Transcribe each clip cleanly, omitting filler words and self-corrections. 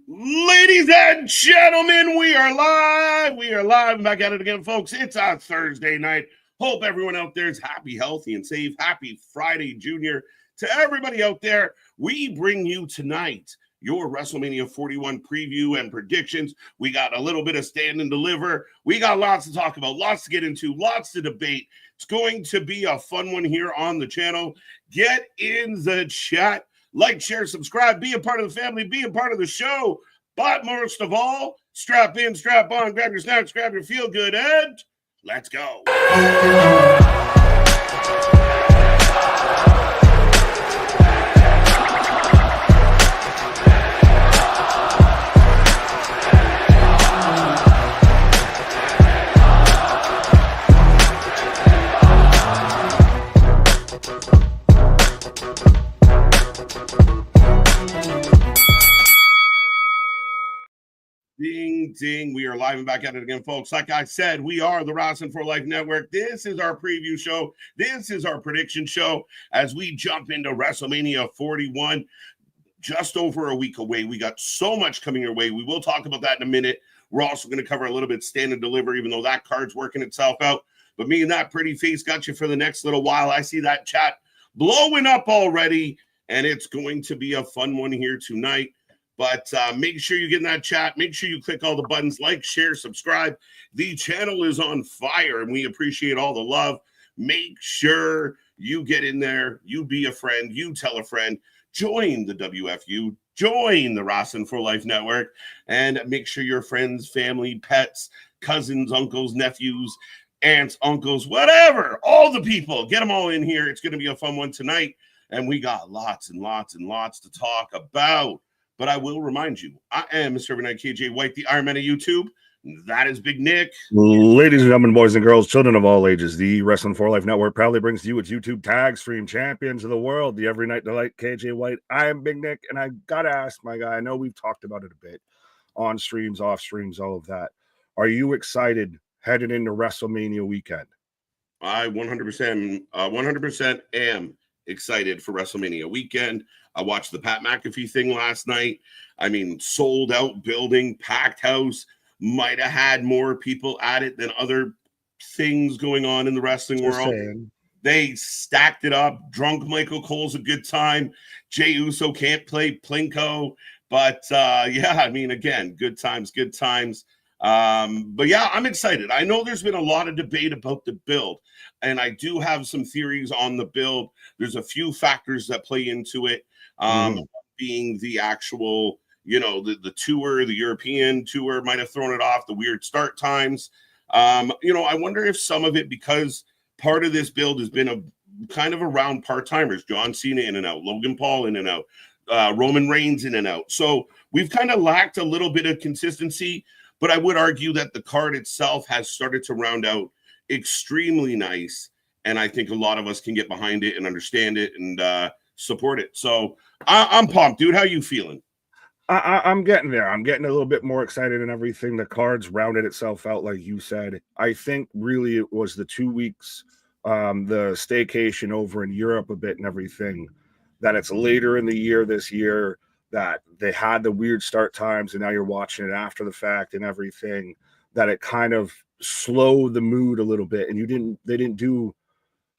Ladies and gentlemen, we are live. We are live. I'm back at it again, folks. It's a Thursday night. Hope everyone out there is happy, healthy, and safe. Happy Friday, Junior. To everybody out there, we bring you tonight your WrestleMania 41 preview and predictions. We got a little bit of stand and deliver. We got lots to talk about, lots to get into, lots to debate. It's going to be a fun one here on the channel. Get in the chat. Like, share, subscribe, be a part of the family, be a part of the show. But most of all, strap in, strap on, grab your snacks, grab your feel-good, and let's go. Ding, ding. We are live and back at it again, folks. Like I said, we are the Wrestling for Life Network. This is our preview show. This is our prediction show as we jump into WrestleMania 41. Just over a week away. We got so much coming your way. We will talk about that in a minute. We're also going to cover a little bit stand and deliver, even though that card's working itself out. But me and that pretty face got you for the next little while. I see that chat blowing up already, and it's going to be a fun one here tonight. But make sure you get in that chat. Make sure you click all the buttons, like, share, subscribe. The channel is on fire, and we appreciate all the love. Make sure you get in there. You be a friend. You tell a friend. Join the WFU. Join the Wrestling for Life Network. And make sure your friends, family, pets, cousins, uncles, nephews, aunts, uncles, whatever, all the people, get them all in here. It's going to be a fun one tonight. And we got lots and lots and lots to talk about. But I will remind you, I am Mr. Every Night KJ White, the Iron Man of YouTube. That is Big Nick. Ladies and gentlemen, boys and girls, children of all ages, the Wrestling for Life Network proudly brings to you its YouTube tag stream champions of the world, the Every Night Delight KJ White. I am Big Nick, and I got to ask my guy, I know we've talked about it a bit, on streams, off streams, all of that. Are you excited headed into WrestleMania weekend? I 100% am excited for WrestleMania weekend. I watched the Pat McAfee thing last night. I mean, sold out building, packed house, might have had more people at it than other things going on in the wrestling world. They stacked it up. Drunk Michael Cole's a good time. Jey Uso can't play Plinko. But yeah, I mean, again, good times, good times. But yeah, I'm excited. I know there's been a lot of debate about the build, and I do have some theories on the build. There's a few factors that play into it, being the actual, you know, the tour, the European tour might have thrown it off, the weird start times. You know, I wonder if some of it, because part of this build has been a kind of around part-timers, John Cena in and out, Logan Paul in and out, Roman Reigns in and out. So we've kind of lacked a little bit of consistency. But I would argue that the card itself has started to round out extremely nice. And I think a lot of us can get behind it and understand it and support it. So I'm pumped, dude. How you feeling? I'm getting there. I'm getting a little bit more excited and everything. The cards rounded itself out, like you said. I think really it was the 2 weeks, the staycation over in Europe a bit and everything, that it's later in the year this year, that they had the weird start times and now you're watching it after the fact and everything, that it kind of slowed the mood a little bit. And they didn't do,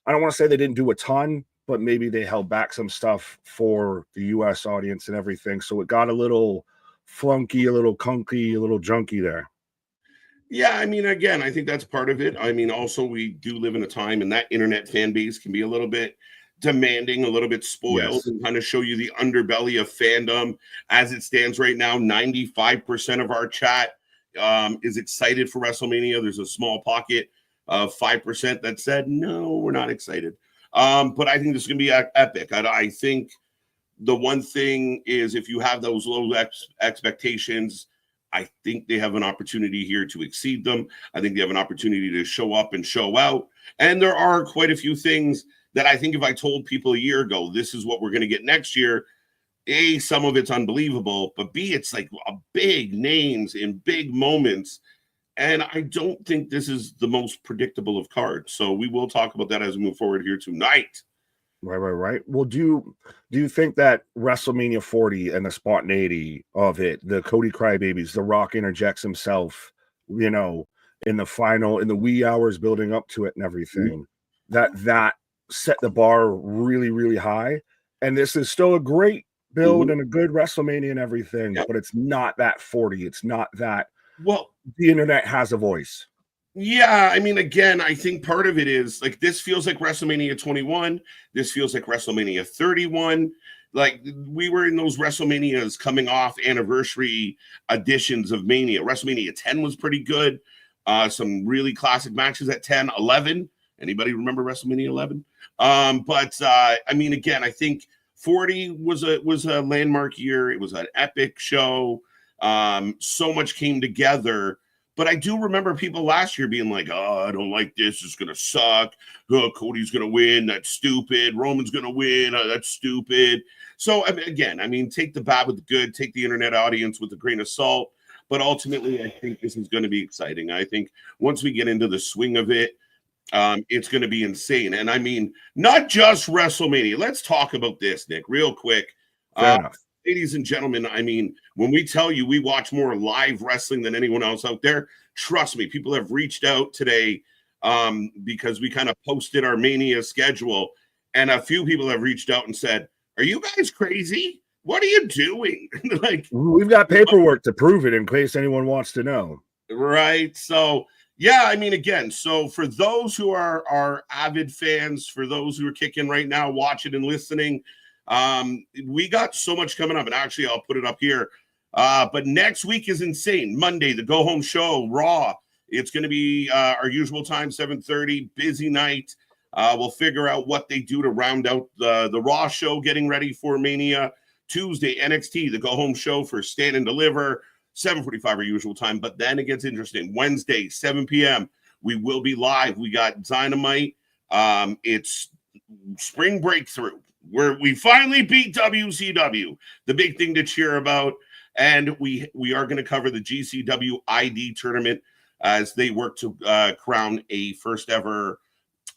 I don't want to say they didn't do a ton, but maybe they held back some stuff for the US audience and everything. So it got a little flunky, a little kunky, a little junky there. Yeah, I mean, again, I think that's part of it. I mean, also we do live in a time, and that internet fan base can be a little bit demanding, a little bit spoiled, yes, and kind of show you the underbelly of fandom. As it stands right now, 95% of our chat is excited for WrestleMania. There's a small pocket of 5% that said, no, we're not excited. But I think this is going to be epic. I think the one thing is, if you have those low expectations, I think they have an opportunity here to exceed them. I think they have an opportunity to show up and show out. And there are quite a few things that I think if I told people a year ago, this is what we're going to get next year, A, some of it's unbelievable, but B, it's like big names in big moments. And I don't think this is the most predictable of cards. So we will talk about that as we move forward here tonight. Right. Well, do you think that WrestleMania 40 and the spontaneity of it, the Cody Crybabies, The Rock interjects himself, in the wee hours building up to it and everything, that set the bar really, really high. And this is still a great build and a good WrestleMania and everything, but it's not that 40. It's not that. Well, the internet has a voice. Yeah, I mean, again, I think part of it is like this feels like WrestleMania 21. This feels like WrestleMania 31. Like we were in those WrestleManias coming off anniversary editions of Mania. WrestleMania 10 was pretty good. Some really classic matches at 10, 11. Anybody remember WrestleMania 11? I mean, again, I think 40 was a landmark year. It was an epic show. So much came together. But I do remember people last year being like, oh, I don't like this. It's going to suck. Oh, Cody's going to win. That's stupid. Roman's going to win. Oh, that's stupid. So, again, take the bad with the good. Take the internet audience with a grain of salt. But ultimately, I think this is going to be exciting. I think once we get into the swing of it, it's going to be insane. And I mean, not just WrestleMania. Let's talk about this, Nick, real quick. Fair enough. Ladies and gentlemen, I mean, when we tell you we watch more live wrestling than anyone else out there, trust me, people have reached out today because we kind of posted our Mania schedule, and a few people have reached out and said, are you guys crazy? What are you doing? Like, we've got paperwork to prove it in case anyone wants to know. Right. So, yeah, I mean, again, so for those who are avid fans, for those who are kicking right now, watching and listening, we got so much coming up, and actually I'll put it up here. But next week is insane. Monday, the go home show, Raw. It's going to be our usual time, 7:30, busy night. We'll figure out what they do to round out the Raw show, getting ready for Mania. Tuesday, NXT, the go home show for Stand and Deliver, 7:45 our usual time. But then it gets interesting. Wednesday, 7 p.m. We will be live. We got Dynamite. It's Spring Breakthrough, where we finally beat WCW, the big thing to cheer about. And we are going to cover the GCW ID tournament as they work to crown a first ever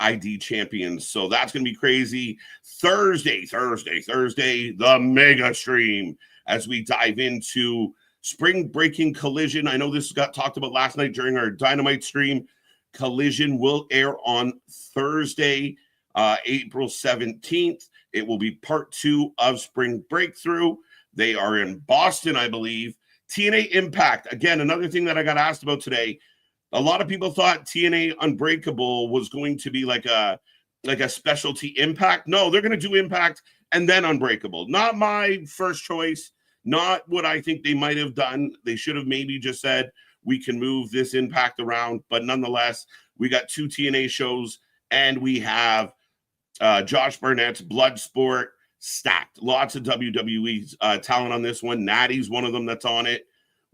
ID champion. So that's going to be crazy. Thursday, the mega stream as we dive into Spring Breaking Collision. I know this got talked about last night during our Dynamite stream. Collision will air on Thursday, April 17th. It will be part 2 of Spring Breakthrough. They are in Boston, I believe. TNA Impact. Again, another thing that I got asked about today. A lot of people thought TNA Unbreakable was going to be like a specialty Impact. No, they're going to do Impact and then Unbreakable. Not my first choice. Not what I think they might have done. They should have maybe just said, we can move this Impact around. But nonetheless, we got 2 TNA shows, and we have Josh Barnett's Bloodsport stacked. Lots of WWE talent on this one. Natty's one of them that's on it.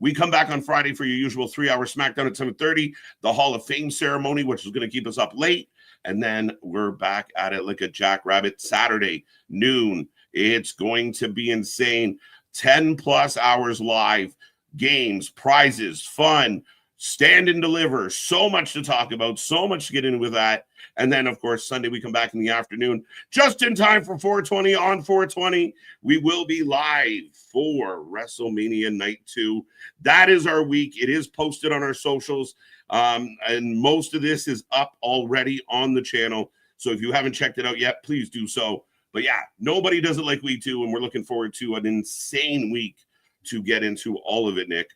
We come back on Friday for your usual 3-hour SmackDown at 7:30, the Hall of Fame ceremony, which is going to keep us up late. And then we're back at it like a jackrabbit Saturday, noon. It's going to be insane. 10 plus hours live, games, prizes, fun, Stand and Deliver. So much to talk about, so much to get into with that. And then, of course, Sunday we come back in the afternoon, just in time for 420. On 420, we will be live for WrestleMania Night 2. That is our week. It is posted on our socials, and most of this is up already on the channel. So if you haven't checked it out yet, please do so. But yeah, nobody does it like we do, and we're looking forward to an insane week to get into all of it, Nick.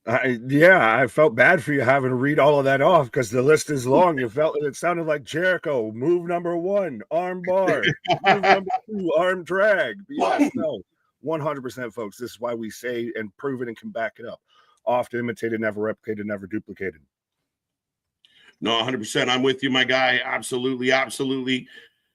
I felt bad for you having to read all of that off because the list is long. It sounded like Jericho. Move number 1, arm bar. Move number 2, arm drag. Yes, no, 100%, folks. This is why we say and prove it and can back it up. Often imitated, never replicated, never duplicated. No, 100%. I'm with you, my guy. Absolutely, absolutely.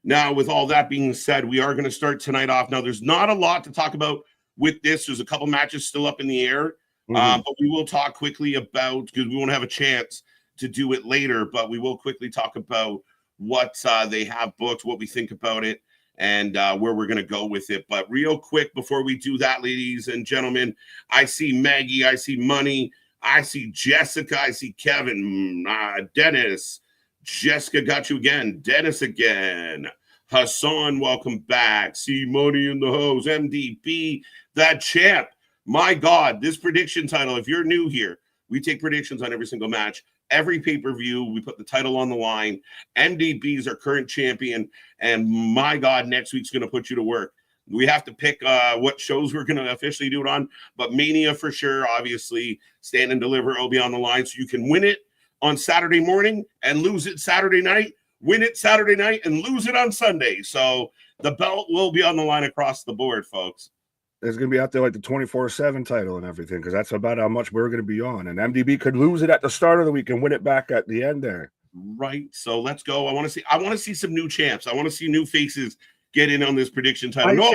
Now, with all that being said, we are going to start tonight off. Now, there's not a lot to talk about with this. There's a couple matches still up in the air. But we will talk quickly about, because we won't have a chance to do it later, but we will quickly talk about what they have booked, what we think about it, and where we're going to go with it. But real quick, before we do that, ladies and gentlemen, I see Maggie, I see Money, I see Jessica, I see Kevin, Dennis, Jessica got you again, Dennis again, Hassan, welcome back. See Money in the Hose. MDB, that champ. My God, this prediction title, if you're new here, we take predictions on every single match. Every pay-per-view, we put the title on the line. MDB is our current champion, and my God, next week's going to put you to work. We have to pick what shows we're going to officially do it on, but Mania for sure, obviously. Stand and Deliver will be on the line, so you can win it on Saturday morning and lose it Saturday night, win it Saturday night and lose it on Sunday. So the belt will be on the line across the board, folks. It's going to be out there like the 24/7 title and everything, because that's about how much we're going to be on. And MDB could lose it at the start of the week and win it back at the end there. Right. So let's go. I want to see some new champs. I want to see new faces get in on this prediction title.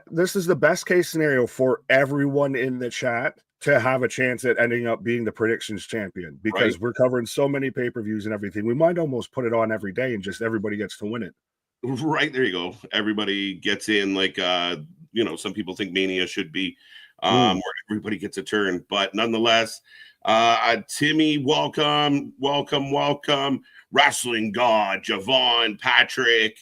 This is the best case scenario for everyone in the chat to have a chance at ending up being the predictions champion, because we're covering so many pay-per-views and everything. We might almost put it on every day and just everybody gets to win it. Right. There you go. Everybody gets in, like, some people think Mania should be where everybody gets a turn, but nonetheless, Timmy, welcome. Wrestling God, Javon, Patrick,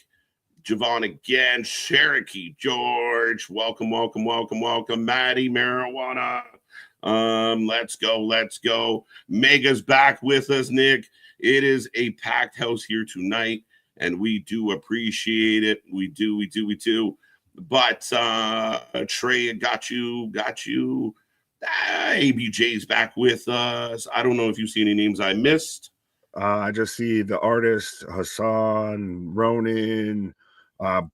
Javon again, Cherokee, George, welcome. Maddie, Marijuana. Let's go. Mega's back with us, Nick. It is a packed house here tonight, and we do appreciate it. We do. But Trey, got you. ABJ's back with us. I don't know if you see any names I missed. I just see the artist, Hassan, Ronan,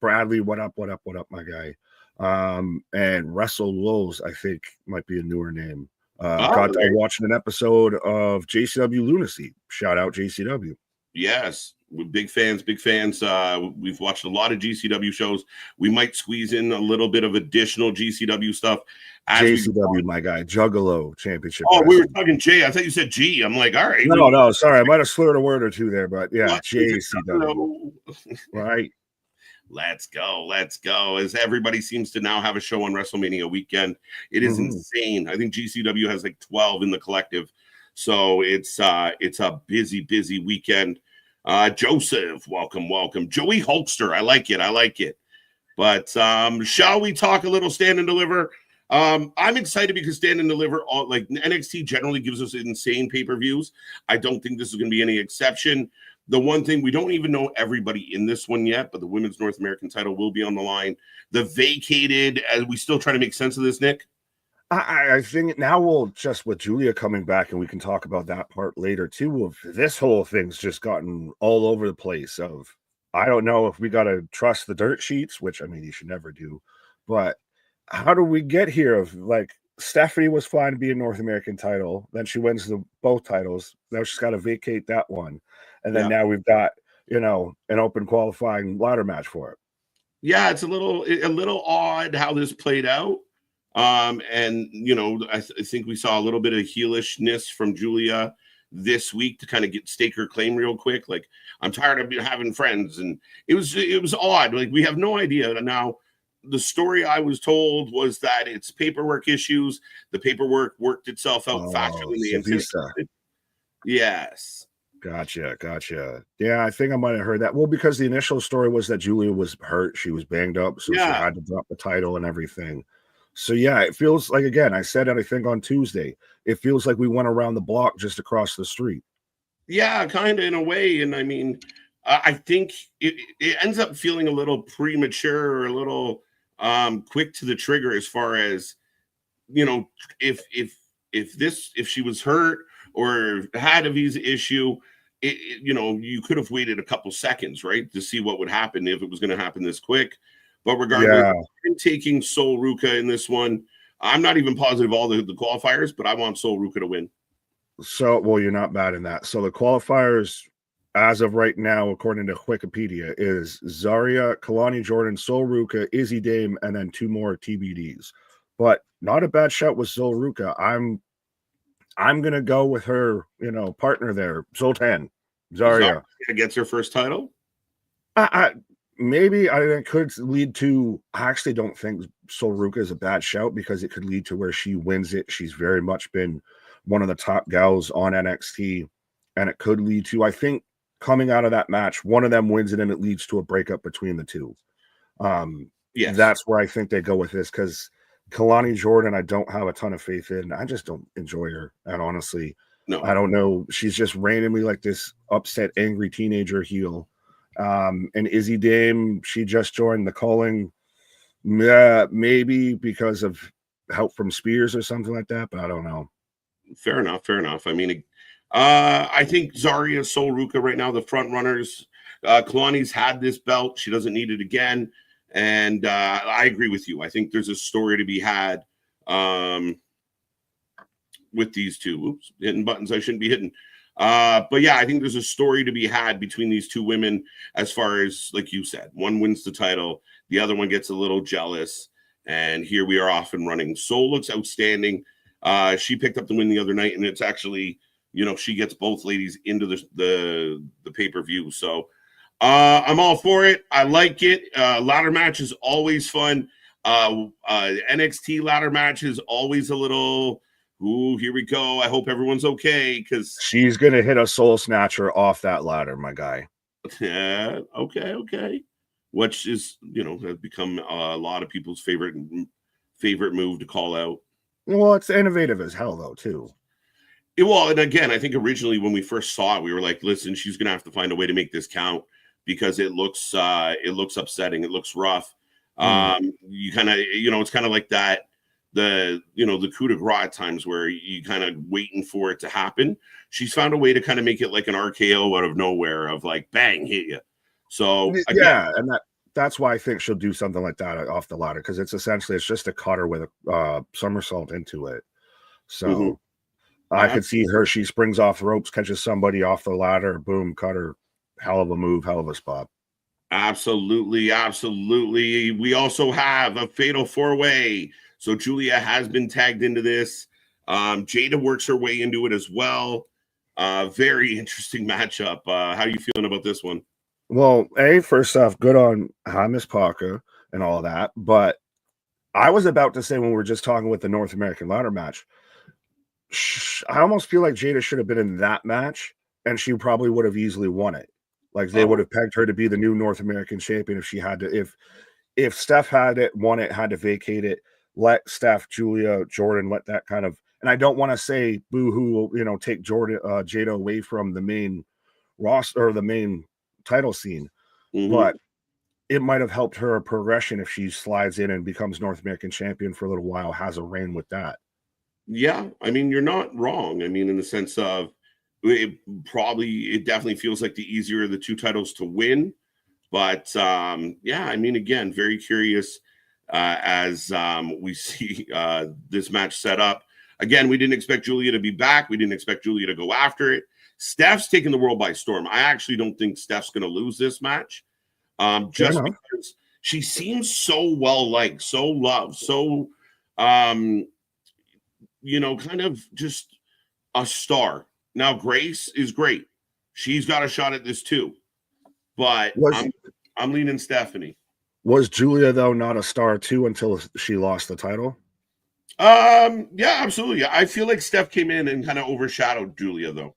Bradley, what up, my guy. And Russell Lowes, I think, might be a newer name. Got watching an episode of JCW Lunacy. Shout out JCW. Yes, we're big fans. We've watched a lot of GCW shows. We might squeeze in a little bit of additional GCW stuff. JCW, my guy, Juggalo Championship. Oh, we were talking Jay. I thought you said G. I'm like, all right. No, sorry. I might have slurred a word or two there, but yeah, JCW. Right. Let's go. As everybody seems to now have a show on WrestleMania weekend. It is insane. I think GCW has like 12 in the collective. So it's a busy weekend. Joseph, welcome. Joey Hulkster, I like it. But shall we talk a little Stand and Deliver? I'm excited because Stand and Deliver, like NXT generally gives us insane pay-per-views. I don't think this is going to be any exception. The one thing, we don't even know everybody in this one yet, but the Women's North American title will be on the line. The vacated, as we still trying to make sense of this, Nick? I think now we'll just, with Julia coming back, and we can talk about that part later too, of this whole thing's just gotten all over the place. Of, I don't know if we got to trust the dirt sheets, which I mean, you should never do, but how do we get here? Of like, Stephanie was fine to be a North American title, then she wins both titles. Now she's got to vacate that one. And then now we've got, an open qualifying ladder match for it. Yeah, it's a little odd how this played out. I think we saw a little bit of heelishness from Julia this week to kind of stake her claim real quick. Like, I'm tired of having friends, and it was odd. Like, we have no idea. Now, the story I was told was that it's paperwork issues. The paperwork worked itself out faster than they anticipated. Yes. Gotcha. Yeah, I think I might have heard that. Well, because the initial story was that Julia was hurt. She was banged up, so she had to drop the title and everything. So, yeah, it feels like, again, I said it, I think, on Tuesday, it feels like we went around the block just across the street. Yeah, kind of in a way. And I mean, I think it ends up feeling a little premature or a little quick to the trigger as far as, if she was hurt or had a visa issue, you could have waited a couple seconds, right, to see what would happen if it was going to happen this quick. But regardless, I'm taking Sol Ruca in this one. I'm not even positive all the qualifiers, but I want Sol Ruca to win. So, well, you're not bad in that. So the qualifiers, as of right now, according to Wikipedia, is Zarya, Kalani Jordan, Sol Ruca, Izzy Dame, and then 2 more TBDs. But not a bad shout with Sol Ruca. I'm gonna go with her, partner there, Zoltan. Zarya gets her first title. Maybe it could lead to. I actually don't think Sol Ruca is a bad shout, because it could lead to where she wins it. She's very much been one of the top gals on NXT, and it could lead to, I think, coming out of that match, one of them wins it and it leads to a breakup between the two. Yes. That's where I think they go with this, because Kalani Jordan, I don't have a ton of faith in. I just don't enjoy her. And honestly, No. I don't know. She's just randomly like this upset, angry teenager heel. And Izzy Dame, she just joined the Calling. Yeah, maybe because of help from Spears or something like that, but I don't know. Fair enough. I mean, I think Zarya, Sol Ruka right now, the front runners. Kalani's had this belt. She doesn't need it again. And I agree with you. I think there's a story to be had with these two. Oops, hitting buttons I shouldn't be hitting. But yeah, I think there's a story to be had between these two women as far as, like you said, one wins the title, the other one gets a little jealous, and here we are off and running. Sol looks outstanding. She picked up the win the other night, and it's actually, she gets both ladies into the pay-per-view. So I'm all for it. I like it. Ladder match is always fun. NXT ladder match is always a little, ooh, here we go. I hope everyone's okay, because she's going to hit a soul snatcher off that ladder, my guy. Yeah, okay. Which is, has become a lot of people's favorite move to call out. Well, it's innovative as hell, though, too. Well, and again, I think originally when we first saw it, we were like, listen, she's going to have to find a way to make this count, because it looks upsetting. It looks rough. You kind of, it's kind of like that, the coup de grace at times where you kind of waiting for it to happen. She's found a way to kind of make it like an RKO out of nowhere, of like, bang, hit you. So again, yeah, and that's why I think she'll do something like that off the ladder, because it's just a cutter with a somersault into it. So I could see her. She springs off the ropes, catches somebody off the ladder, boom, cutter. Hell of a move, hell of a spot. Absolutely. We also have a fatal 4-way. So Julia has been tagged into this. Jada works her way into it as well. Very interesting matchup. How are you feeling about this one? Well, first off, good on Miss Parker and all that. But I was about to say, when we were just talking with the North American ladder match, I almost feel like Jada should have been in that match, and she probably would have easily won it. Like, they would have pegged her to be the new North American champion if she had to. If Steph had it, won it, had to vacate it, let Steph, Julia, Jordan, let that kind of. And I don't want to say boo-hoo, take Jada away from the main roster or the main title scene, but it might have helped her progression if she slides in and becomes North American champion for a little while, has a reign with that. Yeah, I mean, you're not wrong. I mean, in the sense of it definitely feels like the easier of the two titles to win. But yeah, I mean, again, very curious as we see this match set up. Again, we didn't expect Julia to be back. We didn't expect Julia to go after it. Steph's taking the world by storm. I actually don't think Steph's going to lose this match, just because she seems so well-liked, so loved, so, kind of just a star. Now, Grace is great. She's got a shot at this too. But I'm leaning Stephanie. Was Julia, though, not a star too until she lost the title? Yeah, absolutely. I feel like Steph came in and kind of overshadowed Julia, though.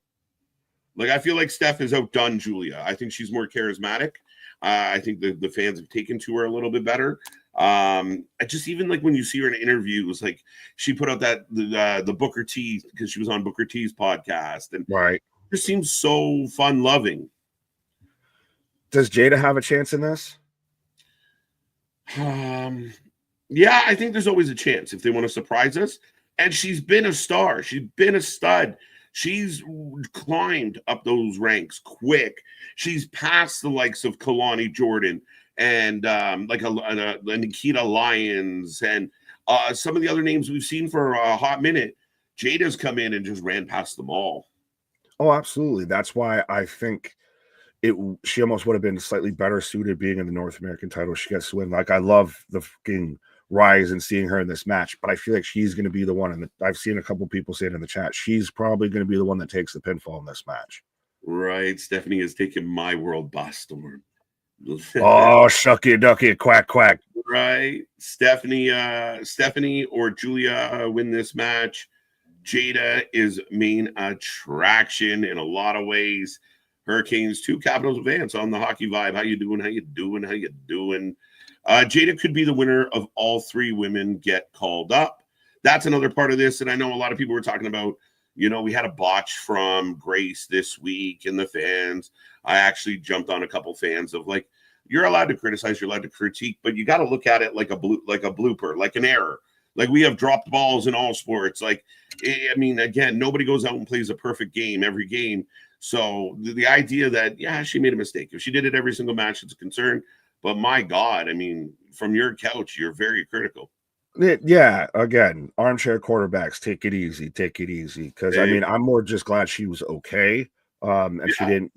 Like, I feel like Steph has outdone Julia. I think she's more charismatic. I think the fans have taken to her a little bit better. I just, even like when you see her in interviews, like she put out that the Booker T, because she was on Booker T's podcast, and right, it just seems so fun loving. Does Jada have a chance in this? Yeah, I think there's always a chance if they want to surprise us. And she's been a star. She's been a stud. She's climbed up those ranks quick. She's passed the likes of Kalani Jordan and like a Nikita Lyons and some of the other names we've seen for a hot minute. Jada's come in and just ran past them all. Oh, absolutely. That's why I think she almost would have been slightly better suited being in the North American title. She gets to win. Like, I love the fucking rise and seeing her in this match, but I feel like she's going to be the one. And I've seen a couple people say it in the chat. She's probably going to be the one that takes the pinfall in this match. Right. Stephanie has taken my world by storm. Oh, shucky ducky, quack quack. Right. Stephanie or Julia win this match. Jada is main attraction in a lot of ways. Hurricanes 2, Capitals Advance on the Hockey Vibe. How you doing? How you doing? How you doing? Jada could be the winner of all 3 women get called up. That's another part of this. And I know a lot of people were talking about, we had a botch from Grace this week and the fans. I actually jumped on a couple fans of like, you're allowed to criticize, you're allowed to critique, but you got to look at it like a blooper, like an error. Like we have dropped balls in all sports. Like, I mean, again, nobody goes out and plays a perfect game every game. So the idea that, yeah, she made a mistake. If she did it every single match, it's a concern. But my God, I mean, from your couch, you're very critical. Yeah, again, armchair quarterbacks, take it easy. Because I mean, I'm more just glad she was okay. And she didn't,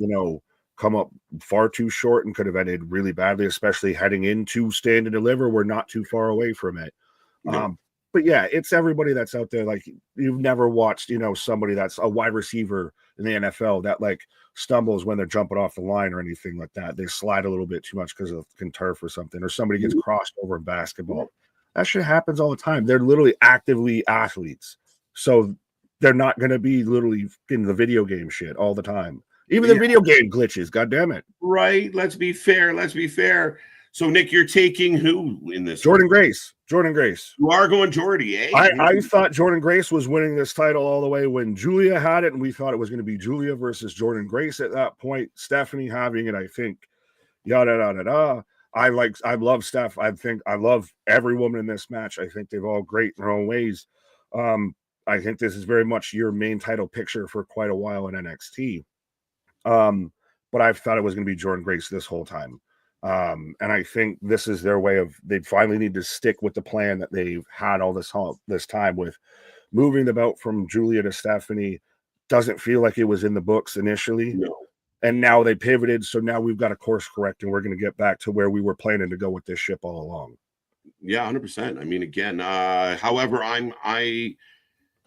come up far too short and could have ended really badly, especially heading into Stand and Deliver. We're not too far away from it. No. But yeah, it's everybody that's out there. Like you've never watched, somebody that's a wide receiver in the NFL that like stumbles when they're jumping off the line or anything like that. They slide a little bit too much because of turf or something, or somebody gets crossed over in basketball. That shit happens all the time. They're literally actively athletes. So they're not going to be literally in the video game shit all the time. Even the video game glitches. God damn it. Right. Let's be fair. So, Nick, you're taking who in this? Jordan Grace. You are going Jordy, eh? I thought Jordan Grace was winning this title all the way when Julia had it, and we thought it was going to be Julia versus Jordan Grace at that point. Stephanie having it, I think, yada. I love Steph. I love every woman in this match. I think they've all great in their own ways. I think this is very much your main title picture for quite a while in NXT. But I thought it was going to be Jordan Grace this whole time. And I think this is their way of, they finally need to stick with the plan that they've had all this time with moving the belt from Julia to Stephanie. Doesn't feel like it was in the books initially. No. And now they pivoted. So now we've got a course correct and we're going to get back to where we were planning to go with this ship all along. Yeah, 100%. I mean, again, however,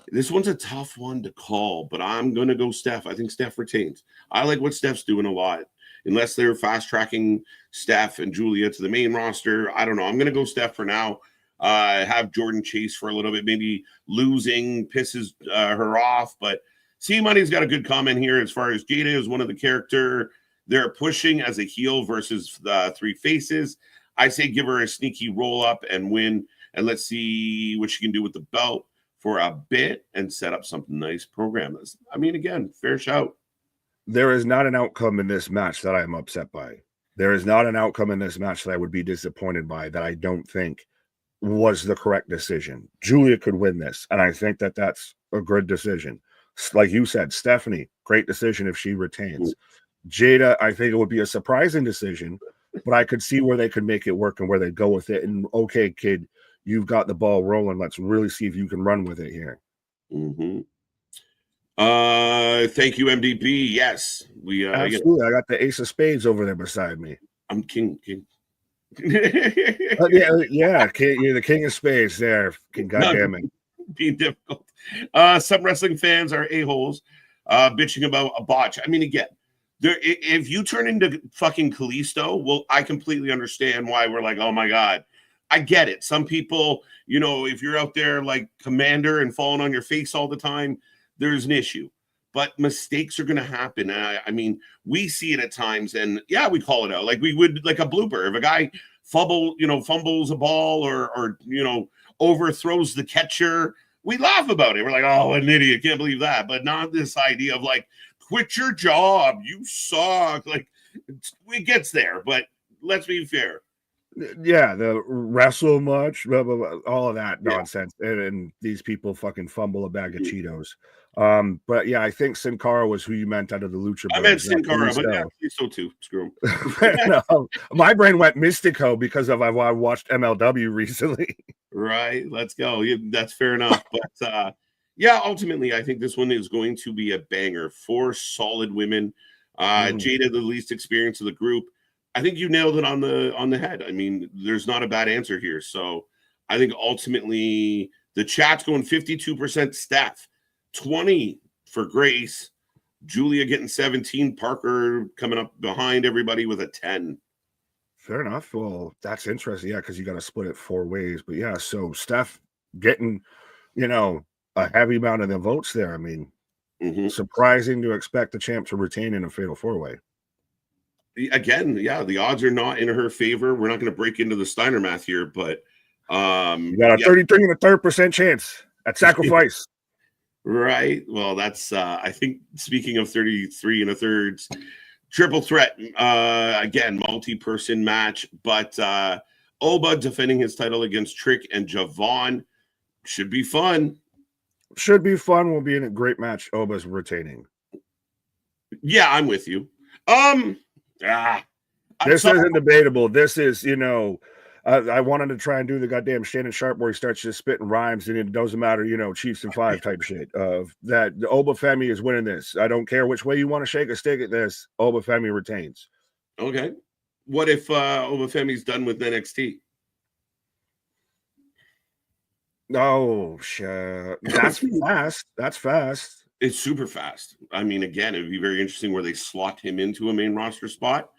this one's a tough one to call, but I'm going to go Steph. I think Steph retains. I like what Steph's doing a lot. Unless they're fast-tracking Steph and Julia to the main roster, I don't know. I'm going to go Steph for now. Have Jordan chase for a little bit. Maybe losing pisses her off. But C-Money's got a good comment here as far as Jada is one of the character they're pushing as a heel versus the 3 faces. I say give her a sneaky roll-up and win, and let's see what she can do with the belt for a bit and set up something nice program. I mean, again, fair shout. There is not an outcome in this match that I am upset by. There is not an outcome in this match that I would be disappointed by that I don't think was the correct decision. Julia could win this, and I think that that's a good decision. Like you said, Stephanie, great decision if she retains. Jada, I think it would be a surprising decision, but I could see where they could make it work and where they go with it. And okay, kid, you've got the ball rolling. Let's really see if you can run with it here. Mm-hmm. Thank you, MDB. Yes, we absolutely. I got the ace of spades over there beside me. I'm king. Yeah, you're the king of spades there. God damn it. Being difficult. Some wrestling fans are a-holes bitching about a botch. I mean, again, if you turn into fucking Kalisto, well, I completely understand why we're like, oh my God. I get it. Some people, if you're out there like Commander and falling on your face all the time, there's an issue. But mistakes are going to happen. I mean, we see it at times, and yeah, we call it out like we would like a blooper. If a guy fumbles a ball or overthrows the catcher, we laugh about it. We're like, oh, an idiot, can't believe that. But not this idea of like, quit your job, you suck. Like, it gets there, but let's be fair. Yeah, the wrestle much, blah, blah, blah, all of that nonsense, and these people fucking fumble a bag of Cheetos. But yeah, I think Sin Cara was who you meant out of the Lucha. I meant Sin Cara, but yeah, so too. Screw him. No, my brain went Mystico because I watched MLW recently. Right, let's go. That's fair enough. But yeah, ultimately, I think this one is going to be a banger. 4 solid women. Jada, the least experienced of the group. I think you nailed it on the head. I mean, there's not a bad answer here. So I think ultimately the chat's going 52% Steph, 20 for Grace, Julia getting 17, Parker coming up behind everybody with a 10. Fair enough. Well, that's interesting. Yeah, because you got to split it 4 ways. But yeah, so Steph getting, a heavy amount of the votes there. I mean, Surprising to expect the champ to retain in a fatal 4-way. Again, yeah, the odds are not in her favor. We're not going to break into the Steiner math here, but you got a 33 and a third % chance at sacrifice. Right. Well, that's I think, speaking of 33 and a thirds, triple threat, again, multi-person match, but Oba defending his title against Trick and Javon should be fun. Should be fun. Will be in a great match. Oba's retaining. Yeah, I'm with you. This isn't debatable. This is, I wanted to try and do the goddamn Shannon Sharp where he starts just spitting rhymes and it doesn't matter, Chiefs and 5 type shit. That the Oba Femi is winning this. I don't care which way you want to shake a stick at this. Oba Femi retains. Okay. What if Oba Femi's done with NXT? Oh, shit. That's fast. That's fast. It's super fast. I mean, again, it would be very interesting where they slot him into a main roster spot.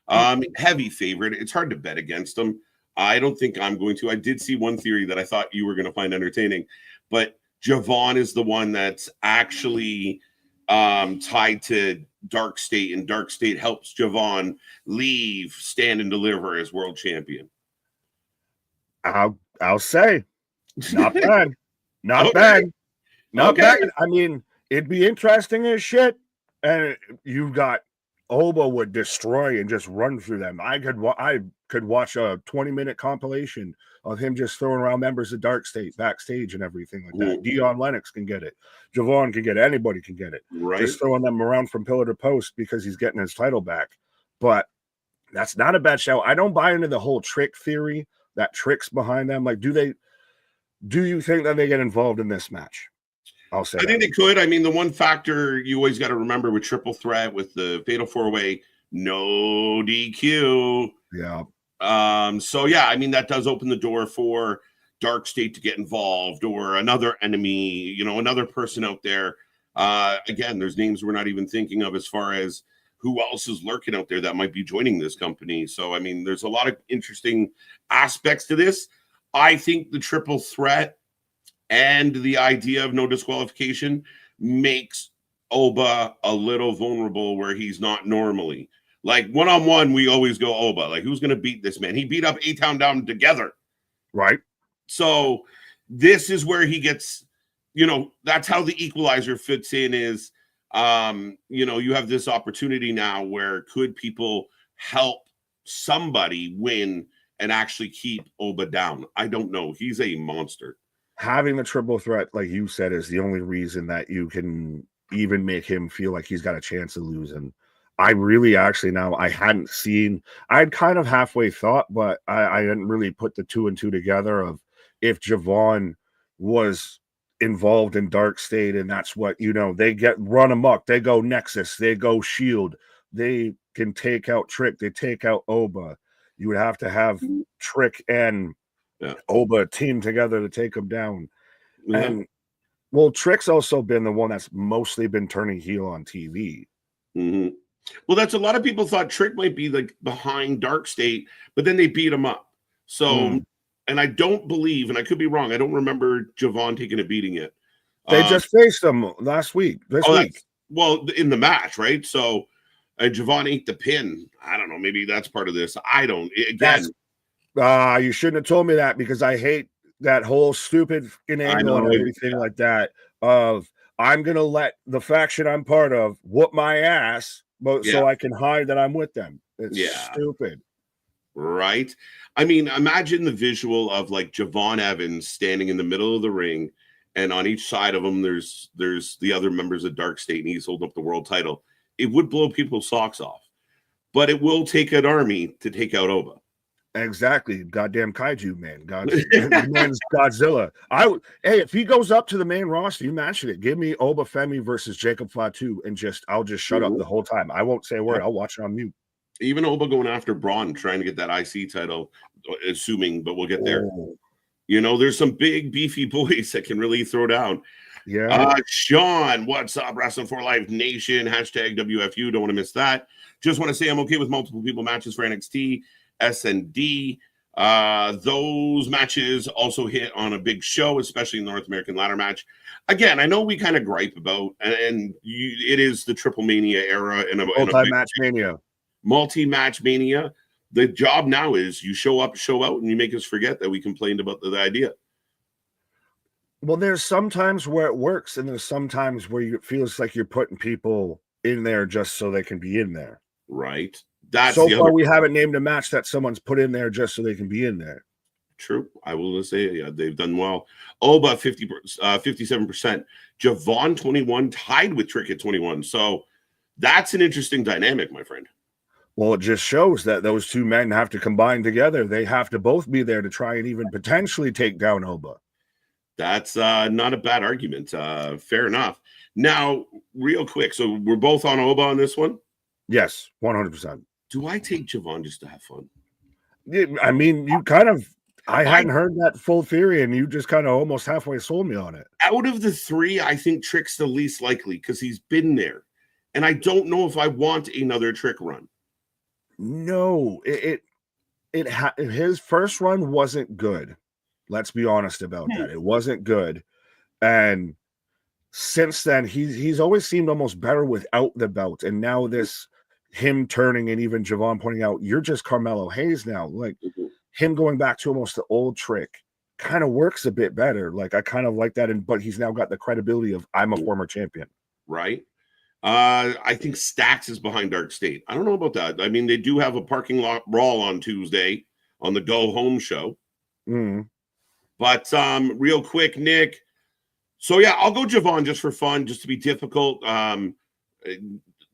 Heavy favorite. It's hard to bet against him. I don't think I'm going to. I did see one theory that I thought you were going to find entertaining, but Javon is the one that's actually tied to Dark State, and Dark State helps Javon leave Stand and Deliver as world champion. I'll say, not bad, not Okay. bad, not Okay. bad. I mean, it'd be interesting as shit, and you got Oba would destroy and just run through them. I could watch a 20-minute compilation of him just throwing around members of Dark State backstage and everything like that. Dion Lennox can get it. Javon can get it. Anybody can get it. Right. Just throwing them around from pillar to post because he's getting his title back. But that's not a bad show. I don't buy into the whole Trick theory, that Trick's behind them. Like, do you think that they get involved in this match? I'll say I think they could. I mean, the one factor you always got to remember with triple threat, with the fatal 4-way, no DQ. Yeah. So yeah, I mean, that does open the door for Dark State to get involved, or another enemy, another person out there. Again, there's names we're not even thinking of as far as who else is lurking out there that might be joining this company. So, I mean, there's a lot of interesting aspects to this. I think the triple threat and the idea of no disqualification makes Oba a little vulnerable where he's not normally. Like, one-on-one, we always go Oba. Like, who's going to beat this man? He beat up A-Town down together. Right. So this is where he gets, that's how the equalizer fits in is, you have this opportunity now where could people help somebody win and actually keep Oba down? I don't know. He's a monster. Having the triple threat, like you said, is the only reason that you can even make him feel like he's got a chance of losing. I really actually I hadn't seen, I'd kind of halfway thought, but I didn't really put the 2 and 2 together of if Javon was involved in Dark State and that's what, they get run amok, they go Nexus, they go Shield, they can take out Trick, they take out Oba. You would have to have Trick and Oba team together to take him down. Yeah. And well, Trick's also been the one that's mostly been turning heel on TV. Mm-hmm. Well, that's a lot of people thought Trick might be like behind Dark State, but then they beat him up. So, and I don't believe, and I could be wrong, I don't remember Javon taking a beating yet. They just faced him last week. This week. Well, in the match, right? So, Javon ate the pin. I don't know. Maybe that's part of this. I don't. Again, you shouldn't have told me that because I hate that whole stupid angle and everything like that. Of I'm gonna let the faction I'm part of whoop my ass, so I can hide that I'm with them. It's stupid, right? I mean, imagine the visual of like Javon Evans standing in the middle of the ring, and on each side of him, there's the other members of Dark State, and he's holding up the world title. It would blow people's socks off, but it will take an army to take out Oba. Exactly, goddamn kaiju man, man's Godzilla. If he goes up to the main roster, you mentioned it. Give me Oba Femi versus Jacob Fatu, and I'll just shut up the whole time. I won't say a word. I'll watch it on mute. Even Oba going after Braun, trying to get that IC title, assuming, but we'll get there. There's some big beefy boys that can really throw down. Yeah. Sean, what's up? Wrestling for Life Nation, hashtag WFU. Don't want to miss that. Just want to say I'm okay with multiple people matches for NXT. S&D. Those matches also hit on a big show, especially in the North American ladder match. Again, I know we kind of gripe about, and it is the Triple Mania era and a Multi-match mania. Multi-match mania. The job now is you show up, show out, and you make us forget that we complained about the idea. Well, there's sometimes where it works, and there's sometimes where it feels like you're putting people in there just so they can be in there. Right. That's so far, we haven't named a match that someone's put in there just so they can be in there. True. I will say, yeah, they've done well. Oba 57%. Javon 21 tied with Trick at 21. So that's an interesting dynamic, my friend. Well, it just shows that those two men have to combine together. They have to both be there to try and even potentially take down Oba. That's not a bad argument. Fair enough. Now, real quick. So we're both on Oba on this one? Yes, 100%. Do I take Javon just to have fun? I mean, you kind of... I hadn't heard that full theory, and you just kind of almost halfway sold me on it. Out of the three, I think Trick's the least likely because he's been there. And I don't know if I want another Trick run. No, his first run wasn't good. Let's be honest about that. It wasn't good. And since then, he's always seemed almost better without the belt. And now him turning, and even Javon pointing out, you're just Carmelo Hayes now. Like, him going back to almost the old Trick kind of works a bit better. Like, I kind of like that. But he's now got the credibility of, I'm a former champion. Right. I think Stax is behind Dark State. I don't know about that. I mean, they do have a parking lot brawl on Tuesday on the Go Home show. But real quick, Nick. So yeah, I'll go Javon just for fun, just to be difficult.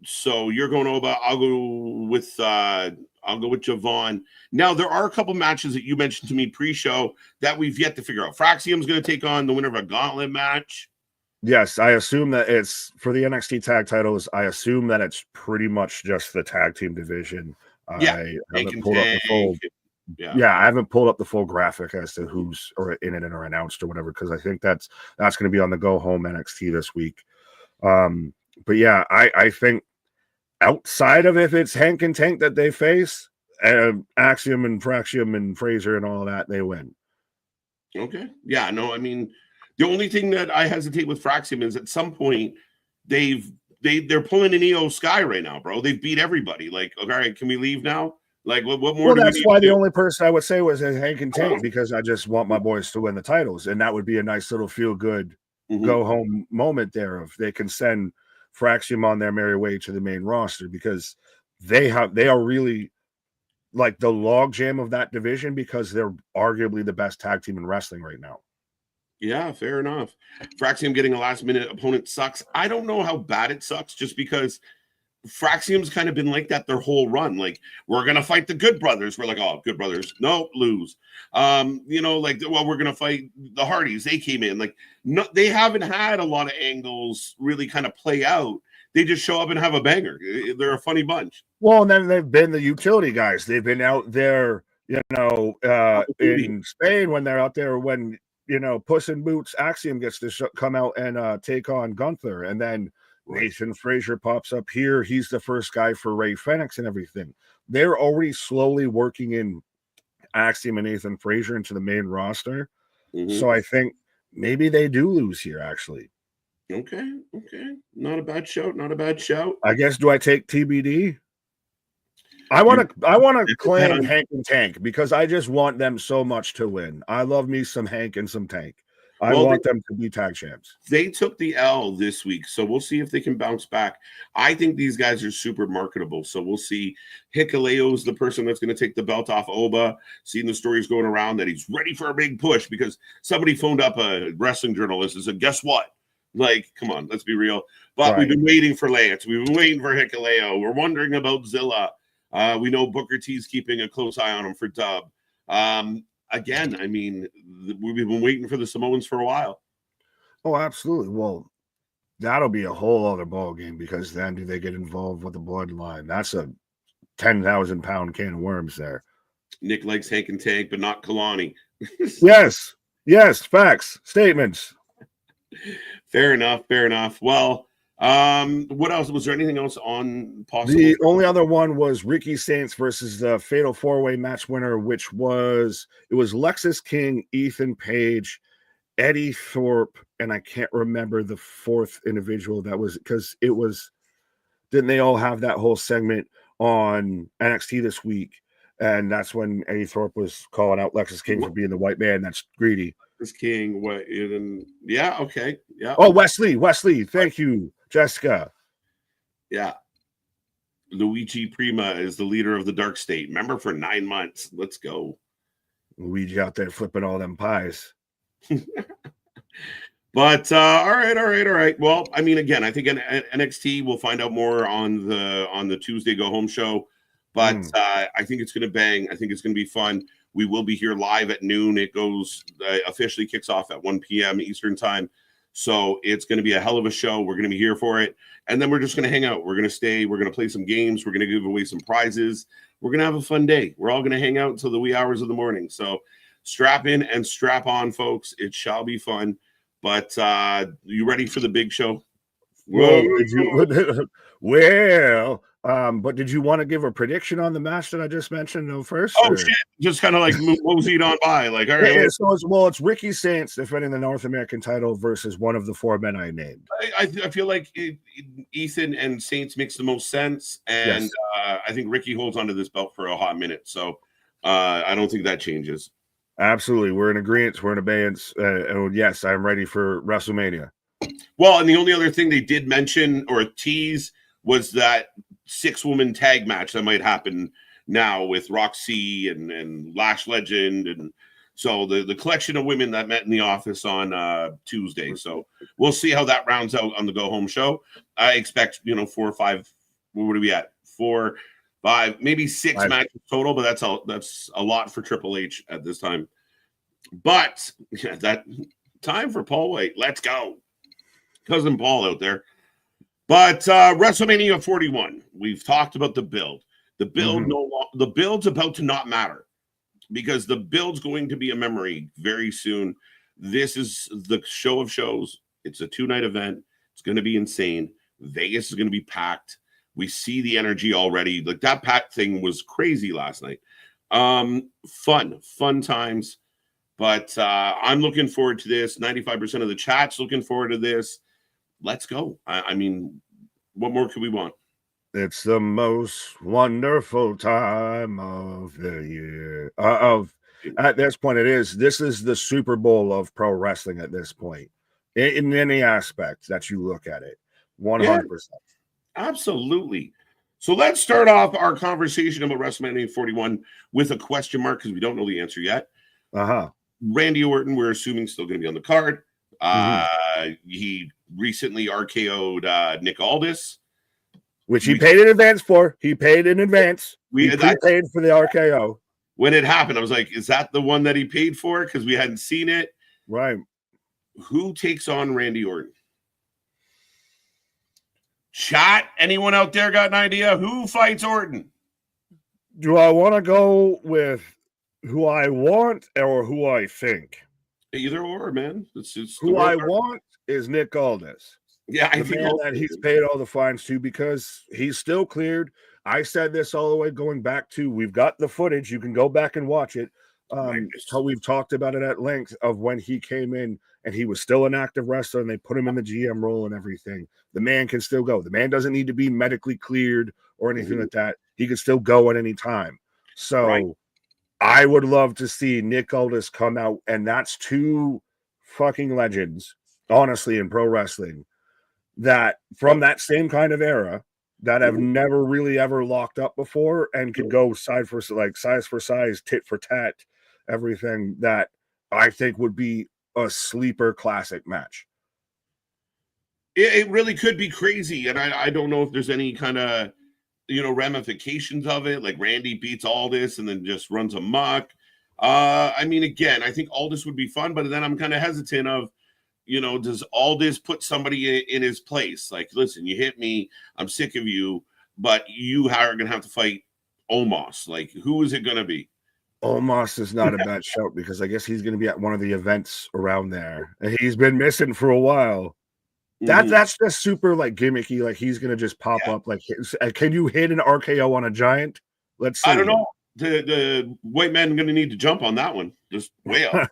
So you're going Oba. I'll go with Javon. Now there are a couple matches that you mentioned to me pre-show that we've yet to figure out. Fraxium's going to take on the winner of a gauntlet match. Yes, I assume that it's for the NXT tag titles. I assume that it's pretty much just the tag team division. Yeah, I haven't pulled up the full. I haven't pulled up the full graphic as to who's in it or announced or whatever, because I think that's going to be on the Go Home NXT this week. But yeah, I think outside of if it's Hank and Tank that they face, Axiom and Fraxium and Fraser and all of that, they win. Okay. Yeah, no, I mean, the only thing that I hesitate with Fraxium is at some point they're pulling an EO Sky right now, bro. They've beat everybody. Like, all right, can we leave now? Like, what more? Well, that's why the only person I would say was Hank and Tank, because I just want my boys to win the titles, and that would be a nice little feel good go home moment there. If they can send Fraxium on their merry way to the main roster, because they are really like the log jam of that division, because they're arguably the best tag team in wrestling right now. Yeah, fair enough. Fraxium getting a last minute opponent sucks. I don't know how bad it sucks, just because Fraxium's kind of been like that their whole run. Like, we're gonna fight the Good Brothers. We're like, oh, Good Brothers, no, lose. We're gonna fight the Hardys. They came in. Like, no, they haven't had a lot of angles really kind of play out. They just show up and have a banger. They're a funny bunch. Well, and then they've been the utility guys. They've been out there, in Spain when they're out there when, Puss in Boots Axiom gets to come out and take on Gunther. And then Nathan Frazier pops up here. He's the first guy for Ray Fenix and everything. They're already slowly working in Axiom and Nathan Frazier into the main roster. So I think maybe they do lose here, actually. Okay. Not a bad shout. I guess, do I take TBD? I want to claim Hank and Tank, because I just want them so much to win. I love me some Hank and some Tank. I want them to be tag champs. They took the L this week, so we'll see if they can bounce back. I think these guys are super marketable, so we'll see. Hikuleo is the person that's going to take the belt off Oba. Seeing the stories going around that he's ready for a big push, because somebody phoned up a wrestling journalist and said, guess what? Like, come on, let's be real. But we've been waiting for Lance. We've been waiting for Hikuleo. We're wondering about Zilla. We know Booker T's keeping a close eye on him for Dub. Again, I mean, we've been waiting for the Samoans for a while. Oh, absolutely. Well, that'll be a whole other ball game, because then do they get involved with the bloodline? That's a 10,000-pound can of worms there. Nick likes Hank and Tank, but not Kalani. Yes, facts, statements. Fair enough. Well, What else? Was there anything else on possible? The only other one was Ricky Saints versus the Fatal 4-Way match winner, which was Lexus King, Ethan Page, Eddie Thorpe, and I can't remember the fourth individual that was, because it was, didn't they all have that whole segment on NXT this week? And that's when Eddie Thorpe was calling out Lexus King for being the white man that's greedy. Lexus King, yeah, okay, yeah. Oh, Wesley, thank you, Jessica. Yeah. Luigi Prima is the leader of the Dark State. Remember, for 9 months. Let's go. Luigi out there flipping all them pies. But all right. Well, I mean, again, I think in NXT we'll find out more on the Tuesday Go Home show. But I think it's going to bang. I think it's going to be fun. We will be here live at noon. It goes officially kicks off at 1 p.m. Eastern time. So it's going to be a hell of a show. We're going to be here for it. And then we're just going to hang out. We're going to stay. We're going to play some games. We're going to give away some prizes. We're going to have a fun day. We're all going to hang out until the wee hours of the morning. So strap in and strap on, folks. It shall be fun. But you ready for the big show? Well, but did you want to give a prediction on the match that I just mentioned first? Oh, shit. Just kind of like moseyed on by. Like, all right. Yeah, so it's Ricky Saints defending the North American title versus one of the four men I named. I feel like Ethan and Saints makes the most sense. And Yes. I think Ricky holds onto this belt for a hot minute. So I don't think that changes. Absolutely. We're in agreement. We're in abeyance. And yes, I'm ready for WrestleMania. Well, and the only other thing they did mention or tease was that 6-woman tag match that might happen now with Roxy and Lash Legend. And so the collection of women that met in the office on Tuesday. So we'll see how that rounds out on the Go Home show. I expect, 4 or 5. What are we at? 4, 5, maybe 6 matches total, but that's a lot for Triple H at this time. But that time for Paul White. Let's go. Cousin Paul out there. But WrestleMania 41, we've talked about the build. The build, the build's about to not matter because the build's going to be a memory very soon. This is the show of shows. It's a 2-night event. It's going to be insane. Vegas is going to be packed. We see the energy already. Like that packed thing was crazy last night. Fun times. But I'm looking forward to this. 95% of the chat's looking forward to this. Let's go. I mean, what more could we want? It's the most wonderful time of the year. At this point, this is the Super Bowl of pro wrestling at this point. In any aspect that you look at it. 100%. Yeah, absolutely. So let's start off our conversation about WrestleMania 41 with a question mark because we don't know the answer yet. Randy Orton, we're assuming, still going to be on the card. He recently RKO'd Nick Aldis, which he paid in advance for. He paid in advance. He paid for the RKO. When it happened, I was like, is that the one that he paid for? Because we hadn't seen it. Right. Who takes on Randy Orton? Chat, anyone out there got an idea? Who fights Orton? Do I want to go with who I want or who I think? Either or, man. It's who I want is Nick Aldis. Yeah, I think that he's paid all the fines to because he's still cleared. I said this all the way going back to we've got the footage. You can go back and watch it. How we've talked about it at length of when he came in and he was still an active wrestler and they put him in the GM role and everything. The man can still go. The man doesn't need to be medically cleared or anything like that. He can still go at any time. So I would love to see Nick Aldis come out, and that's 2 fucking legends, honestly, in pro wrestling that from that same kind of era that have never really ever locked up before and could go size for size, tit for tat, everything that I think would be a sleeper classic match. It really could be crazy, and I don't know if there's any kind of ramifications of it. Like Randy beats Aldis and then just runs amok. I mean, again, I think Aldis would be fun, but then I'm kind of hesitant of, does Aldis put somebody in his place? Like, listen, you hit me, I'm sick of you, but you are going to have to fight Omos. Like, who is it going to be? Omos is not a bad shout because I guess he's going to be at one of the events around there. And he's been missing for a while. That's just super like gimmicky. Like he's gonna just pop up. Like, can you hit an RKO on a giant? Let's see. I don't know. The white man going to need to jump on that one. Just way up.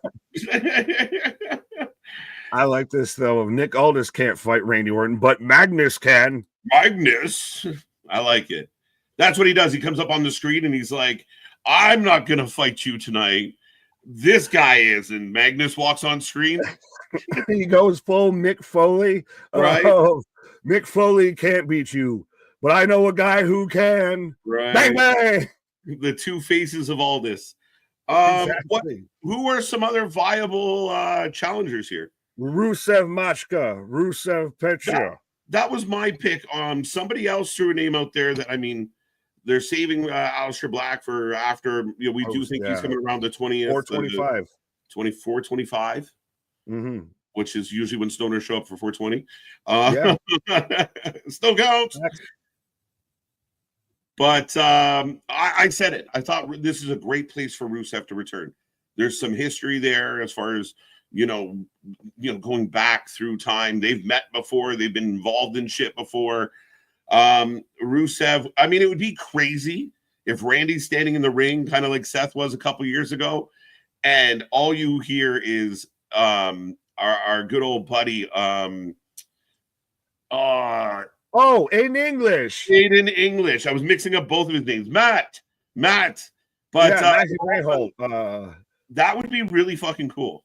I like this though. Nick Aldis can't fight Randy Orton, but Magnus can. Magnus, I like it. That's what he does. He comes up on the screen and he's like, "I'm not going to fight you tonight. This guy is." And Magnus walks on screen. He goes full Mick Foley. Right. Mick Foley can't beat you, but I know a guy who can. Right. Bang bang. The two faces of all this. Exactly. Who are some other viable challengers here? Rusev Machka, Rusev Petra. That was my pick. Somebody else threw a name out there that, I mean, they're saving Aleister Black for after, we do think he's coming around the 20th. 425. 24-25. Mm-hmm. Which is usually when stoners show up for 420. Still counts. But I said it. I thought this is a great place for Rusev to return. There's some history there as far as, going back through time. They've met before. They've been involved in shit before. Rusev, I mean, it would be crazy if Randy's standing in the ring, kind of like Seth was a couple years ago, and all you hear is our good old buddy. In English. In English. I was mixing up both of his names. Matt. But that would be really fucking cool.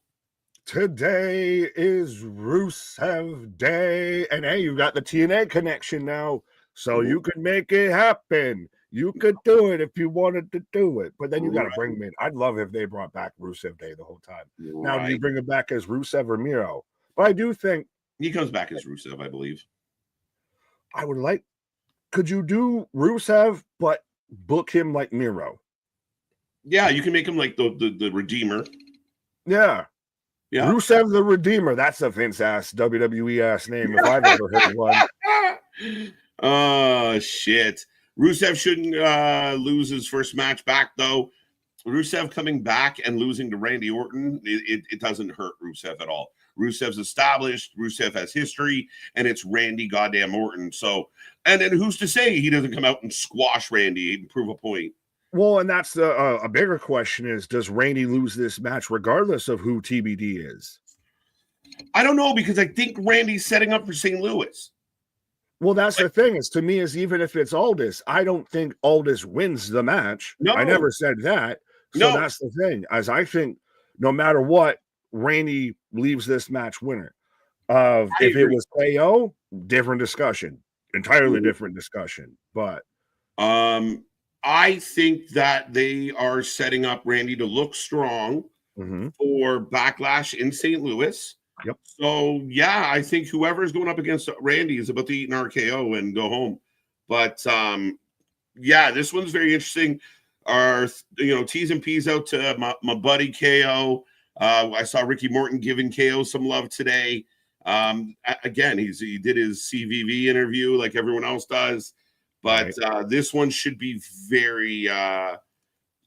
Today is Rusev Day. And hey, you got the TNA connection now. So you could make it happen. You could do it if you wanted to do it. But then you got to bring him in. I'd love if they brought back Rusev Day the whole time. Now, do you bring him back as Rusev or Miro? But I do think he comes back as Rusev, I believe. I would like. Could you do Rusev, but book him like Miro? Yeah, you can make him like the Redeemer. Yeah. Rusev the Redeemer. That's a Vince ass WWE ass name if I've ever heard one. Oh shit. Rusev shouldn't lose his first match back though. Rusev coming back and losing to Randy Orton, it doesn't hurt Rusev at all. Rusev's established, Rusev has history, and it's Randy goddamn Orton. So, and then who's to say he doesn't come out and squash Randy and prove a point? Well, and that's a bigger question is, does Randy lose this match regardless of who TBD is? I don't know, because I think Randy's setting up for St. Louis. Well, that's the thing is, to me, is even if it's Aldis, I don't think Aldis wins the match. No. I never said that. So that's the thing, as I think no matter what, Randy leaves this match winner. If it was KO, different discussion, entirely different discussion. But I think that they are setting up Randy to look strong for Backlash in St. Louis. Yep. So yeah, I think whoever is going up against Randy is about to eat an RKO and go home. But yeah, this one's very interesting. Our T's and P's out to my buddy KO. I saw Ricky Morton giving KO some love today. Again, he did his CVV interview like everyone else does, but this one should be very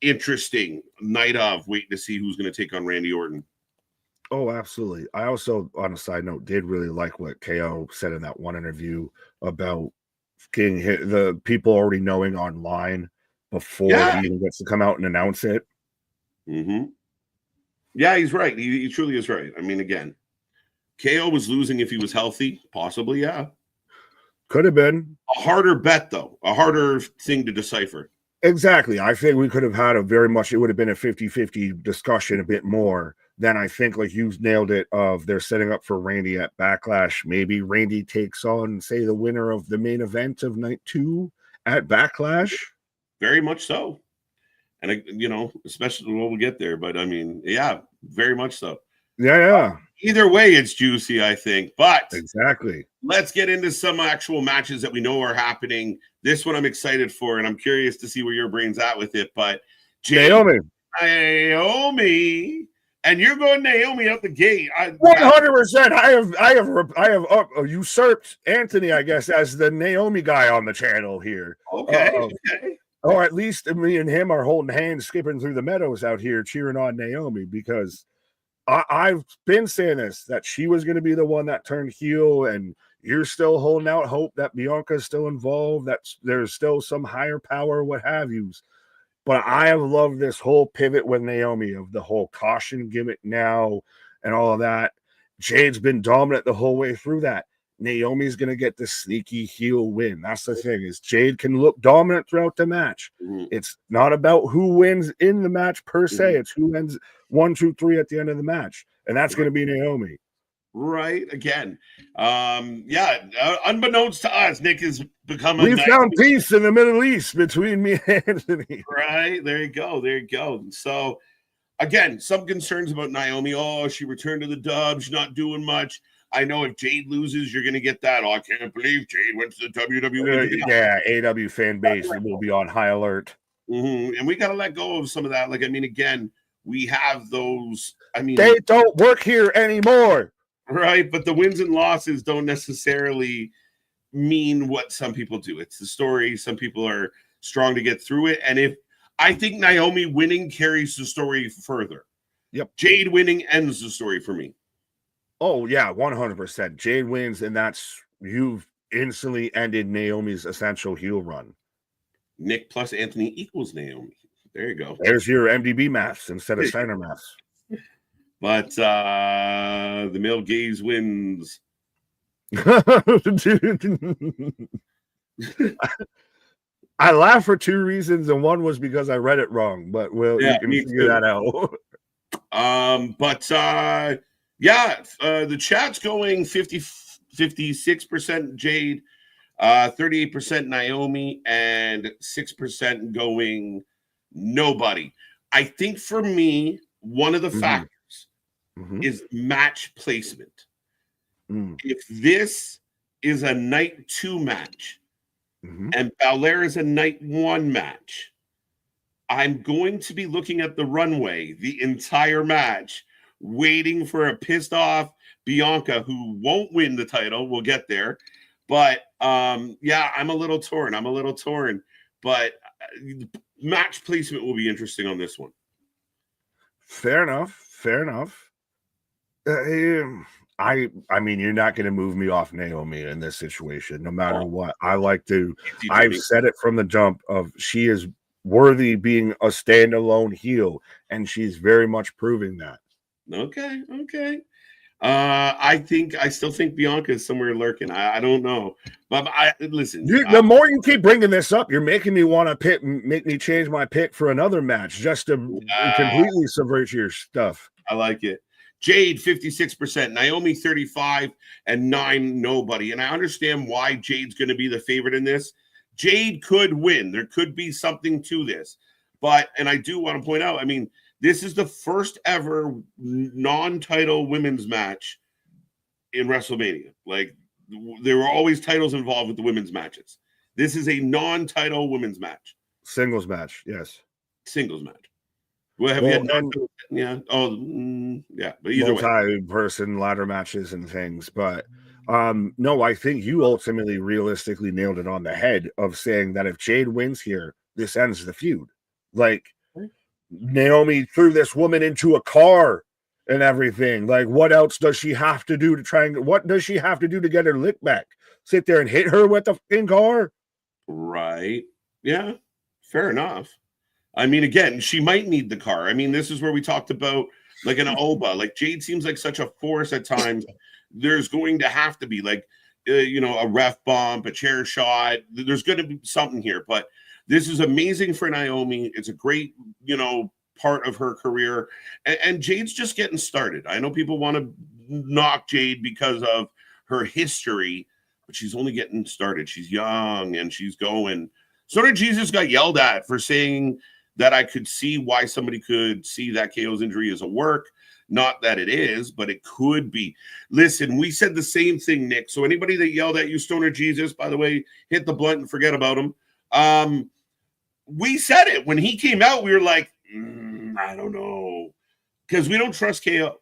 interesting. Night of waiting to see who's going to take on Randy Orton. Oh, absolutely. I also, on a side note, did really like what KO said in that one interview about getting the people already knowing online before he even gets to come out and announce it. Mm-hmm. Yeah, he's right. He truly is right. I mean, again, KO was losing if he was healthy. Possibly, yeah. Could have been. A harder bet, though. A harder thing to decipher. Exactly. I think we could have had it would have been a 50-50 discussion a bit more than I think, like you nailed it, of they're setting up for Randy at Backlash. Maybe Randy takes on, say, the winner of the main event of night 2 at Backlash. Very much so. And, especially when we'll get there. But, I mean, yeah, very much so. Yeah. Either way, it's juicy, I think. But exactly. Let's get into some actual matches that we know are happening. This one I'm excited for, and I'm curious to see where your brain's at with it. But Naomi. And you're going Naomi out the gate. 100%. I have usurped Anthony, I guess, as the Naomi guy on the channel here. Okay. Or at least me and him are holding hands, skipping through the meadows out here, cheering on Naomi, because I've been saying this, that she was going to be the one that turned heel, and you're still holding out hope that Bianca's still involved, that there's still some higher power, what have yous. But I have loved this whole pivot with Naomi of the whole caution gimmick now and all of that. Jade's been dominant the whole way through that. Naomi's going to get the sneaky heel win. That's the thing, is Jade can look dominant throughout the match. Mm-hmm. It's not about who wins in the match per se. It's who ends 1, 2, 3 at the end of the match. And that's going to be Naomi. Right. Again. Unbeknownst to us, Nick has become We found peace in the Middle East between me and Anthony. Right. There you go. There you go. So, again, some concerns about Naomi. Oh, she returned to the dub. She's not doing much. I know if Jade loses, you're going to get that. Oh, I can't believe Jade went to the WWE. AW fan base will be on high alert. Mm-hmm. And we got to let go of some of that. Like, I mean, again, we have those. I mean, they don't work here anymore. Right. But the wins and losses don't necessarily mean what some people do. It's the story. Some people are strong to get through it. And I think Naomi winning carries the story further. Yep. Jade winning ends the story for me. Oh, yeah, 100%. Jade wins, and you've instantly ended Naomi's essential heel run. Nick plus Anthony equals Naomi. There you go. There's your MDB maths instead of Steiner maths. But the male gaze wins. I laughed for 2 reasons, and one was because I read it wrong, but you can figure that out. The chat's going 56% Jade, 38% Naomi, and 6% going nobody. I think for me, one of the factors is match placement. If this is a night 2 match and Belair is a night 1 match, I'm going to be looking at the runway the entire match, waiting for a pissed off Bianca who won't win the title. We'll get there. But I'm a little torn. But match placement will be interesting on this one. Fair enough. I mean, you're not going to move me off Naomi in this situation, no matter what. I've said it from the jump of she is worthy being a standalone heel, and she's very much proving that. Okay. I still think Bianca is somewhere lurking. I don't know, but listen. The more you keep bringing this up, you're making me want to make me change my pick for another match just to completely subvert your stuff. I like it. Jade 56%, Naomi 35%, and 9% nobody. And I understand why Jade's going to be the favorite in this. Jade could win. There could be something to this, and I do want to point out, I mean, this is the first ever non-title women's match in WrestleMania. Like, there were always titles involved with the women's matches. This is a non-title women's match. Singles match, yes. Singles match. But either way. Multi-person ladder matches and things. But no, I think you ultimately realistically nailed it on the head of saying that if Jade wins here, this ends the feud. Like, Naomi threw this woman into a car and everything. Like, what else does she have to do what does she have to do to get her lick back? Sit there and hit her with the fucking car? Right. Yeah. Fair enough. I mean, again, she might need the car. I mean, this is where we talked about like an Oba. Like, Jade seems like such a force at times. There's going to have to be like, a ref bump, a chair shot. There's going to be something here. But this is amazing for Naomi. It's a great, part of her career. And Jade's just getting started. I know people want to knock Jade because of her history, but she's only getting started. She's young and she's going. Sort of Jesus got yelled at for saying that I could see why somebody could see that KO's injury as a work. Not that it is, but it could be. Listen, we said the same thing, Nick. So anybody that yelled at you, Stoner Jesus, by the way, hit the blunt and forget about him. We said it. When he came out, we were like, I don't know. Because we don't trust KO.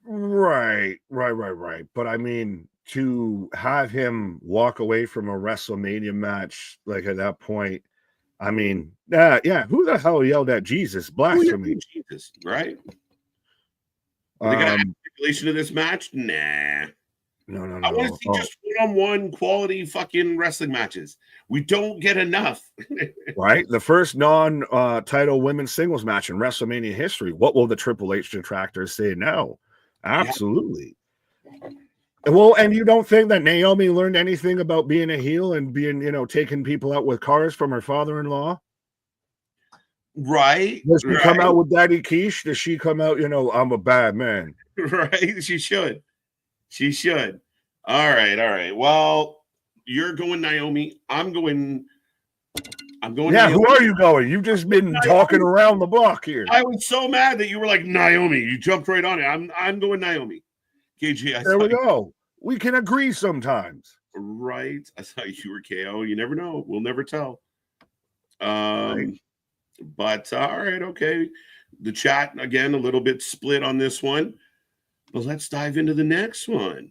Right. But I mean, to have him walk away from a WrestleMania match, like at that point, I mean, who the hell yelled at Jesus? Blasphemy. Jesus, right? Are they gonna add stipulation to this match? Nah. No. I want to see just one-on-one quality fucking wrestling matches. We don't get enough. Right? The first non-title women's singles match in WrestleMania history. What will the Triple H detractors say now? Absolutely. Yeah. Well, and you don't think that Naomi learned anything about being a heel and being, taking people out with cars from her father-in-law? Right. Does she come out with Daddy Quiche? Does she come out, I'm a bad man? Right. She should. All right. Well, you're going Naomi. I'm going. Yeah, Naomi. Who are you going? You've just been talking around the block here. I was so mad that you were like Naomi. You jumped right on it. I'm going Naomi. KG, there we go. We can agree sometimes. Right. I thought you were KO. You never know. We'll never tell. Right. But all right, okay. The chat again a little bit split on this one. But let's dive into the next one.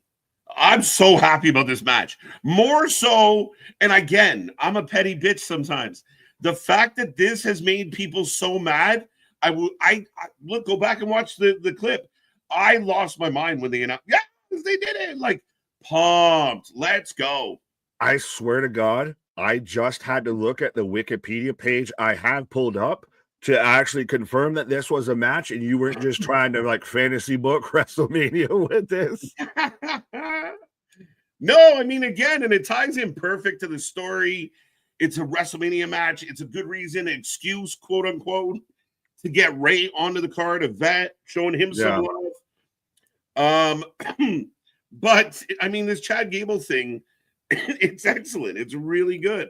I'm so happy about this match. More so, and again, I'm a petty bitch sometimes. The fact that this has made people so mad, I look, go back and watch the clip. I lost my mind when they announced, yes, they did it. Like, pumped. Let's go. I swear to God, I just had to look at the Wikipedia page I have pulled up to actually confirm that this was a match and you weren't just trying to like fantasy book WrestleMania with this. No, I mean, again, and it ties in perfect to the story. It's a WrestleMania match. It's a good reason, excuse, quote unquote, to get Ray onto the card, a vet, showing him some love. But I mean, this Chad Gable thing, it's excellent. It's really good.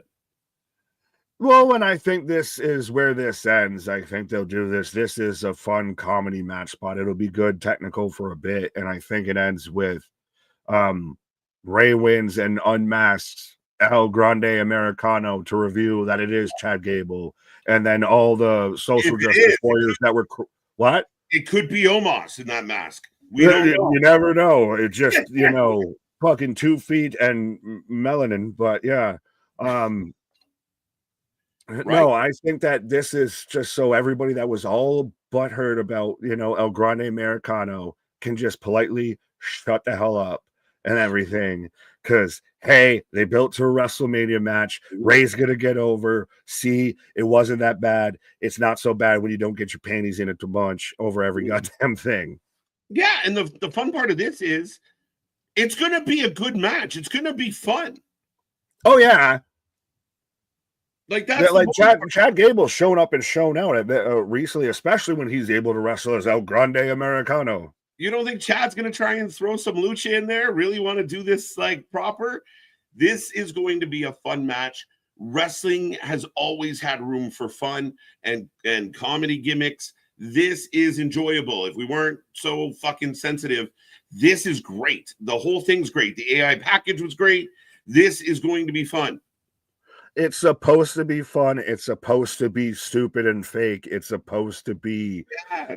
Well, and I think this is where this ends. I think they'll do this. This is a fun comedy match spot. It'll be good technical for a bit. And I think it ends with Ray wins and unmasks El Grande Americano to reveal that it is Chad Gable. And then all the social justice warriors that were... What? It could be Omos in that mask. You never know. It's just, fucking 2 feet and melanin. But yeah. Right. No, I think that this is just so everybody that was all butthurt about, El Grande Americano can just politely shut the hell up and everything. Because, hey, they built to a WrestleMania match. Ray's going to get over. See, it wasn't that bad. It's not so bad when you don't get your panties in a bunch over every goddamn thing. Yeah, and the fun part of this is it's going to be a good match. It's going to be fun. Oh, yeah. Like that's like Chad Gable's shown up and shown out recently, especially when he's able to wrestle as El Grande Americano. You don't think Chad's going to try and throw some lucha in there? Really want to do this like proper? This is going to be a fun match. Wrestling has always had room for fun and comedy gimmicks. This is enjoyable. If we weren't so fucking sensitive, this is great. The whole thing's great. The AI package was great. This is going to be fun. It's supposed to be fun. It's supposed to be stupid and fake. It's supposed to be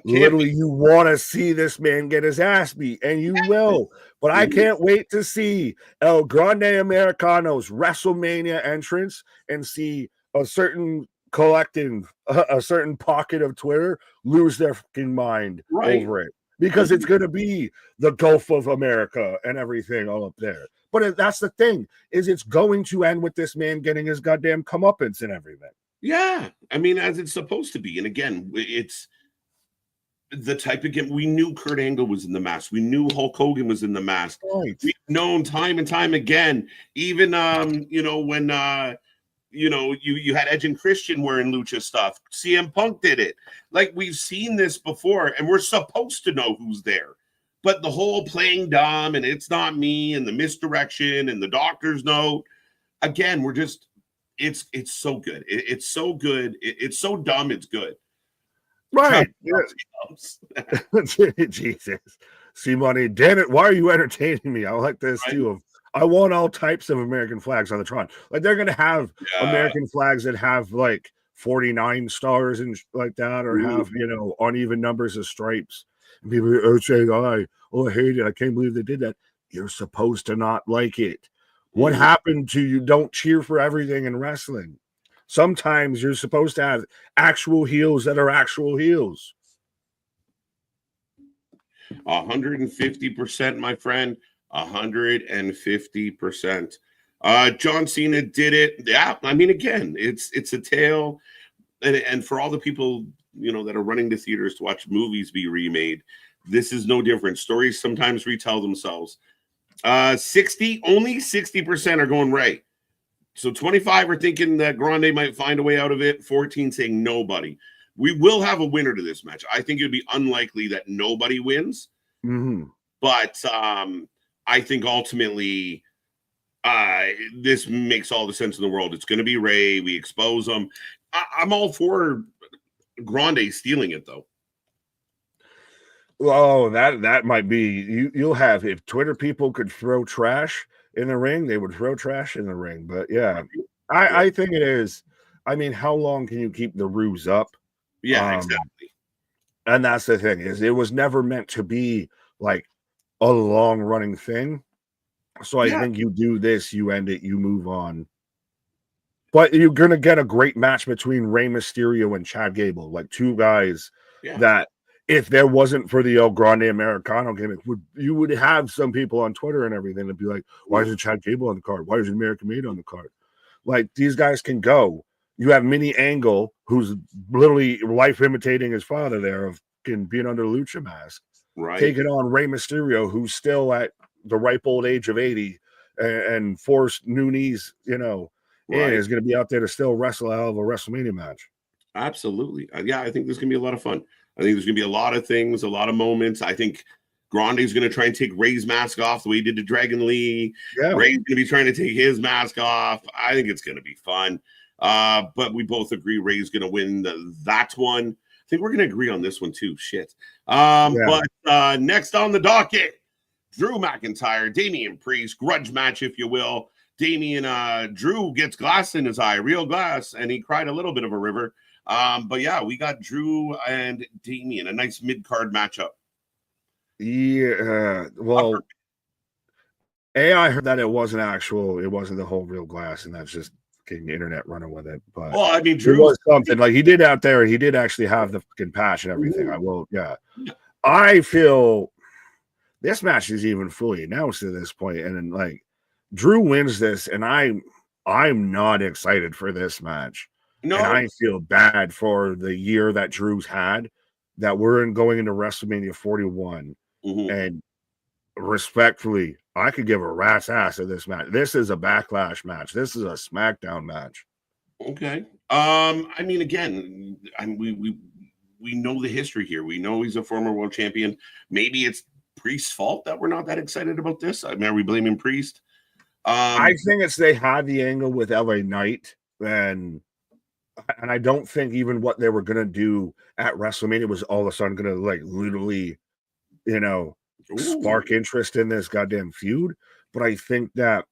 literally you want to see this man get his ass beat, and you will. But I can't wait to see El Grande Americano's WrestleMania entrance and see a certain collective, a certain pocket of Twitter lose their fucking mind over it. Because it's going to be the Gulf of America and everything all up there. But that's the thing, is it's going to end with this man getting his goddamn comeuppance and everything. Yeah. I mean, as it's supposed to be. And again, it's the type of game. We knew Kurt Angle was in the mask. We knew Hulk Hogan was in the mask. Right. We've known time and time again. Even, when, you had Edge and Christian wearing lucha stuff. CM Punk did it. Like, we've seen this before, and we're supposed to know who's there. But the whole playing dumb and it's not me and the misdirection and the doctor's note, again, we're just, it's so good. It's so good. It's so dumb. It's good. Right. Jesus. See, money. Damn it. Why are you entertaining me? I like this too. I want all types of American flags on the Tron. Like they're going to have American flags that have like 49 stars and like that, or have, uneven numbers of stripes. And people say, I hate it. I can't believe they did that. You're supposed to not like it. What happened to you? Don't cheer for everything in wrestling. Sometimes you're supposed to have actual heels that are actual heels. 150%, my friend. 150%. John Cena did it. Yeah, I mean, again, it's a tale, and for all the people that are running to theaters to watch movies be remade, this is no different. Stories sometimes retell themselves. Only 60% are going right. So 25 are thinking that Grande might find a way out of it. 14 saying nobody. We will have a winner to this match. I think it would be unlikely that nobody wins. Mm-hmm. But I think ultimately this makes all the sense in the world. It's going to be Ray. We expose them. I'm all for Grande stealing it, though. Oh, that might be you'll have, if Twitter people could throw trash in the ring, they would throw trash in the ring. But yeah, I think it is. I mean, how long can you keep the ruse up? Yeah, exactly. And that's the thing, is it was never meant to be like a long running thing. So I think you do this, you end it, you move on. But you're gonna get a great match between Rey Mysterio and Chad Gable, like two guys that, if there wasn't for the El Grande Americano gimmick, you would have some people on Twitter and everything to be like, why isn't Chad Gable on the card? Why isn't American Made on the card? Like, these guys can go. You have Mini Angle, who's literally life imitating his father there of being under the Lucha mask, taking on Rey Mysterio, who's still at the ripe old age of 80 and forced new knees, and is going to be out there to still wrestle out of a WrestleMania match. Absolutely. Yeah, I think this is going to be a lot of fun. I think there's going to be a lot of things, a lot of moments. I think Grande's going to try and take Ray's mask off the way he did to Dragon Lee. Yeah. Ray's going to be trying to take his mask off. I think it's going to be fun. But we both agree Ray's going to win that one. I think we're going to agree on this one too. Shit. But next on the docket, Drew McIntyre, Damian Priest, grudge match, if you will. Drew gets glass in his eye, real glass, and he cried a little bit of a river. But yeah, we got Drew and Damian, a nice mid-card matchup. Yeah, well, I heard that it wasn't the whole real glass, and that's just getting the internet running with it. But well, I mean, Drew was something like he did out there. He did actually have the fucking patch and everything. I feel this match is even fully announced at this point, and then like Drew wins this, and I'm not excited for this match. No, and I feel bad for the year that Drew's had, that we're going into WrestleMania 41. And respectfully, I could give a rat's ass at this match. This is a Backlash match. This is a SmackDown match. Okay. I mean, again, we know the history here. We know he's a former world champion. Maybe it's Priest's fault that we're not that excited about this. I mean, are we blaming Priest? I think it's they had the angle with LA Knight, and I don't think even what they were gonna do at WrestleMania was all of a sudden gonna like literally, spark interest in this goddamn feud. But I think that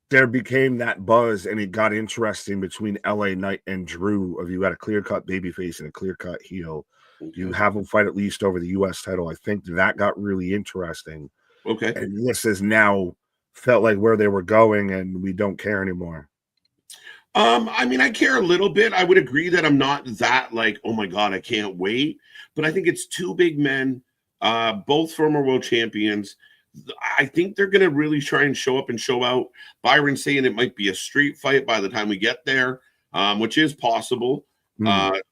there became that buzz, and it got interesting between LA Knight and Drew. Of you got a clear-cut babyface and a clear-cut heel. You have them fight at least over the U.S. title. I think that got really interesting. Okay, and this is now felt like where they were going, and we don't care anymore. I mean, I care a little bit. I would agree that I'm not that like, oh my God, I can't wait. But I think it's two big men, both former world champions. I think they're going to really try and show up and show out. Byron's saying it might be a street fight by the time we get there, which is possible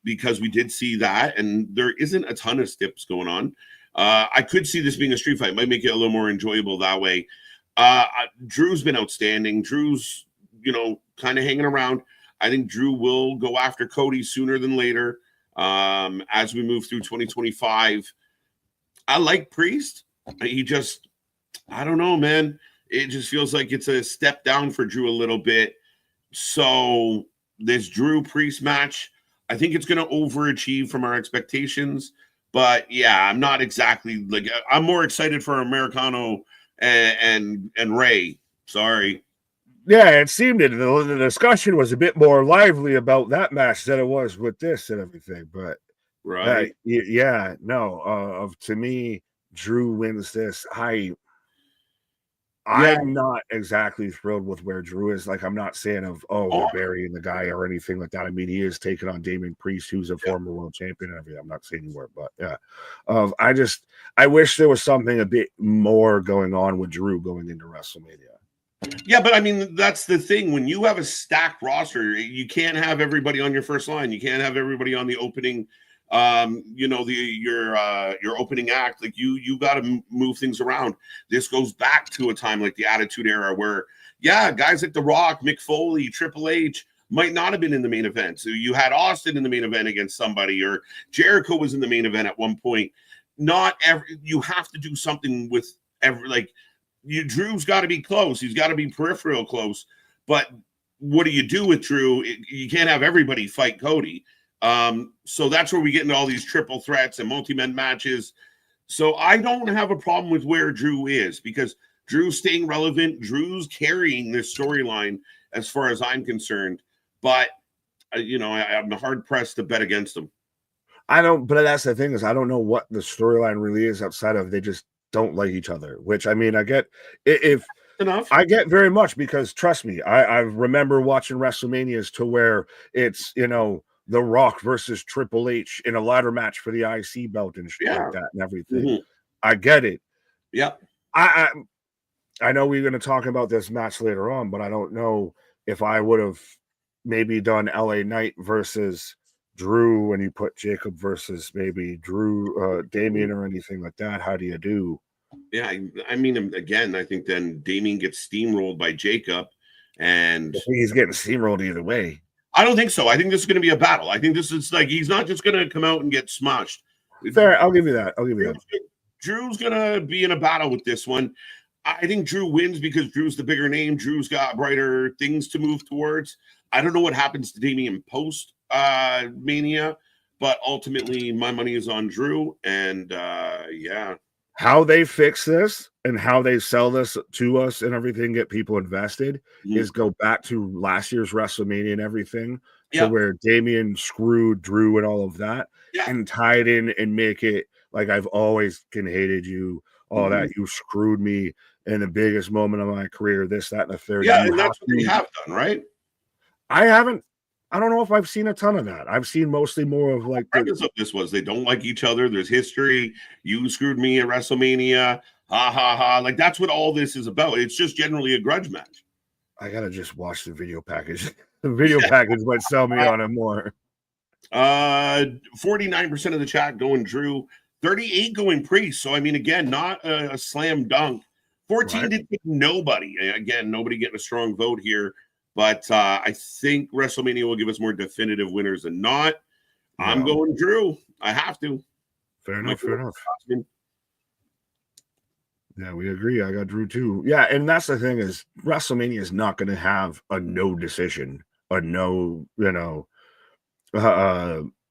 because we did see that, and there isn't a ton of steps going on. I could see this being a street fight. Might make it a little more enjoyable that way. Drew's been outstanding. Drew's, kind of hanging around. I think Drew will go after Cody sooner than later as we move through 2025. I like Priest. I don't know, man. It just feels like it's a step down for Drew a little bit. So this Drew Priest match, I think it's going to overachieve from our expectations. But yeah, I'm not exactly like, I'm more excited for Americano and Ray. Sorry. Yeah, it seemed that the discussion was a bit more lively about that match than it was with this and everything. But to me, Drew wins this. I'm not exactly thrilled with where Drew is. Like, I'm not saying Oh, they're burying the guy or anything like that. I mean, he is taking on Damian Priest, who's a former world champion and everything. I'm not saying you were, but yeah. I wish there was something a bit more going on with Drew going into WrestleMania. Yeah, but I mean, that's the thing. When you have a stacked roster, you can't have everybody on your first line. You can't have everybody on the opening, your opening act. Like you got to move things around. This goes back to a time like the Attitude Era where, yeah, guys like The Rock, Mick Foley, Triple H might not have been in the main event. So you had Austin in the main event against somebody, or Jericho was in the main event at one point. You have to do something with Drew's got to be close. He's got to be peripheral close. But what do you do with Drew? You can't have everybody fight Cody. So that's where we get into all these triple threats and multi-man matches. So I don't have a problem with where Drew is because Drew's staying relevant. Drew's carrying this storyline as far as I'm concerned. But, I'm hard-pressed to bet against him. But that's the thing is I don't know what the storyline really is outside of they just don't like each other, which I mean, I get I get very much because trust me, I remember watching WrestleManias to where it's, The Rock versus Triple H in a ladder match for the IC belt and shit like that and everything. Mm-hmm. I get it. Yeah. I know we're going to talk about this match later on, but I don't know if I would have maybe done LA Knight versus Drew when you put Jacob versus maybe Damian or anything like that. How do you do? Yeah, I mean, again, I think then Damian gets steamrolled by Jacob, and he's getting steamrolled either way. I don't think so. I think this is going to be a battle. I think this is like he's not just going to come out and get smashed. Fair, I'll give you that. Drew's going to be in a battle with this one. I think Drew wins because Drew's the bigger name. Drew's got brighter things to move towards. I don't know what happens to Damian post Mania, but ultimately my money is on Drew, and yeah. How they fix this and how they sell this to us and everything, get people invested, is go back to last year's WrestleMania and everything to where Damian screwed Drew and all of that and tie it in and make it like I've always hated you, all that you screwed me in the biggest moment of my career, this, that, and the third. Yeah, and that's what we have done, right? I don't know if I've seen a ton of that. I've seen mostly more of like this was they don't like each other. There's history. You screwed me at WrestleMania. Ha ha ha. Like that's what all this is about. It's just generally a grudge match. I gotta just watch the video package. The video package might sell me on it more. 49% of the chat going Drew, 38 going Priest. So I mean, again, not a slam dunk. 14 did nobody. Again, nobody getting a strong vote here. But I think WrestleMania will give us more definitive winners than not. I'm going Drew. I have to. Fair enough. Yeah, we agree. I got Drew too. Yeah, and that's the thing is WrestleMania is not going to have a no decision, a no,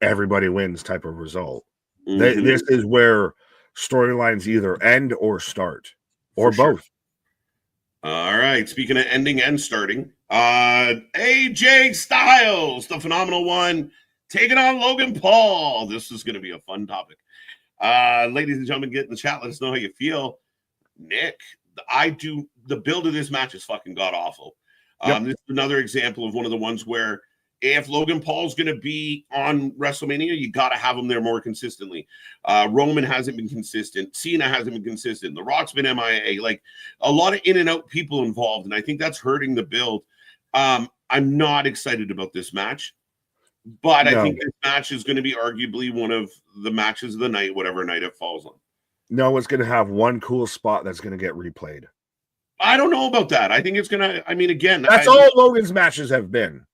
everybody wins type of result. This is where storylines either end or start, or both. All right. Speaking of ending and starting, AJ Styles, the phenomenal one, taking on Logan Paul. This is going to be a fun topic. Ladies and gentlemen, get in the chat. Let us know how you feel. Nick, the build of this match is fucking god awful. This is another example of one of the ones where if Logan Paul's going to be on WrestleMania, you got to have him there more consistently. Roman hasn't been consistent. Cena hasn't been consistent. The Rock's been MIA. Like a lot of in and out people involved, and I think that's hurting the build. I'm not excited about this match, but I think this match is going to be arguably one of the matches of the night, whatever night it falls on. No, it's going to have one cool spot that's going to get replayed. I don't know about that. I think it's going to, I mean, again, that's all Logan's matches have been.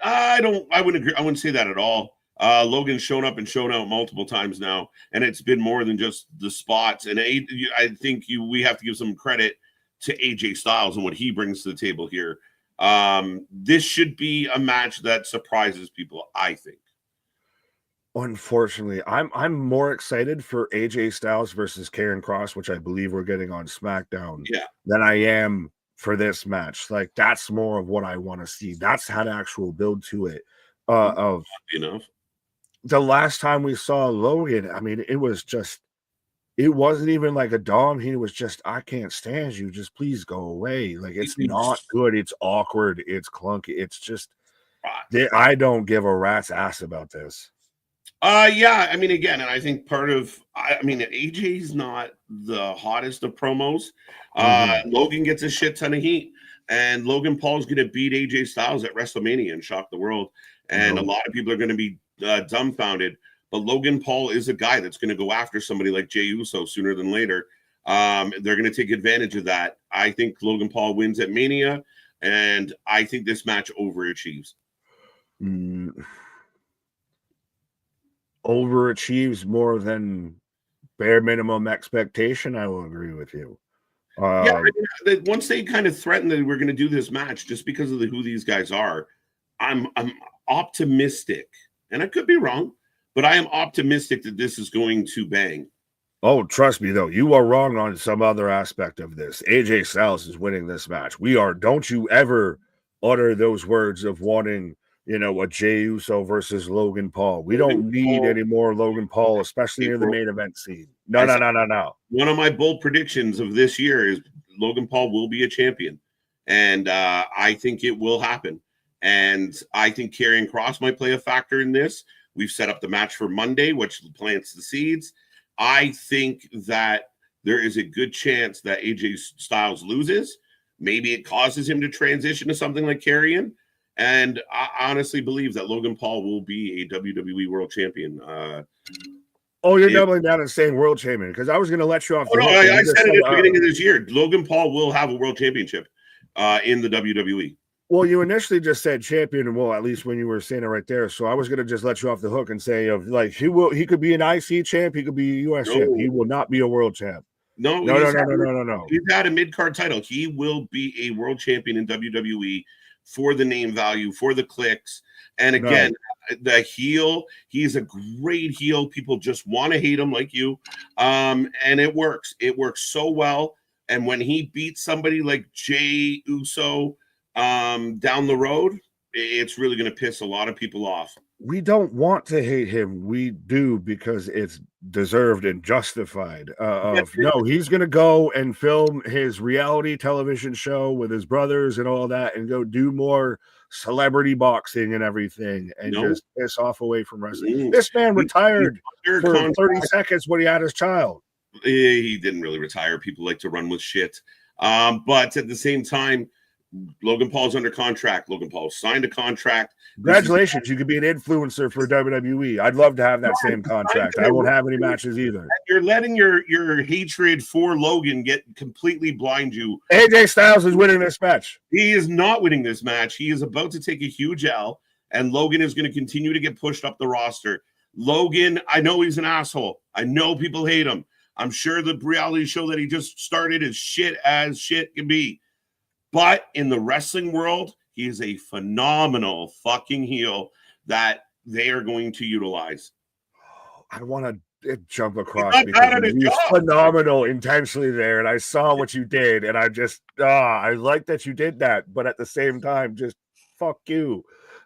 I wouldn't agree. I wouldn't say that at all. Logan's shown up and shown out multiple times now, and it's been more than just the spots. And I think we have to give some credit to AJ Styles and what he brings to the table here. This should be a match that surprises people, I think. Unfortunately, I'm more excited for AJ Styles versus Karrion Kross, which I believe we're getting on SmackDown, than I am for this match. Like that's more of what I want to see. That's had actual build to it. Of enough. The last time we saw Logan, I mean, it was just it wasn't even like a Dom. He was just, I can't stand you. Just please go away. Like, it's not good. It's awkward. It's clunky. It's just, I don't give a rat's ass about this. Yeah, I mean, again, and I think part of, I mean, AJ's not the hottest of promos. Logan gets a shit ton of heat, and Logan Paul's going to beat AJ Styles at WrestleMania and shock the world. And a lot of people are going to be dumbfounded. But Logan Paul is a guy that's going to go after somebody like Jey Uso sooner than later. They're going to take advantage of that. I think Logan Paul wins at Mania, and I think this match overachieves. Overachieves more than bare minimum expectation. I will agree with you. Yeah, once they kind of threatened that we're going to do this match just because of who these guys are, I'm optimistic, and I could be wrong, but I am optimistic that this is going to bang. Oh, trust me, though, you are wrong on some other aspect of this. AJ Styles is winning this match. Don't you ever utter those words of wanting, a Jey Uso versus Logan Paul. We don't need any more Logan Paul, especially in the main event scene. No. One of my bold predictions of this year is Logan Paul will be a champion, and I think it will happen. And I think Karrion Kross might play a factor in this. We've set up the match for Monday, which plants the seeds. I think that there is a good chance that AJ Styles loses. Maybe it causes him to transition to something like Karrion. And I honestly believe that Logan Paul will be a WWE World Champion. You're doubling down and saying World Champion, because I was going to let you off. I said it at the beginning of this year. Logan Paul will have a World Championship in the WWE. Well, you initially just said champion, and at least when you were saying it right there. So I was going to just let you off the hook and say, he could be an IC champ, he could be a US champ. He will not be a world champ. No. He's had a mid-card title. He will be a world champion in WWE for the name value, for the clicks. And again, the heel, he's a great heel. People just want to hate him like you. And it works. It works so well. And when he beats somebody like Jey Uso down the road, it's really going to piss a lot of people off. We don't want to hate him. We do, because it's deserved and justified. No, he's going to go and film his reality television show with his brothers and all that, and go do more celebrity boxing and everything, and just piss off away from wrestling. This man retired for 30 seconds when he had his child. He didn't really retire. People like to run with shit. But at the same time, Logan Paul's under contract. Logan Paul signed a contract. Congratulations. You could be an influencer for WWE. I'd love to have that same contract. I won't have any matches either. You're letting your hatred for Logan get completely blind you. AJ Styles is winning this match. He is not winning this match. He is about to take a huge L, and Logan is going to continue to get pushed up the roster. Logan, I know he's an asshole. I know people hate him. I'm sure the reality show that he just started is shit as shit can be. But in the wrestling world, he is a phenomenal fucking heel that they are going to utilize. I want to jump across because he's phenomenal intentionally there, and I saw what you did, and I just I like that you did that, but at the same time, just fuck you,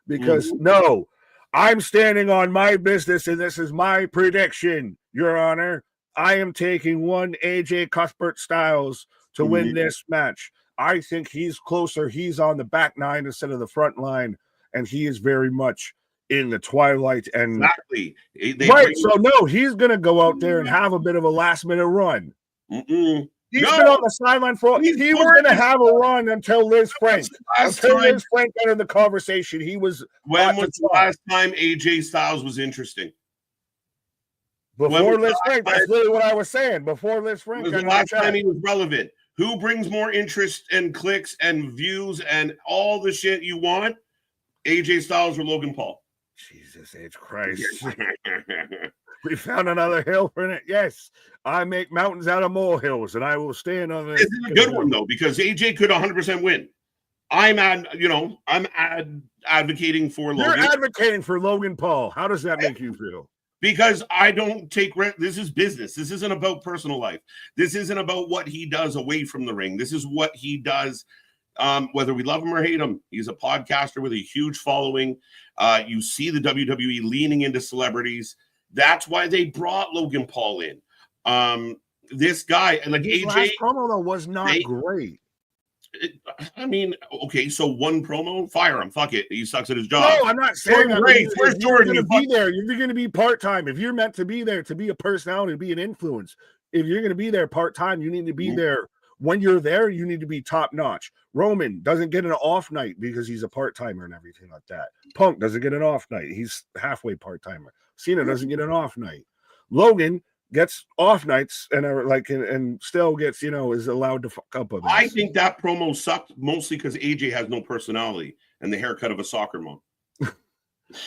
because no, I'm standing on my business, and this is my prediction, Your Honor. I am taking one AJ Cuthbert Styles to win this match. I think he's closer. He's on the back nine instead of the front line, and he is very much in the twilight. And exactly. So no, he's going to go out there and have a bit of a last-minute run. He's been on the sideline for. He was going to have a run until Liz Frank. Liz Frank entered the conversation. He was. When was the last time AJ Styles was interesting? Before Liz Frank. That's literally what I was saying. Before Liz Frank. When was the last time he was relevant? Who brings more interest and clicks and views and all the shit you want? AJ Styles or Logan Paul? Jesus H. Christ. We found another hill for it. Yes. I make mountains out of molehills, and I will stand on it. This is a good one, though, because AJ could 100% win. I'm advocating for Logan. You're advocating for Logan Paul. How does that make you feel? Because I don't take this is business. This isn't about personal life. This isn't about what he does away from the ring. This is what he does, whether we love him or hate him. He's a podcaster with a huge following. You see the WWE leaning into celebrities. That's why they brought Logan Paul in. This guy and like his AJ last promo though was not great. I mean, okay, so one promo, fire him. Fuck it, he sucks at his job. No, I'm not saying that. Where's Jordan? You're going to be there. You're going to be part-time. If you're meant to be there to be a personality, to be an influence, if you're going to be there part-time, you need to be there. When you're there, you need to be top-notch. Roman doesn't get an off night because he's a part-timer and everything like that. Punk doesn't get an off night. He's halfway part-timer. Cena doesn't get an off night. Logan gets off nights and still gets, is allowed to fuck up a bit. I think that promo sucked mostly because AJ has no personality and the haircut of a soccer mom.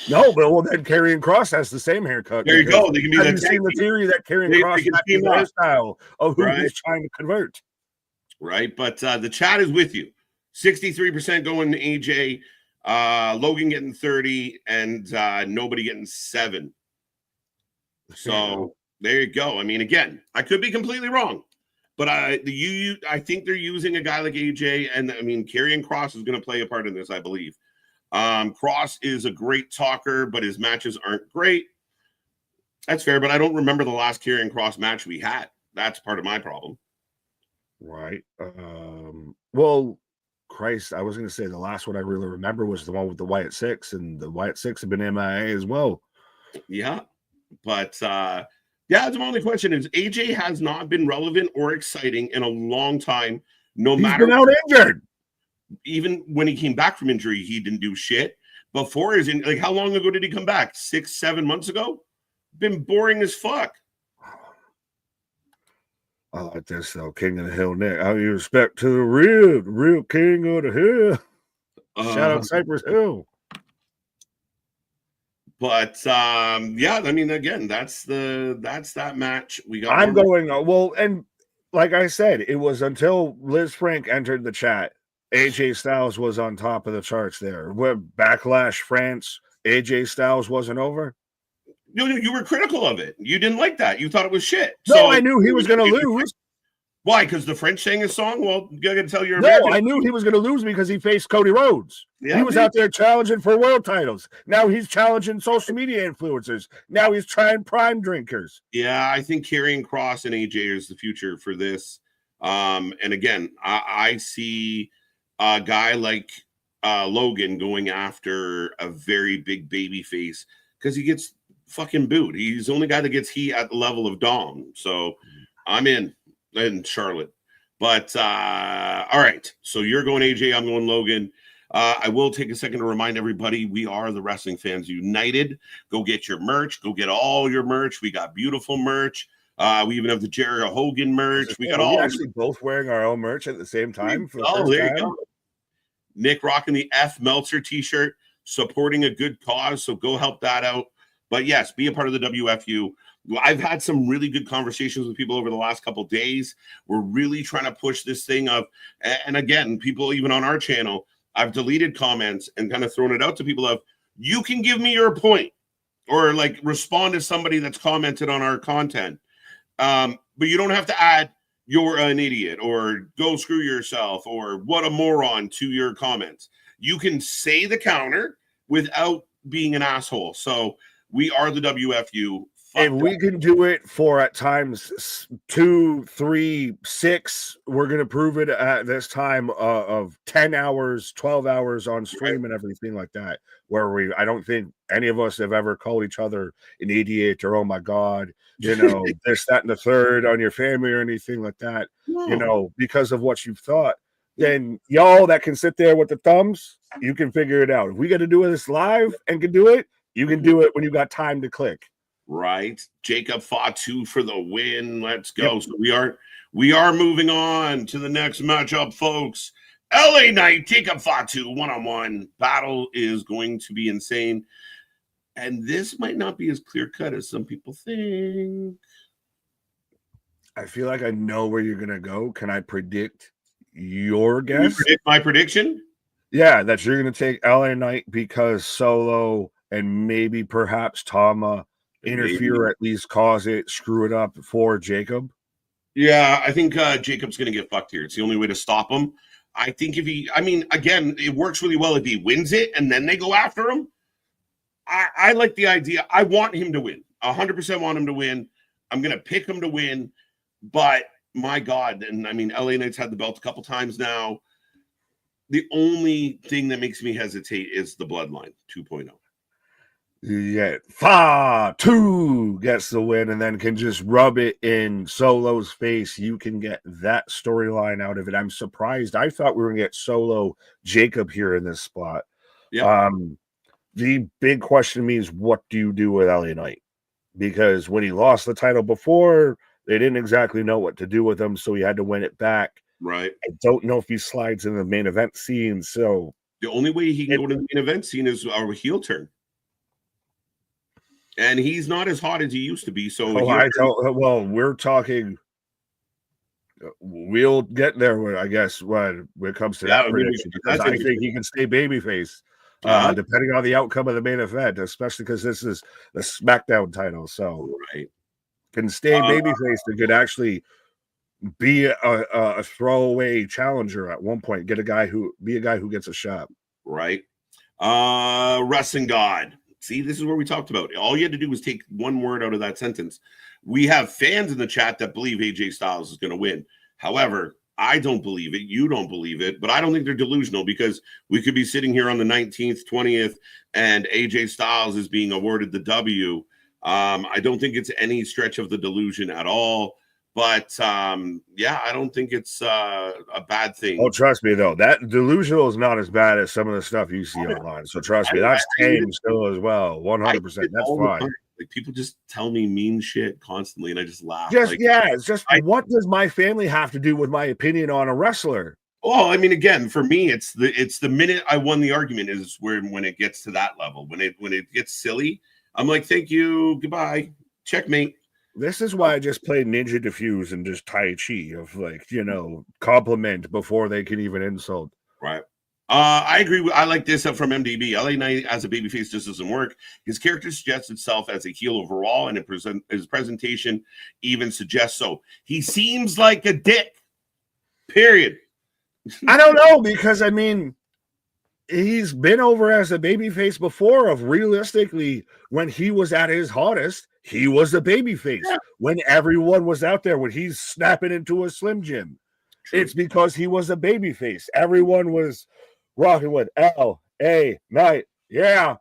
No, but then Karrion Kross has the same haircut. There you go. They can be the seen the theory that Karrion Kross has the hairstyle of who he's trying to convert. Right, but the chat is with you. 63% going to AJ, Logan getting 30, and nobody getting 7. So there you go. I mean, again, I could be completely wrong, but I think they're using a guy like AJ, and I mean, Karrion Kross is going to play a part in this, I believe. Kross is a great talker, but his matches aren't great. That's fair, but I don't remember the last Karrion Kross match we had. That's part of my problem. Right. Well, Christ, I was going to say the last one I really remember was the one with the Wyatt Six, and the Wyatt Six have been MIA as well. Yeah, but that's my only question is AJ has not been relevant or exciting in a long time. He's been out injured. Even when he came back from injury, he didn't do shit. Before his how long ago did he come back? 6-7 months ago? Been boring as fuck. I like this though, King of the Hill, Nick. How you respect to the real King of the Hill. Shout out Cypress Hill. But I mean, again, that's that match. We got. I'm going well, and like I said, it was until Liz Frank entered the chat. AJ Styles was on top of the charts there. Where Backlash France, AJ Styles wasn't over. No, you were critical of it. You didn't like that. You thought it was shit. No, so I knew he was going to lose. Why? Because the French sang his song? Well, you got to tell your American. No, I knew he was going to lose because he faced Cody Rhodes. Yeah, he was out there challenging for world titles. Now he's challenging social media influencers. Now he's trying prime drinkers. Yeah, I think Karrion Kross and AJ is the future for this. And again, I see a guy like Logan going after a very big baby face because he gets fucking booed. He's the only guy that gets heat at the level of Dom. So I'm in Charlotte. But all right. So you're going AJ, I'm going Logan. I will take a second to remind everybody we are the Wrestling Fans United. Go get your merch. Go get all your merch. We got beautiful merch. We even have the Jericho Hogan merch. We got all actually both wearing our own merch at the same time. There you go. Nick rocking the F Meltzer t-shirt, supporting a good cause. So go help that out. But yes, be a part of the WFU. I've had some really good conversations with people over the last couple of days. We're really trying to push this thing of, and again, people even on our channel, I've deleted comments and kind of thrown it out to people of, you can give me your point or like respond to somebody that's commented on our content. But you don't have to add, you're an idiot or go screw yourself or what a moron to your comments. You can say the counter without being an asshole. So we are the WFU. If we can do it for at times 2, 3, 6, we're going to prove it at this time of 10 hours, 12 hours on stream and everything like that, where I don't think any of us have ever called each other an idiot or, oh my God, this, that, and the third on your family or anything like that, because of what you've thought. Then y'all that can sit there with the thumbs, you can figure it out. If we got to do this live and can do it, you can do it when you got time to click. Right. Jacob Fatu for the win. Let's go. Yep. So we are moving on to the next matchup, folks. LA Knight, Jacob Fatu, one-on-one. Battle is going to be insane. And this might not be as clear-cut as some people think. I feel like I know where you're going to go. Can I predict your guess? Can you predict my prediction? Yeah, that you're going to take LA Knight because Solo and maybe perhaps Tama interfere, at least cause it, screw it up for Jacob. Yeah, I think Jacob's going to get fucked here. It's the only way to stop him. I think again, it works really well if he wins it and then they go after him. I like the idea. I want him to win. 100% want him to win. I'm gonna pick him to win, but my God, and I mean, LA Knight's had the belt a couple times now. The only thing that makes me hesitate is the Bloodline 2.0. Yeah, Fatu gets the win and then can just rub it in Solo's face. You can get that storyline out of it. I'm surprised. I thought we were gonna get Solo Jacob here in this spot. Yeah. The big question to me is, what do you do with LA Knight? Because when he lost the title before, they didn't exactly know what to do with him, so he had to win it back. Right. I don't know if he slides in the main event scene. So the only way he can go to the main event scene is a heel turn. And he's not as hot as he used to be. So we're talking. We'll get there, I guess, when it comes to that prediction, because I think he can stay babyface, depending on the outcome of the main event, especially because this is the SmackDown title. So can stay babyface and could actually be a throwaway challenger at one point. Be a guy who gets a shot. Right. Wrestling God. See, this is where we talked about. All you had to do was take one word out of that sentence. We have fans in the chat that believe AJ Styles is going to win. However, I don't believe it. You don't believe it. But I don't think they're delusional, because we could be sitting here on the 19th, 20th, and AJ Styles is being awarded the W. I don't think it's any stretch of the delusion at all. But I don't think it's a bad thing. Oh, trust me, though, that delusional is not as bad as some of the stuff you see online. So trust me, that's tame still as well. 100%. That's fine. Like, people just tell me mean shit constantly, and I just laugh. It's just what does my family have to do with my opinion on a wrestler? Well, I mean, again, for me, it's the minute I won the argument is when it gets to that level. When it gets silly, I'm like, thank you, goodbye, checkmate. This is why I just play Ninja Diffuse and just Tai Chi of, like, compliment before they can even insult. Right. I agree. I like this from MDB. LA Knight as a babyface just doesn't work. His character suggests itself as a heel overall, and his presentation even suggests so. He seems like a dick. Period. I don't know, because I mean, he's been over as a babyface before. Of realistically, when he was at his hottest, he was a babyface. Yeah. When everyone was out there, when he's snapping into a Slim Jim, it's because he was a babyface. Everyone was rocking with LA Knight. Yeah.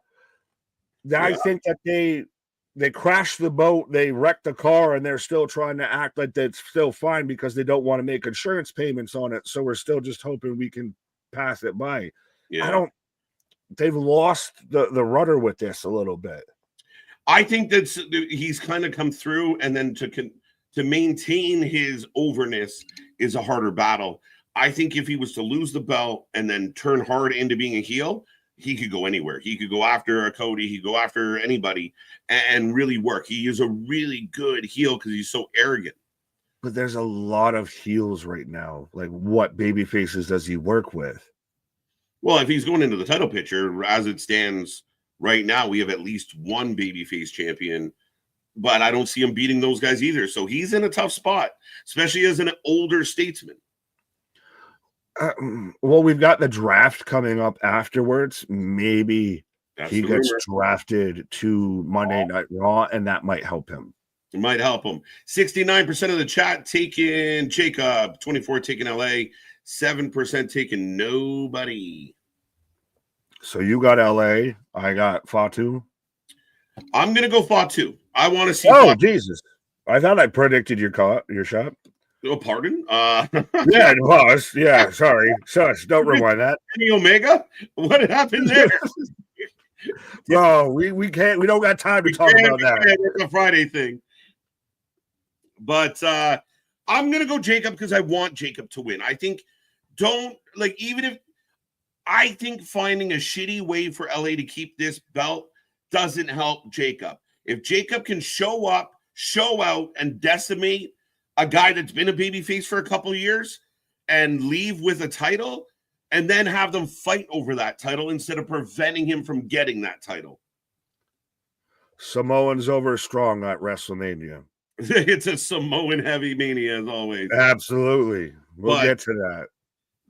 I think that they crashed the boat, they wrecked the car, and they're still trying to act like that's still fine because they don't want to make insurance payments on it. So we're still just hoping we can pass it by. Yeah. They've lost the rudder with this a little bit. I think that he's kind of come through, and then to maintain his overness is a harder battle. I think if he was to lose the belt and then turn hard into being a heel, he could go anywhere. He could go after a Cody. He could go after anybody and really work. He is a really good heel because he's so arrogant. But there's a lot of heels right now. Like, what baby faces does he work with? Well, if he's going into the title picture, as it stands right now, we have at least one babyface champion, but I don't see him beating those guys either. So he's in a tough spot, especially as an older statesman. Well, we've got the draft coming up afterwards. Maybe he gets drafted to Monday Night Raw, and that might help him. It might help him. 69% of the chat taking Jacob, 24% taking LA, 7% taking nobody. So you got LA. I got Fatu. I'm gonna go Fatu. I want to see. Oh, Fatu. Jesus! I thought I predicted your shot. Oh, pardon? Yeah, it was. Yeah, sorry. Shush, don't rewind that. Kenny Omega? What happened there? No, we can't. We don't got time to talk about that. It's a Friday thing. But I'm gonna go Jacob because I want Jacob to win. I think I think finding a shitty way for LA to keep this belt doesn't help Jacob. If Jacob can show up, show out, and decimate a guy that's been a babyface for a couple of years and leave with a title, and then have them fight over that title instead of preventing him from getting that title. Samoans over strong at WrestleMania. It's a Samoan heavy mania as always. Absolutely. We'll get to that.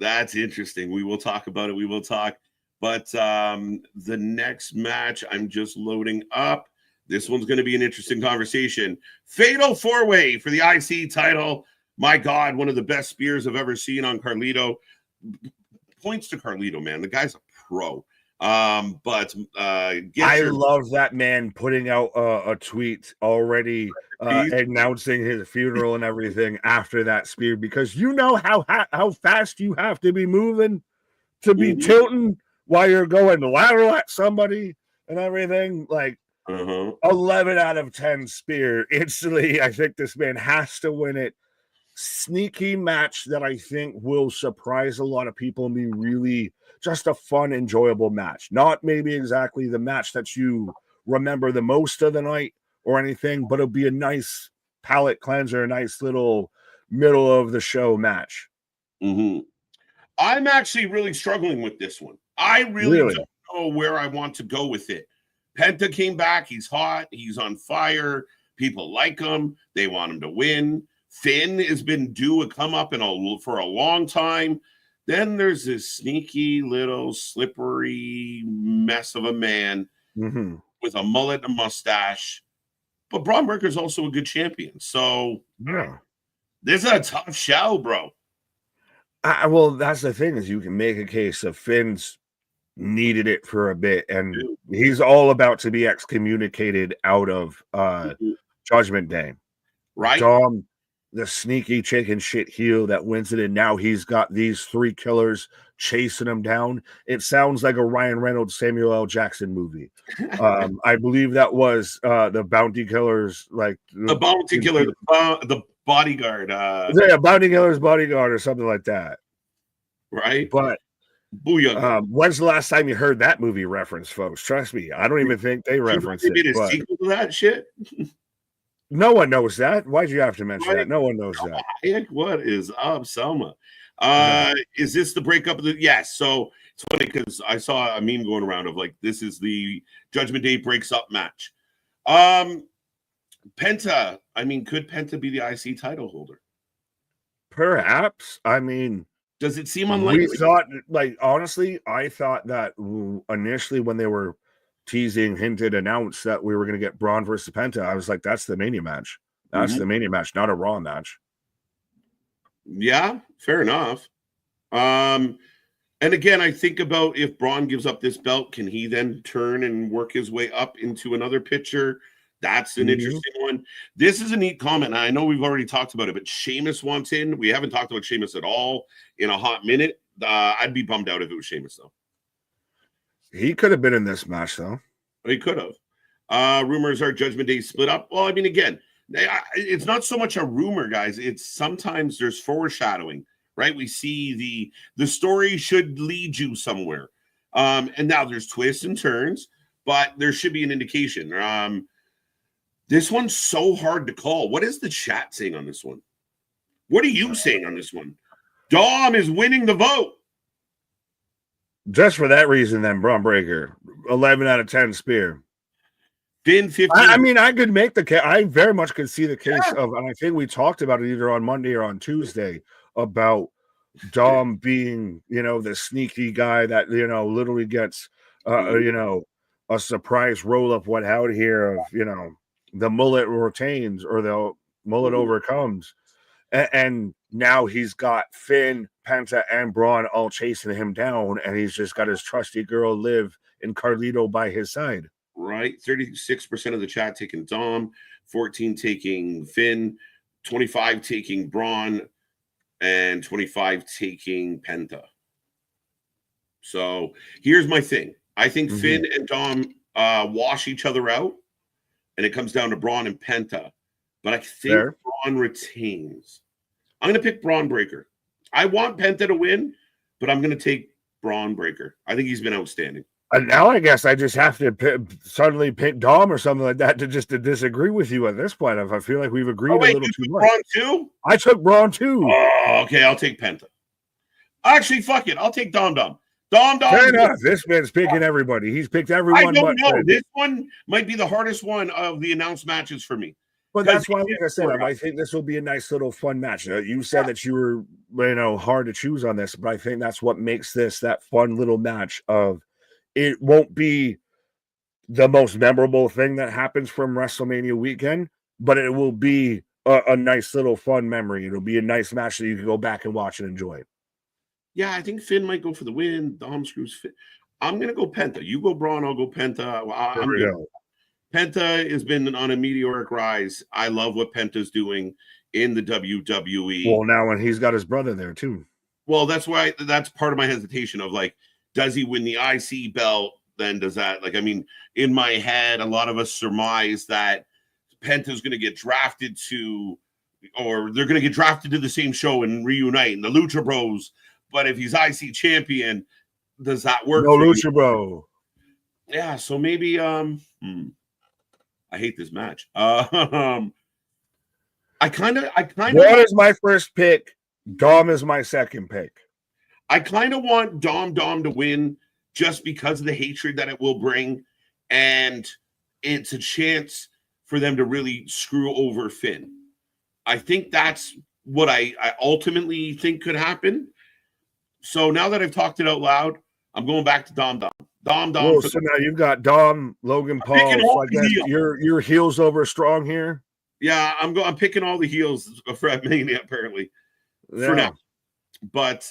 That's interesting. We will talk about it. We will talk. But the next match, I'm just loading up. This one's going to be an interesting conversation. Fatal 4-way for the IC title. My God, one of the best spears I've ever seen on Carlito. Points to Carlito, man. The guy's a pro. I love that man putting out a tweet already announcing his funeral and everything after that spear, because you know how fast you have to be moving to be tilting while you're going lateral at somebody and everything. Like 11 out of 10 spear instantly. I think this man has to win it. Sneaky match that I think will surprise a lot of people and be really just a fun, enjoyable match. Not maybe exactly the match that you remember the most of the night or anything, but it'll be a nice palate cleanser, a nice little middle of the show match. I'm actually really struggling with this one. I really don't know where I want to go with it. Penta came back. He's hot. He's on fire. People like him. They want him to win. Finn has been due a come up for a long time. Then there's this sneaky little slippery mess of a man with a mullet and a mustache. But Braun Breaker's also a good champion. So this is a tough show, bro. Well, that's the thing, is you can make a case of Finn's needed it for a bit, and he's all about to be excommunicated out of Judgment Day. Right? Dom, the sneaky chicken shit heel that wins it, and now he's got these 3 killers chasing him down. It sounds like a Ryan Reynolds, Samuel L. Jackson movie. I believe that was the Bounty Killers, like the Bounty Killer, the Bodyguard. Bounty Killer's Bodyguard or something like that. Right? But Booyah. When's the last time you heard that movie reference, folks? Trust me, I don't even think they reference it. They made a sequel to that shit? No one knows that. Why'd you have to mention that? No one knows that. What is up, Selma? Is this the breakup of the? Yes. So it's funny because I saw a meme going around of like, this is the Judgment Day breaks up match. Penta. I mean, could Penta be the IC title holder? Perhaps. I mean, does it seem unlikely? We thought, like, honestly, I thought that initially when they were teasing, hinted, announced that we were going to get Braun versus Penta, I was like, that's the Mania match. That's the Mania match, not a Raw match. Yeah, fair enough. And again, I think about if Braun gives up this belt, can he then turn and work his way up into another picture? That's an interesting one. This is a neat comment. I know we've already talked about it, but Sheamus wants in. We haven't talked about Sheamus at all in a hot minute. I'd be bummed out if it was Sheamus, though. He could have been in this match, though. He could have. Rumors are Judgment Day split up. Well, I mean, again, it's not so much a rumor, guys. It's sometimes there's foreshadowing, right? We see the story should lead you somewhere. And now there's twists and turns, but there should be an indication. This one's so hard to call. What is the chat saying on this one? What are you saying on this one? Dom is winning the vote. Just for that reason, then, Braun Breaker, 11 out of 10 spear. Finn 15. I mean, I could make the case. I very much could see the case of, and I think we talked about it either on Monday or on Tuesday, about Dom being, the sneaky guy that, literally gets, a surprise roll up what out here of, the mullet retains or the mullet overcomes. And now he's got Finn, Penta, and Braun all chasing him down, and he's just got his trusty girl Liv and Carlito by his side. Right. 36% of the chat taking Dom, 14 taking Finn, 25 taking Braun, and 25 taking Penta. So here's my thing. I think Finn and Dom wash each other out, and it comes down to Braun and Penta. But I think Braun retains. I'm going to pick Braun Breaker. I want Penta to win, but I'm going to take Braun Breaker. I think he's been outstanding. And now I guess I just have to suddenly pick Dom or something like that to disagree with you at this point. If I feel like we've agreed a little too much. Braun too? I took Braun too. Oh, okay. I'll take Penta. Actually, fuck it. I'll take Dom. Fair enough. This man's picking everybody. He's picked everyone. I don't know. This one might be the hardest one of the announced matches for me. But that's why, like I said, I think this will be a nice little fun match. You said that you were, hard to choose on this, but I think that's what makes this that fun little match of it won't be the most memorable thing that happens from WrestleMania weekend, but it will be a nice little fun memory. It'll be a nice match that you can go back and watch and enjoy. Yeah, I think Finn might go for the win. Dom screws Finn. I'm gonna go Penta. You go Braun, I'll go Penta. Well, I'm good. Penta has been on a meteoric rise. I love what Penta's doing in the WWE. Well, now when he's got his brother there too. Well, that's part of my hesitation of like, does he win the IC belt? Then does that, like, I mean, in my head, a lot of us surmise that Penta's going to get drafted to, or they're going to get drafted to the same show and reunite in the Lucha Bros. But if he's IC champion, does that work? No Lucha Bro. Yeah, so maybe I hate this match. I kind of Braun is my first pick. Dom is my second pick. I kind of want Dom to win just because of the hatred that it will bring, and it's a chance for them to really screw over Finn. I think that's what I ultimately think could happen. So now that I've talked it out loud, I'm going back to Dom. Whoa, so now you've got Dom, Logan Paul. So I guess your heels over strong here. Yeah, I'm picking all the heels for Mania apparently for now. But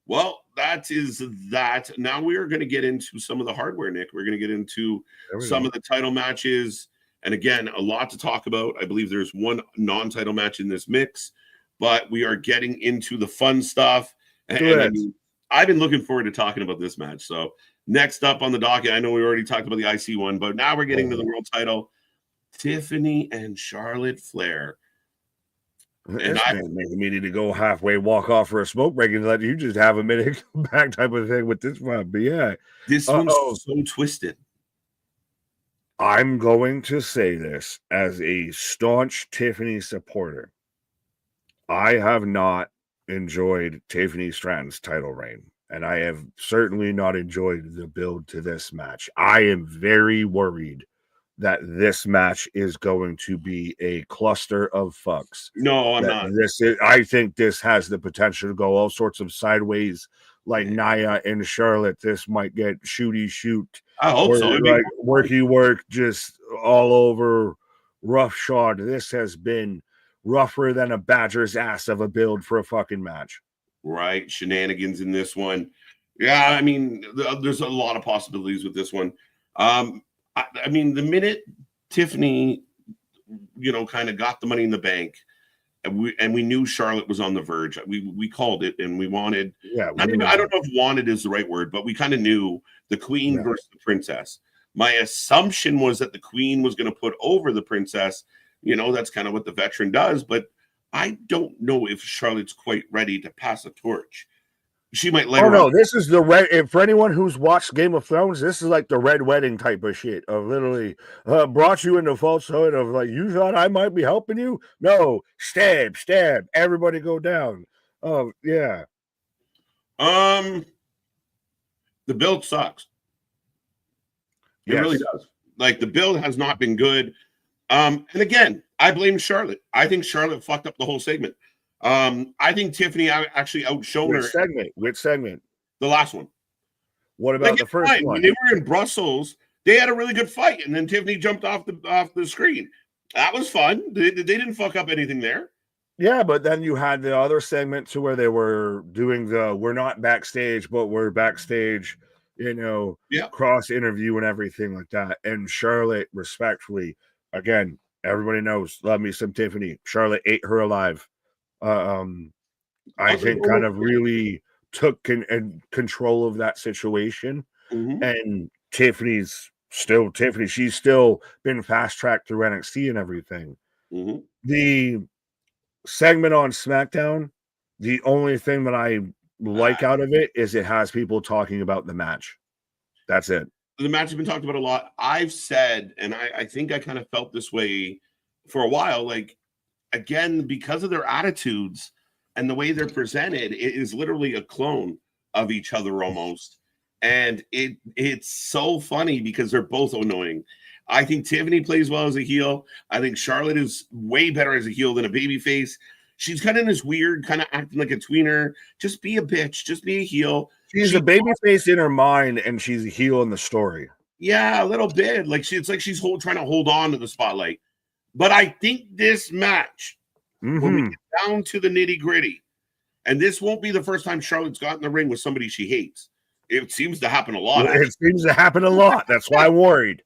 well, that is that. Now we are going to get into some of the hardware, Nick. We're going to get into some of the title matches. And again, a lot to talk about. I believe there's one non-title match in this mix, but we are getting into the fun stuff. And I mean, I've been looking forward to talking about this match. So next up on the docket, I know we already talked about the IC one, but now we're getting to the world title. Tiffany and Charlotte Flair. And I need to go halfway, walk off for a smoke break and let you just have a minute come back type of thing with this one. But yeah, this one's so twisted. I'm going to say this as a staunch Tiffany supporter. I have not enjoyed Tiffany Stratton's title reign, and I have certainly not enjoyed the build to this match. I am very worried that this match is going to be a cluster of fucks. No, I'm not. I think this has the potential to go all sorts of sideways, like Nia and Charlotte. This might get shooty shoot. I hope so. Like worky work, just all over roughshod. This has been rougher than a badger's ass of a build for a fucking match. Right, shenanigans in this one. Yeah, I mean, there's a lot of possibilities with this one. I mean, the minute Tiffany, kind of got the money in the bank, and we knew Charlotte was on the verge. We called it, and we wanted. Yeah, I don't know if "wanted" is the right word, but we kind of knew the Queen versus the Princess. My assumption was that the Queen was going to put over the Princess. That's kind of what the veteran does, but I don't know if Charlotte's quite ready to pass a torch. She might let her. No, this is the red. For anyone who's watched Game of Thrones, this is like the red wedding type of shit. Of literally brought you into falsehood of like, you thought I might be helping you. No, stab, everybody go down. Oh yeah. The build sucks. It really does. Like, the build has not been good. And again, I blame Charlotte. I think Charlotte fucked up the whole segment. I think Tiffany actually outshone her. Which segment? The last one. What about the first one? When they were in Brussels, they had a really good fight, and then Tiffany jumped off the screen. That was fun. They didn't fuck up anything there. Yeah, but then you had the other segment to where they were doing we're not backstage, but we're backstage, cross interview and everything like that. And Charlotte, respectfully, again, everybody knows, love me some Tiffany. Charlotte ate her alive. I think kind of really took control of that situation. Mm-hmm. And Tiffany's still Tiffany. She's still been fast-tracked through NXT and everything. Mm-hmm. The segment on SmackDown, the only thing that I like out of it is it has people talking about the match. That's it. The match has been talked about a lot. I've said, and I think I kind of felt this way for a while, like, again, because of their attitudes and the way they're presented, it is literally a clone of each other almost. And it's so funny because they're both annoying. I think Tiffany plays well as a heel. I think Charlotte is way better as a heel than a babyface. She's kind of in this weird, kind of acting like a tweener. Just be a bitch. Just be a heel. She's a babyface in her mind, and she's a heel in the story. Yeah, a little bit. Like it's like she's trying to hold on to the spotlight. But I think this match, when we get down to the nitty gritty, and this won't be the first time Charlotte's got in the ring with somebody she hates. It seems to happen a lot. It seems to happen a lot. That's why I'm worried.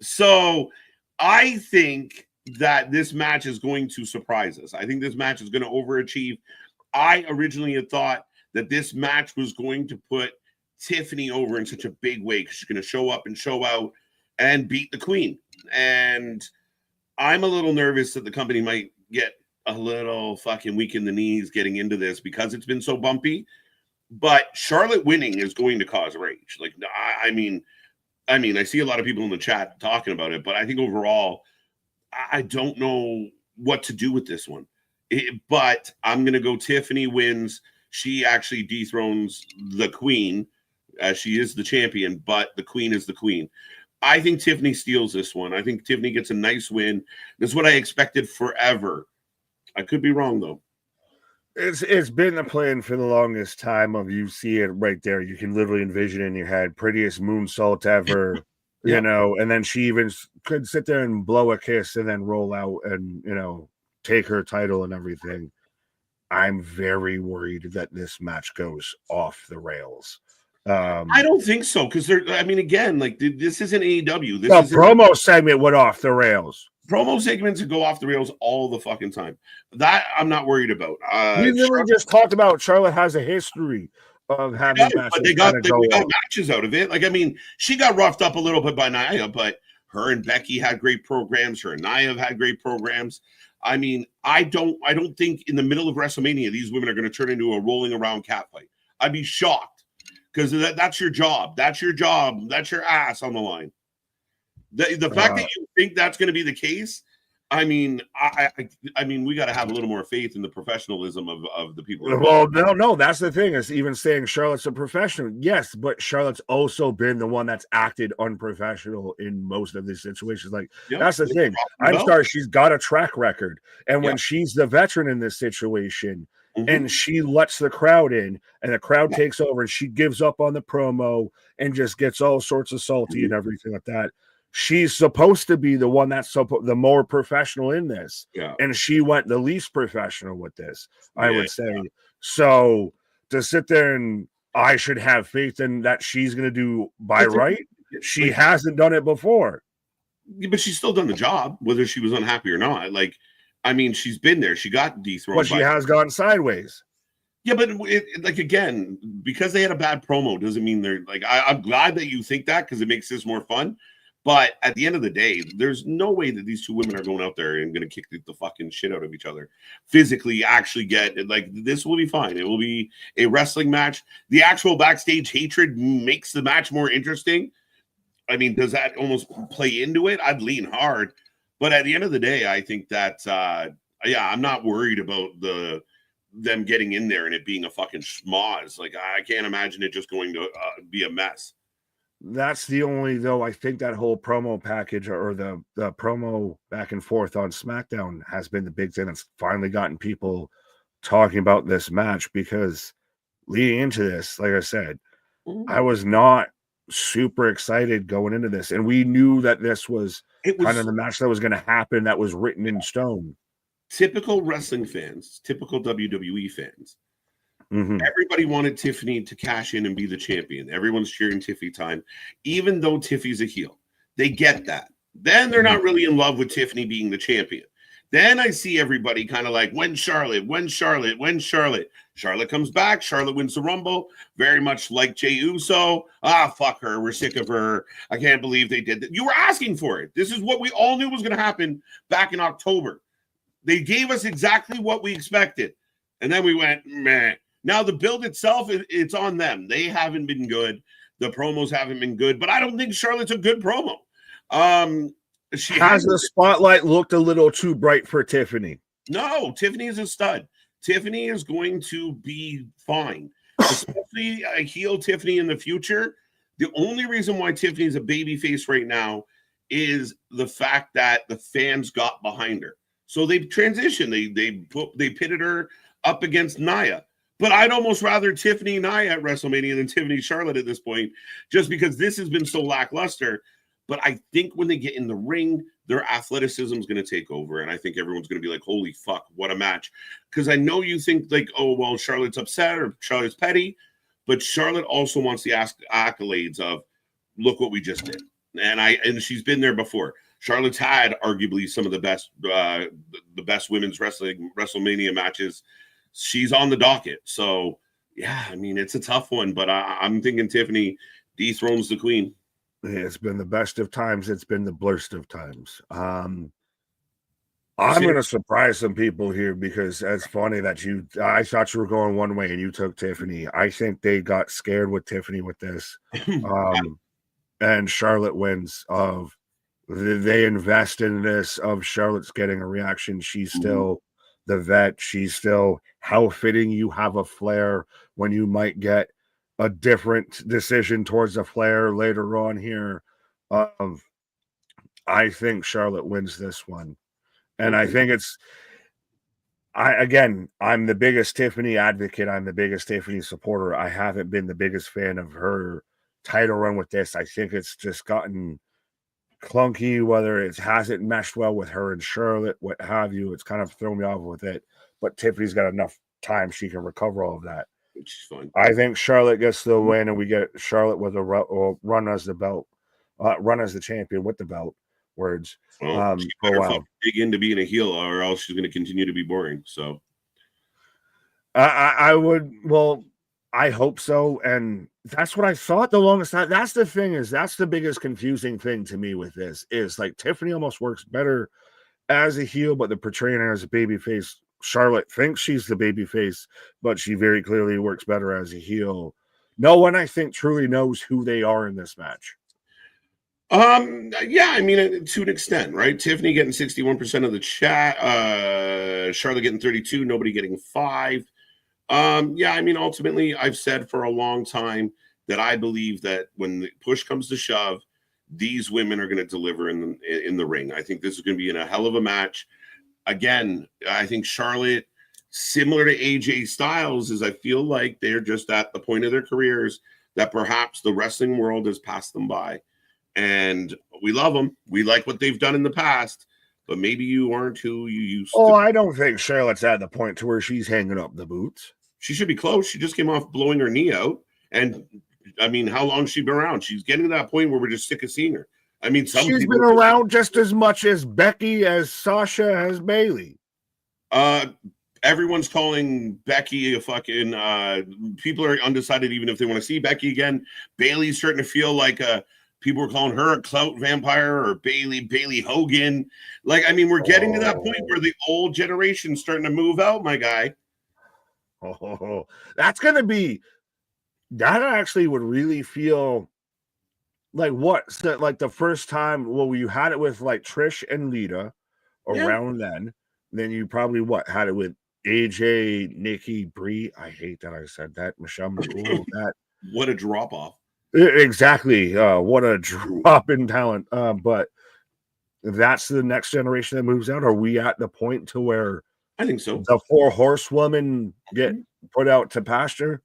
So I think that this match is going to surprise us. I think this match is going to overachieve. I originally had thought that this match was going to put Tiffany over in such a big way because she's going to show up and show out and beat the Queen. And I'm a little nervous that the company might get a little fucking weak in the knees getting into this because it's been so bumpy. But Charlotte winning is going to cause rage. Like, I mean, I see a lot of people in the chat talking about it, but I think overall, I don't know what to do with this one. But I'm going to go Tiffany wins. She actually dethrones the Queen. She is the champion, but the Queen is the Queen. I think Tiffany steals this one. I think Tiffany gets a nice win. This is what I expected forever. I could be wrong, though. It's been the plan for the longest time. You see it right there. You can literally envision in your head, prettiest moonsault ever, you know, and then she even could sit there and blow a kiss and then roll out and, you know, take her title and everything. I'm very worried that this match goes off the rails. I don't think so because again, like this isn't AEW. This is promo segment went off the rails. Promo segments go off the rails all the fucking time. That I'm not worried about. We literally just talked about Charlotte has a history of having matches. But they got matches out of it. Like, I mean, she got roughed up a little bit by Nia, but her and Becky had great programs. Her and Nia have had great programs. I mean, I don't think in the middle of WrestleMania these women are going to turn into a rolling around cat fight. I'd be shocked because that's your job. That's your job. That's your ass on the line. The fact that you think that's going to be the case, I mean, I mean, we got to have a little more faith in the professionalism of the people. Well, no, that's the thing. Is even saying Charlotte's a professional, yes, but Charlotte's also been the one that's acted unprofessional in most of these situations. Like that's the thing. I'm sorry, she's got a track record, and when she's the veteran in this situation, and she lets the crowd in, and the crowd takes over, and she gives up on the promo and just gets all sorts of salty and everything like that. She's supposed to be the one that's the more professional in this. Yeah. And she went the least professional with this, I would say. Yeah. So to sit there and I should have faith in that she's going to do right. She hasn't done it before. But she's still done the job, whether she was unhappy or not. Like, I mean, she's been there. She got dethroned. But she has gone sideways. Yeah, but again, because they had a bad promo doesn't mean they're like, I'm glad that you think that because it makes this more fun. But at the end of the day, there's no way that these two women are going out there and going to kick the fucking shit out of each other. Physically, actually get like this will be fine. It will be a wrestling match. The actual backstage hatred makes the match more interesting. I mean, does that almost play into it? I'd lean hard. But at the end of the day, I think that, I'm not worried about them getting in there and it being a fucking schmoz. Like, I can't imagine it just going to be a mess. That's the only, though, I think that whole promo package or the promo back and forth on SmackDown has been the big thing that's finally gotten people talking about this match because leading into this, like I said, I was not super excited going into this. And we knew that this was kind of the match that was going to happen that was written in stone. Typical wrestling fans, typical WWE fans. Everybody wanted Tiffany to cash in and be the champion. Everyone's cheering Tiffany time, even though Tiffany's a heel. They get that. Then they're not really in love with Tiffany being the champion. Then I see everybody kind of like, when Charlotte? Charlotte comes back. Charlotte wins the Rumble. Very much like Jey Uso. Fuck her. We're sick of her. I can't believe they did that. You were asking for it. This is what we all knew was going to happen back in October. They gave us exactly what we expected. And then we went, meh. Now, the build itself, it's on them. They haven't been good. The promos haven't been good. But I don't think Charlotte's a good promo. Has the spotlight looked a little too bright for Tiffany? No, Tiffany is a stud. Tiffany is going to be fine. Especially a heel Tiffany in the future. The only reason why Tiffany is a babyface right now is the fact that the fans got behind her. So they've transitioned. They pitted her up against Nia. But I'd almost rather Tiffany and I at WrestleMania than Tiffany Charlotte at this point, just because this has been so lackluster. But I think when they get in the ring, their athleticism is going to take over. And I think everyone's going to be like, holy fuck, what a match. Because I know you think like, oh, well, Charlotte's upset or Charlotte's petty. But Charlotte also wants the accolades of, look what we just did. And she's been there before. Charlotte's had arguably some of the best women's WrestleMania matches. She's on the docket. So, yeah, I mean, it's a tough one. But I'm thinking Tiffany dethrones the queen. It's been the best of times. It's been the worst of times. I'm going to surprise some people here because it's funny that I thought you were going one way and you took Tiffany. I think they got scared with Tiffany with this. And Charlotte wins of they invest in this of Charlotte's getting a reaction. She's still the vet. She's still how fitting you have a Flair when you might get a different decision towards a Flair later on here. I think Charlotte wins this one. And I think I'm the biggest Tiffany advocate. I'm the biggest Tiffany supporter. I haven't been the biggest fan of her title run with this. I think it's just gotten clunky, whether it hasn't meshed well with her and Charlotte, what have you. It's kind of thrown me off with it. But Tiffany's got enough time she can recover all of that. Which is fine. I think Charlotte gets the win, and we get Charlotte with a run as the belt, run as the champion with the belt. Words. Well, she better dig into being a heel, or else she's going to continue to be boring. So, I would. Well, I hope so, and that's what I thought the longest time. That's the thing that's the biggest confusing thing to me with this is like Tiffany almost works better as a heel, but they're portraying her as a babyface. Charlotte thinks she's the babyface, but she very clearly works better as a heel. No one, I think, truly knows who they are in this match. Yeah, I mean, to an extent, right? Tiffany getting 61% of the chat, Charlotte getting 32, nobody getting 5. Yeah, I mean, ultimately, I've said for a long time that I believe that when the push comes to shove, these women are going to deliver in the ring. I think this is going to be in a hell of a match. Again, I think Charlotte, similar to AJ Styles, is I feel like they're just at the point of their careers that perhaps the wrestling world has passed them by. And we love them. We like what they've done in the past, but maybe you aren't who you used to. Oh, I don't think Charlotte's at the point to where she's hanging up the boots. She should be close. She just came off blowing her knee out. And, I mean, how long has she been around? She's getting to that point where we're just sick of seeing her. I mean, she's been around just as much as Becky, as Sasha, as Bayley. Everyone's calling Becky a fucking people are undecided even if they want to see Becky again. Bayley's starting to feel like people were calling her a clout vampire or Bayley Hogan. Like, I mean, we're getting to that point where the old generation's starting to move out, my guy. Oh, that's gonna be that actually would really feel like what? So, like the first time, well, you had it with like Trish and Lita around then you probably had it with AJ, Nikki, Brie. I hate that I said that. Michelle McCool. That what a drop off. Exactly. What a drop in talent. But that's the next generation that moves out. Are we at the point to where I think so? The 4 horsewomen get put out to pasture.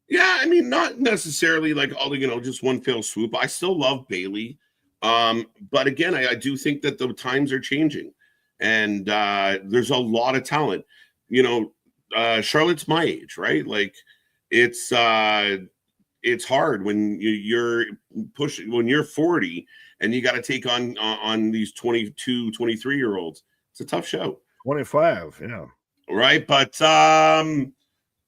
Yeah, I mean, not necessarily like all just one fell swoop. I still love Bayley, but again, I do think that the times are changing, and there's a lot of talent. Charlotte's my age, right? Like, it's hard when you're pushing when you're 40 and you got to take on these 22, 23-year-olds. It's a tough show. 25, yeah. Right, but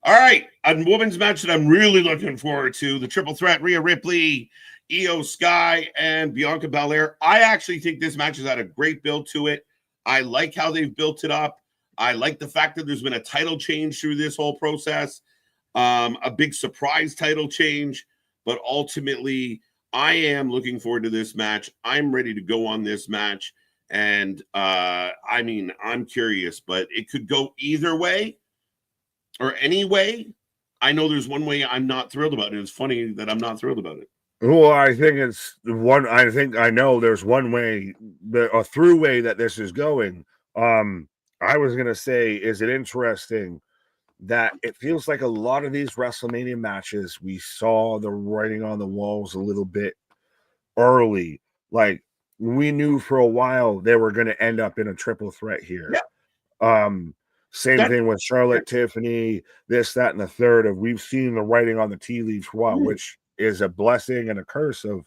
all right, a women's match that I'm really looking forward to, the triple threat, Rhea Ripley, Io Sky, and Bianca Belair. I actually think this match has had a great build to it. I like how they've built it up. I like the fact that there's been a title change through this whole process, a big surprise title change, but ultimately, I am looking forward to this match. I'm ready to go on this match, and I mean, I'm curious, but it could go either way. Or any way. I know there's one way I'm not thrilled about it. It's funny that I'm not thrilled about it. Well, I think it's one. I think I know there's one way, a through way that this is going. I was gonna say, is it interesting that it feels like a lot of these WrestleMania matches, we saw the writing on the walls a little bit early. Like we knew for a while they were going to end up in a triple threat here. Yeah. Same thing with Charlotte, Tiffany, this, that, and the third. Of we've seen the writing on the tea leaves for a while, which is a blessing and a curse. Of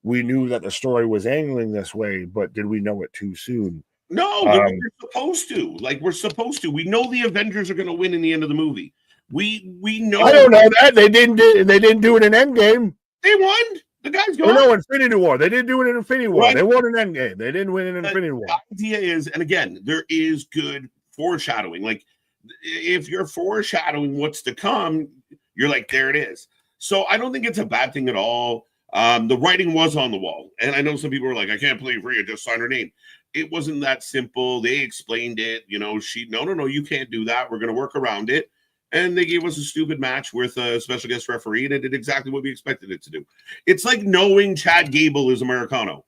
we knew that the story was angling this way, but did we know it too soon? No, we're supposed to. Like we're supposed to. We know the Avengers are going to win in the end of the movie. We know. I don't know that they didn't do it in Endgame. They won. The guys go. Oh, no, Infinity War. They didn't do it in Infinity War. Right. They won an Endgame. They didn't win in Infinity War. The idea is, and again, there is good foreshadowing. Like if you're foreshadowing what's to come, you're like, there it is. So I don't think it's a bad thing at all. The writing was on the wall, and I know some people were like, I can't believe Rhea just signed her name. It wasn't that simple. They explained it. You know, no, you can't do that. We're going to work around it. And they gave us a stupid match with a special guest referee, and it did exactly what we expected it to do. It's like knowing Chad Gable is Americano.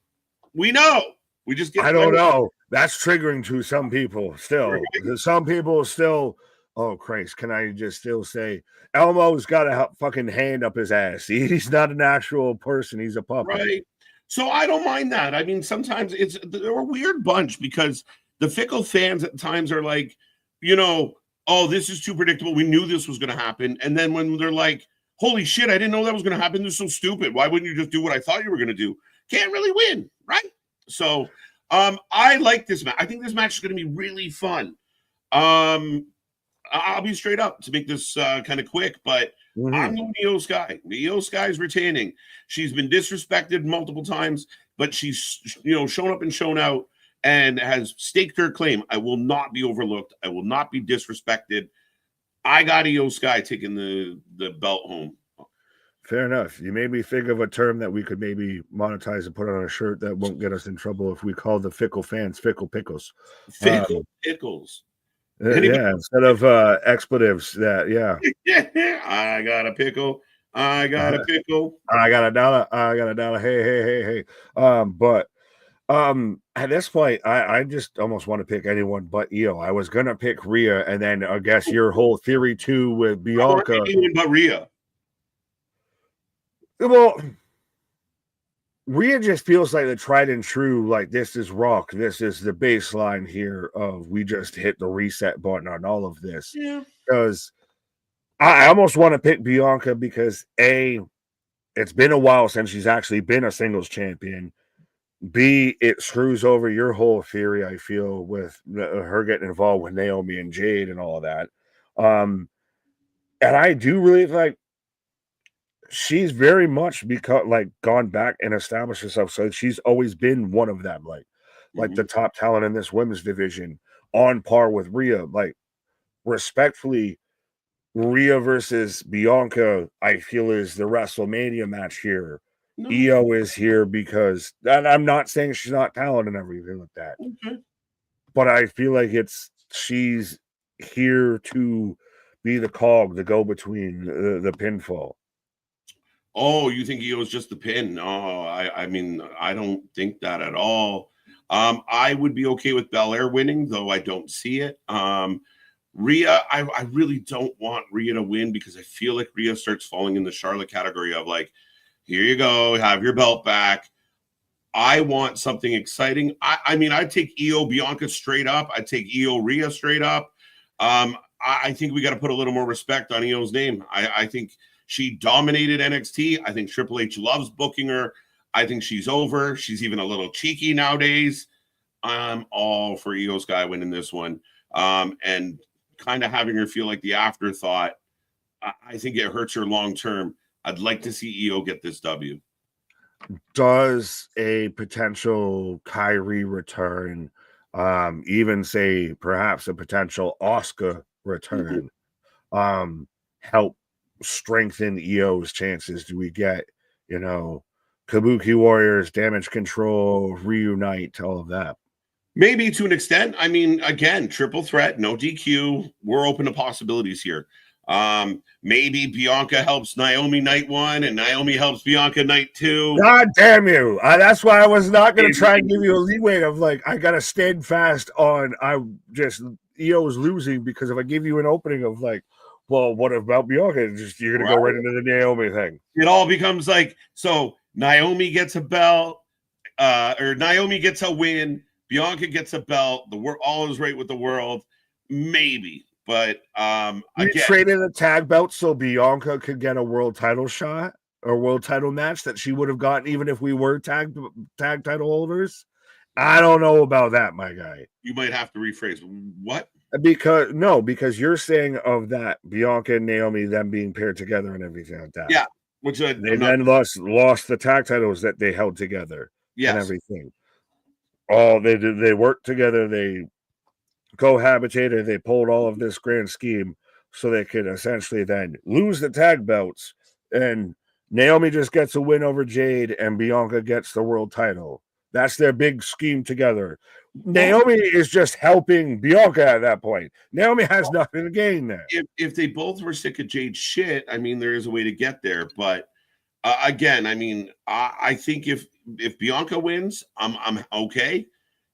We know. We just get. I don't know. That's triggering to some people still. Right. Some people still. Oh Christ! Can I just still say Elmo's got a fucking hand up his ass? He's not an actual person. He's a puppet. Right. So I don't mind that. I mean, sometimes they're a weird bunch because the fickle fans at times are like, you know, oh, this is too predictable. We knew this was going to happen. And then when they're like, holy shit, I didn't know that was going to happen. This is so stupid. Why wouldn't you just do what I thought you were going to do? Can't really win, right? So I like this match. I think this match is going to be really fun. I'll be straight up to make this kind of quick, but I'm going Io Sky. Io Sky's retaining. She's been disrespected multiple times, but she's shown up and shown out and has staked her claim. I will not be overlooked. I will not be disrespected. I got Io Sky taking the belt home. Fair enough. You made me think of a term that we could maybe monetize and put on a shirt that won't get us in trouble if we call the fickle fans fickle pickles. Fickle pickles. Yeah, instead of expletives. That I got a pickle. I got a pickle. I got a dollar. I got a dollar. Hey. But at this point, I just almost want to pick anyone but Io. I was gonna pick Rhea, and then I guess your whole theory too with Bianca. Anyone but Rhea. Well, Rhea just feels like the tried and true, like this is rock. This is the baseline here of we just hit the reset button on all of this. Yeah. Because I almost want to pick Bianca because A, it's been a while since she's actually been a singles champion. B, it screws over your whole theory, I feel, with her getting involved with Naomi and Jade and all of that. And I do really like she's very much gone back and established herself. So she's always been one of them, like the top talent in this women's division, on par with Rhea. Like, respectfully, Rhea versus Bianca, I feel, is the WrestleMania match here. No. Io is here because, and I'm not saying she's not talented and everything like that, but I feel like she's here to be the cog, the go-between, the pinfall. Oh, you think Io's just the pin? No, I mean, I don't think that at all. I would be okay with Belair winning, though I don't see it. Rhea, I really don't want Rhea to win because I feel like Rhea starts falling in the Charlotte category of like, here you go, have your belt back. I want something exciting. I mean, I'd take Io Bianca straight up. I'd take Io Rhea straight up. I think we got to put a little more respect on Io's name. I think she dominated NXT. I think Triple H loves booking her. I think she's over. She's even a little cheeky nowadays. I'm all for Io Sky winning this one. And kind of having her feel like the afterthought. I think it hurts her long term. I'd like to see Io get this W. Does a potential Kyrie return, even say perhaps a potential Asuka return, help strengthen Io's chances? Do we get, Kabuki Warriors, Damage Control, Reunite, all of that? Maybe to an extent. I mean, again, triple threat, no DQ. We're open to possibilities here. Maybe Bianca helps Naomi night 1 and Naomi helps Bianca night 2. God damn you. That's why I was not going to try and give you a leeway of like, I got to stand fast on, Io is losing because if I give you an opening of like, well, what about Bianca? Just you're gonna go right into the Naomi thing. It all becomes like, so Naomi gets a belt, or Naomi gets a win, Bianca gets a belt, all is right with the world, maybe. But you traded a tag belt so Bianca could get a world title shot or world title match that she would have gotten even if we were tag title holders. I don't know about that, my guy. You might have to rephrase. What? Because you're saying of that Bianca and Naomi them being paired together and everything like that. Yeah, which they then lost the tag titles that they held together. Yes. And everything. All they did, they worked together. They cohabitated. They pulled all of this grand scheme so they could essentially then lose the tag belts, and Naomi just gets a win over Jade, and Bianca gets the world title. That's their big scheme together. Naomi is just helping Bianca at that point. Naomi has nothing to gain there. If they both were sick of Jade's shit, I mean, there is a way to get there. But again, I mean, I think if Bianca wins, I'm okay.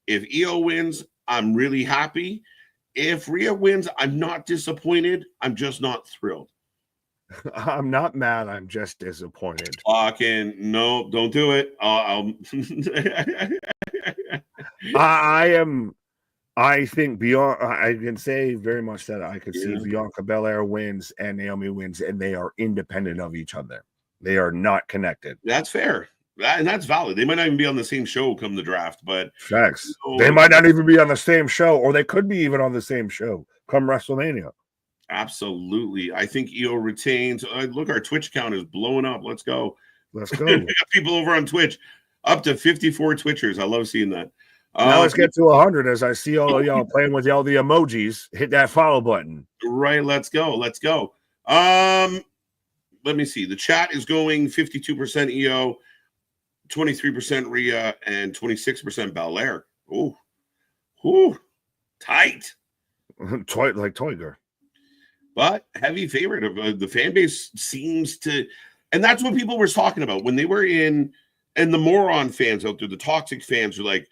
If Io wins, I'm really happy. If Rhea wins, I'm not disappointed. I'm just not thrilled. I'm not mad. I'm just disappointed. No, don't do it. I think Bianca. I can say very much that I could see Bianca Belair wins and Naomi wins, and they are independent of each other. They are not connected. That's fair. And that's valid. They might not even be on the same show come the draft, but facts. They might not even be on the same show, or they could be even on the same show come WrestleMania. Absolutely. I think Io retains. Look, our Twitch account is blowing up. Let's go. Let's go. We got people over on Twitch, up to 54 Twitchers. I love seeing that. Now let's get to 100 as I see all of y'all playing with all the emojis. Hit that follow button. Right. Let's go. Let's go. Let me see. The chat is going 52% Io, 23% Rhea, and 26% Belair. Ooh, tight. Like Toiger. But heavy favorite of the fan base seems to, and that's what people were talking about when they were in, and the moron fans out there, the toxic fans are like,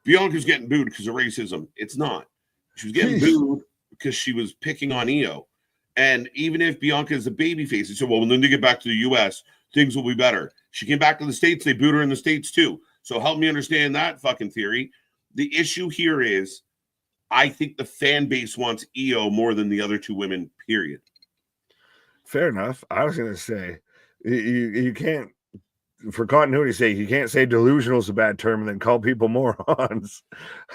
Bianca's getting booed because of racism. It's not. She was getting booed because she was picking on Io. And even if Bianca is a babyface, they said, well, when they get back to the U.S., things will be better. She came back to the States. They booed her in the States too. So help me understand that fucking theory. The issue here is I think the fan base wants Io more than the other two women, period. Fair enough. I was going to say, you can't, for continuity's sake, you can't say delusional is a bad term and then call people morons.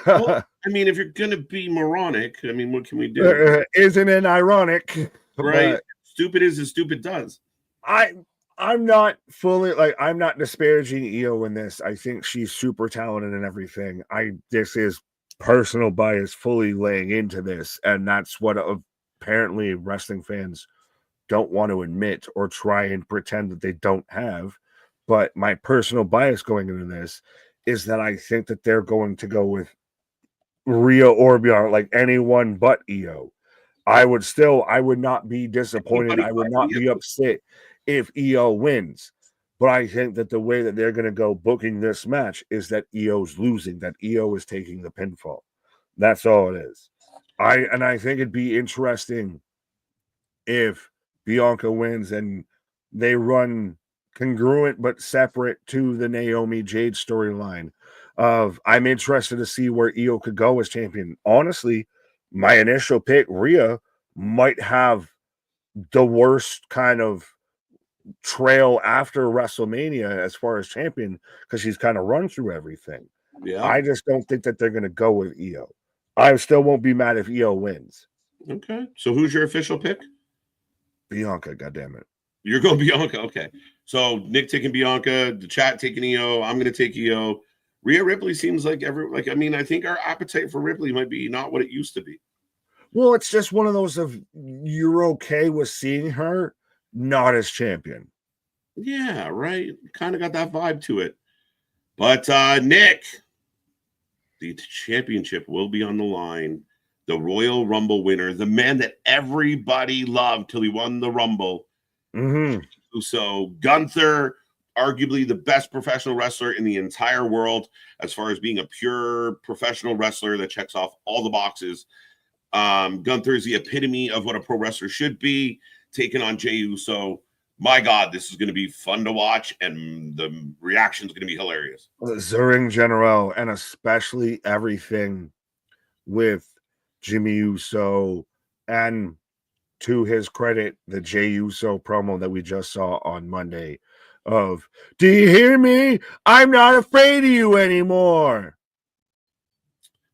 Well, I mean, if you're going to be moronic, I mean, what can we do? Isn't it ironic? Right. Stupid is as stupid does. I'm not fully I'm not disparaging Io in this. I think she's super talented and everything. This is personal bias fully laying into this, and that's what apparently wrestling fans don't want to admit or try and pretend that they don't have. But my personal bias going into this is that I think that they're going to go with Rhea or Bianca, like anyone but Io. I would not be disappointed. I would not be upset if Io wins. But I think that the way that they're going to go booking this match is that Io's losing, that Io is taking the pinfall. That's all it is. I think it'd be interesting if Bianca wins and they run congruent but separate to the Naomi Jade storyline of I'm interested to see where Io could go as champion. Honestly, my initial pick, Rhea, might have the worst kind of trail after WrestleMania as far as champion because she's kind of run through everything. Yeah. I just don't think that they're going to go with Io. I still won't be mad if Io wins. Okay. So who's your official pick? Bianca, goddammit. You're going Bianca. Okay. So Nick taking Bianca, the chat taking Io. I'm going to take Io. Rhea Ripley seems like I think our appetite for Ripley might be not what it used to be. Well, it's just one of those of you're okay with seeing her not as champion. Yeah, right. Kind of got that vibe to it. But Nick, the championship will be on the line. The Royal Rumble winner, the man that everybody loved till he won the Rumble. Mm-hmm. So Gunther, arguably the best professional wrestler in the entire world as far as being a pure professional wrestler that checks off all the boxes. Gunther is the epitome of what a pro wrestler should be, taking on Jey Uso. My God, this is going to be fun to watch, and the reaction is going to be hilarious. Zuring General, and especially everything with Jimmy Uso, and to his credit, the Jey Uso promo that we just saw on Monday of, do you hear me? I'm not afraid of you anymore.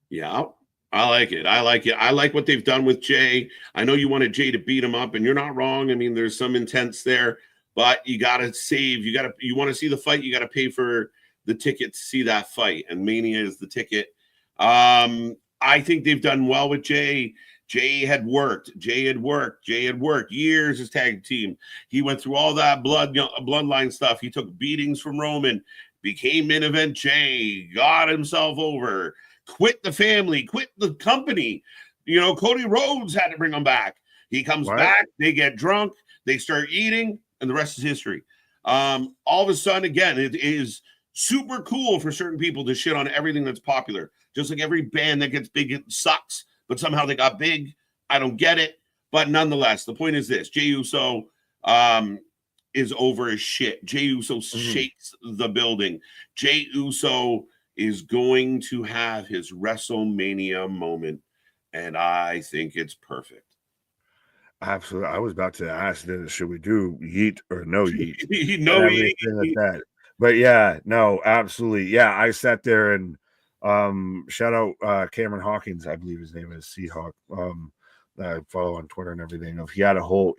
Yeah, I like it. I like what they've done with Jey. I know you wanted Jey to beat him up, and you're not wrong. I mean, there's some intents there, but you got to save. You want to see the fight, you got to pay for the ticket to see that fight, and Mania is the ticket. I think they've done well with Jey. Jey had worked years as tag team. He went through all that bloodline stuff. He took beatings from Roman, became main event Jey, got himself over, quit the family, quit the company. You know, Cody Rhodes had to bring him back. He comes back, they get drunk, they start eating, and the rest is history. All of a sudden, again, it is super cool for certain people to shit on everything that's popular. Just like every band that gets big, it sucks, but somehow they got big. I don't get it. But nonetheless, the point is this. Jey Uso is over as shit. Jey Uso shakes the building. Jey Uso is going to have his WrestleMania moment, and I think it's perfect. Absolutely. I was about to ask this, should we do yeet or no yeet? No yeet. Like that. But yeah, no, absolutely. Yeah, I sat there and shout out Cameron Hawkins, I believe his name is Seahawk. I follow on Twitter and everything. He had a whole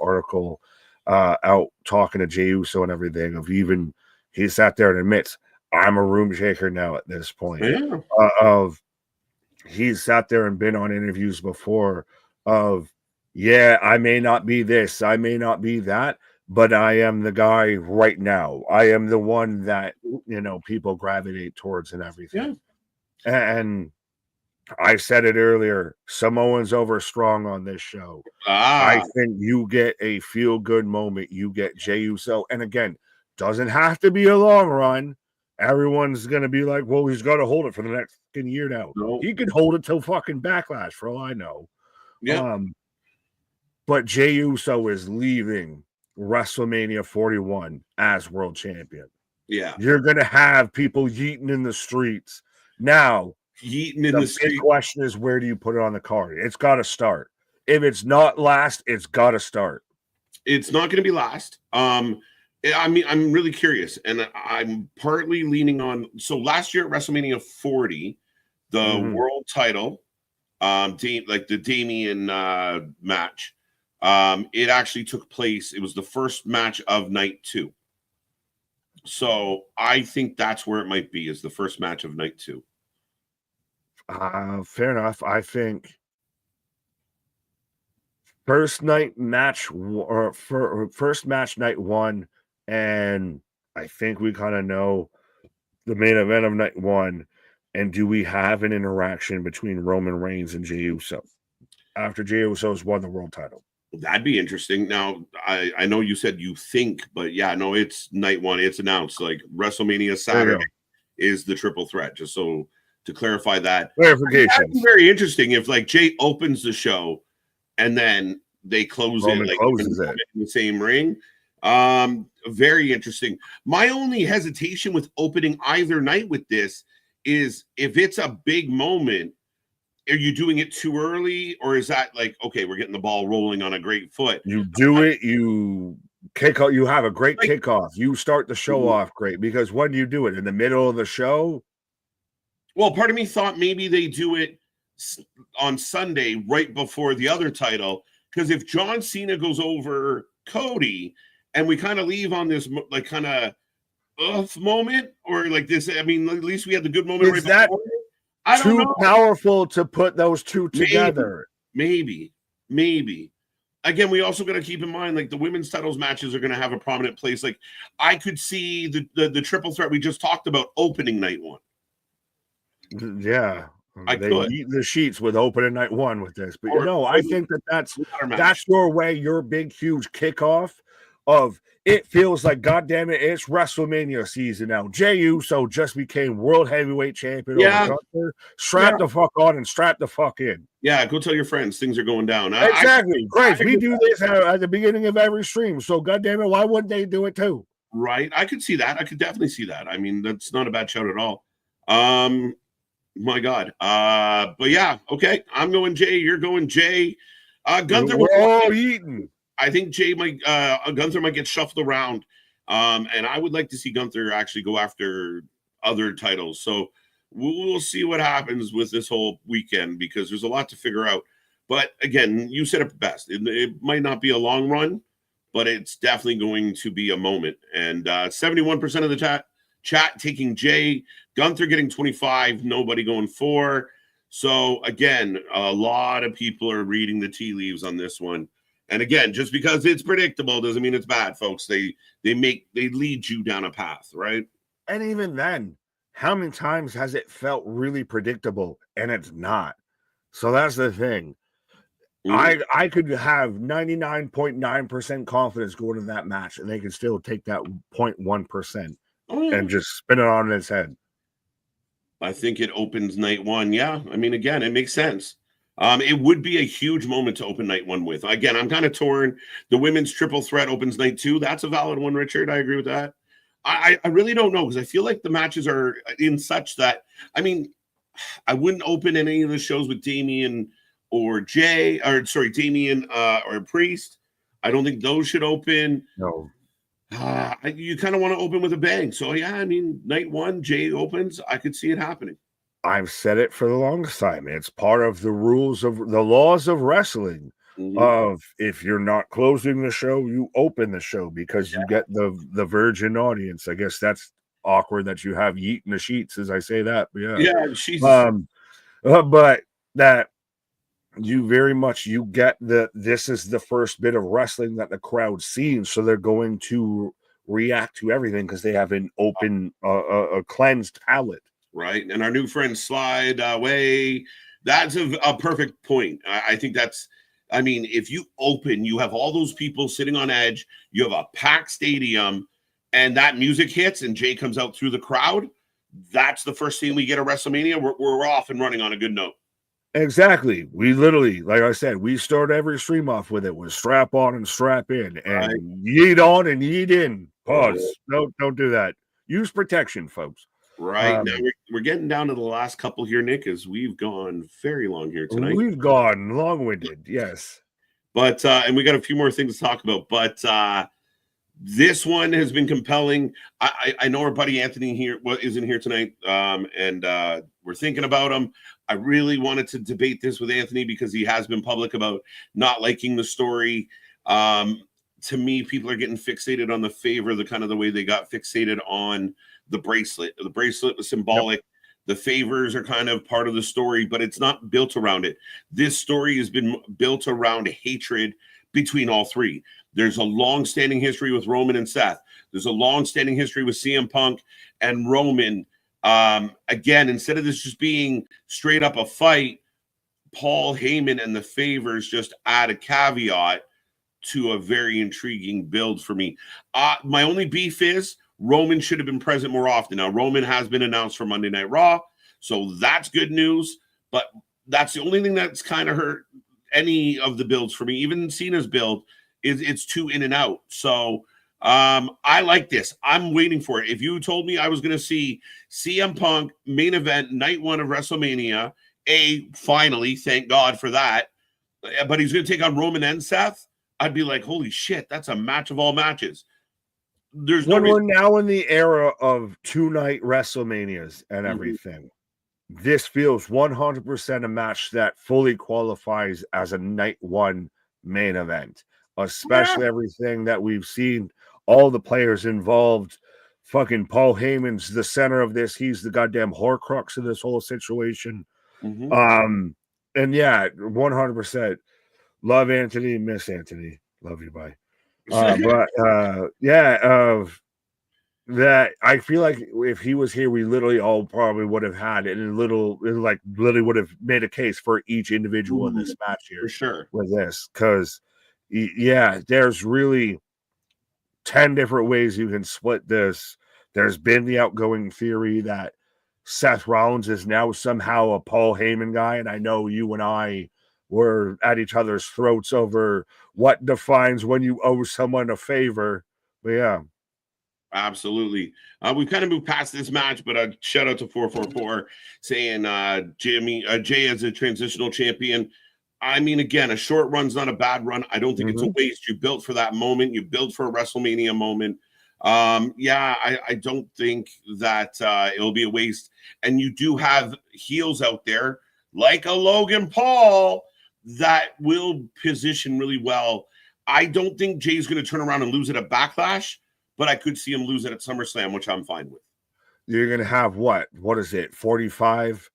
article out talking to Jey Uso and everything. He sat there and admits, I'm a room shaker now at this point. Yeah. He's sat there and been on interviews before of, yeah, I may not be this, I may not be that, but I am the guy right now. I am the one that, people gravitate towards and everything. Yeah. And I said it earlier, Samoans over strong on this show. I think you get a feel-good moment. You get Jey Uso. And again, doesn't have to be a long run. Everyone's going to be like, well, he's got to hold it for the next year now. No. He could hold it till fucking Backlash, for all I know. Yeah. But Jey Uso is leaving WrestleMania 41 as world champion. Yeah. You're going to have people yeeting in the streets. Now, the big question is, where do you put it on the card? It's got to start. If it's not last, it's got to start. It's not going to be last. I mean, I'm really curious, and I'm partly leaning on. So last year at WrestleMania 40, the world title, like the Damian match, it actually took place. It was the first match of night 2. So I think that's where it might be, is the first match of night 2. Fair enough. I think first match night 1, and I think we kind of know the main event of night 1. And do we have an interaction between Roman Reigns and Jey Uso after Jey Uso's won the world title? That'd be interesting. Now, I know you said you think, but yeah, no, it's night 1. It's announced, like WrestleMania Saturday is the triple threat. Just so to clarify that. Clarification. That'd be very interesting if like Jey opens the show and then they close Roman it like closes it in the same ring. Very interesting. My only hesitation with opening either night with this is if it's a big moment, are you doing it too early, or is that like, okay, we're getting the ball rolling on a great foot? You do it, you kick out, you have a great kickoff. You start the show off great, because when do you do it? In the middle of the show? Well, part of me thought maybe they do it on Sunday right before the other title, because if John Cena goes over Cody and we kind of leave on this like kind of moment, or like this, I mean, at least we had the good moment. Is that too powerful to put those two together? Maybe. Again, we also got to keep in mind, like the women's titles matches are going to have a prominent place. Like I could see the triple threat we just talked about opening night 1. Yeah, they eat the sheets with opening night 1 with this, but I think that's your way, your big huge kickoff of it feels like, goddamn it, it's WrestleMania season now. Jey Uso just became world heavyweight champion over Gunther. Strap the fuck on and strap the fuck in. Yeah, go tell your friends things are going down. Exactly. Great. We do this at the beginning of every stream. So, goddamn it, why wouldn't they do it too? Right. I could see that. I could definitely see that. I mean, that's not a bad shout at all. My God. But yeah, okay. I'm going Jay. You're going Jay. Gunther. We're all eating. I think Gunther might get shuffled around. And I would like to see Gunther actually go after other titles. So we'll see what happens with this whole weekend, because there's a lot to figure out. But again, you said it best. It might not be a long run, but it's definitely going to be a moment. And 71% of the chat taking Jay. Gunther getting 25, nobody going 4. So again, a lot of people are reading the tea leaves on this one. And again, just because it's predictable doesn't mean it's bad, folks. They lead you down a path, right? And even then, how many times has it felt really predictable and it's not? So that's the thing. I could have 99.9% confidence going in that match, and they can still take that 0.1% and just spin it on its head. I think it opens night 1. Yeah. I mean, again, it makes sense. It would be a huge moment to open night 1 with. Again, I'm kind of torn. The women's triple threat opens night 2. That's a valid one, Richard. I agree with that. I really don't know, because I feel like the matches are in such that, I mean, I wouldn't open any of the shows with Damian or Damian or Priest. I don't think those should open. No. You kind of want to open with a bang. So, yeah, I mean, night 1, Jay opens. I could see it happening. I've said it for the longest time. It's part of the laws of wrestling. Of if you're not closing the show, you open the show, because you get the virgin audience. I guess that's awkward that you have yeet in the sheets as I say that. But but that you very much, you get that this is the first bit of wrestling that the crowd's seen, so they're going to react to everything because they have an open a cleansed palate. Right. And our new friend Slide Way, that's a perfect point. I think that's, I mean, if you open, you have all those people sitting on edge, you have a packed stadium, and that music hits and Jay comes out through the crowd. That's the first thing we get at WrestleMania. We're off and running on a good note. Exactly. We literally, like I said, we start every stream off with it with strap on and strap in, and yeet on and yeet in. Pause. No, don't do that. Use protection, folks. Right. Now we're getting down to the last couple here, Nick, as we've gone very long here tonight. We've gone long-winded, yes. But and we got a few more things to talk about. But this one has been compelling. I know our buddy Anthony here isn't here tonight, and we're thinking about him. I really wanted to debate this with Anthony because he has been public about not liking the story. To me, people are getting fixated on the favor, the way they got fixated on the bracelet. The bracelet was symbolic. Yep. The favors are kind of part of the story, but it's not built around it. This story has been built around hatred between all three. There's a long-standing history with Roman and Seth. There's a long-standing history with CM Punk and Roman. Again, instead of this just being straight up a fight, Paul Heyman and the favors just add a caveat to a very intriguing build for me. My only beef is Roman should have been present more often. Now, Roman has been announced for Monday Night Raw, so that's good news, but that's the only thing that's kind of hurt any of the builds for me. Even Cena's build, it's too in and out. So I like this. I'm waiting for it. If you told me I was going to see CM Punk main event night 1 of WrestleMania, finally, thank God for that, but he's going to take on Roman and Seth, I'd be like, holy shit, that's a match of all matches. There's no we're now in the era of 2-night WrestleManias and everything. This feels 100% a match that fully qualifies as a night 1 main event, especially everything that we've seen, all the players involved. Fucking Paul Heyman's the center of this. He's the goddamn horcrux of this whole situation. And yeah, 100%. Love Anthony, miss Anthony. Love you, bye. That I feel like if he was here, we literally all probably would have had it, and literally would have made a case for each individual in this match here for sure with this, because there's really 10 different ways you can split this. There's been the outgoing theory that Seth Rollins is now somehow a Paul Heyman guy, and I know you and I were at each other's throats over what defines when you owe someone a favor. But yeah. Absolutely. We've kind of moved past this match, but a shout out to 444 saying Jey as a transitional champion. I mean, again, a short run's not a bad run. I don't think it's a waste. You built for that moment. You built for a WrestleMania moment. I don't think that it'll be a waste. And you do have heels out there like a Logan Paul that will position really well. I don't think Jay's going to turn around and lose it at Backlash, but I could see him lose it at SummerSlam, which I'm fine with. You're going to have what is it? 45,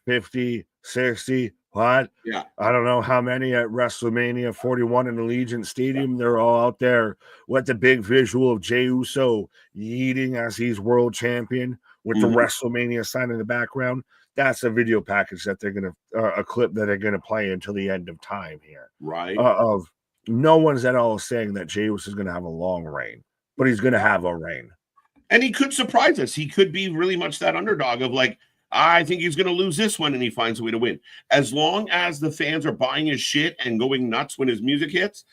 50, 60, what? Yeah. I don't know how many at WrestleMania 41 in Allegiant Stadium. They're all out there with the big visual of Jey Uso yeeting as he's world champion with the WrestleMania sign in the background. That's a video package that they're going to, a clip that they're going to play until the end of time here. Right. Of no one's at all saying that Jey Uso is going to have a long reign, but he's going to have a reign. And he could surprise us. He could be really much that underdog of like, I think he's going to lose this one, and he finds a way to win. As long as the fans are buying his shit and going nuts when his music hits,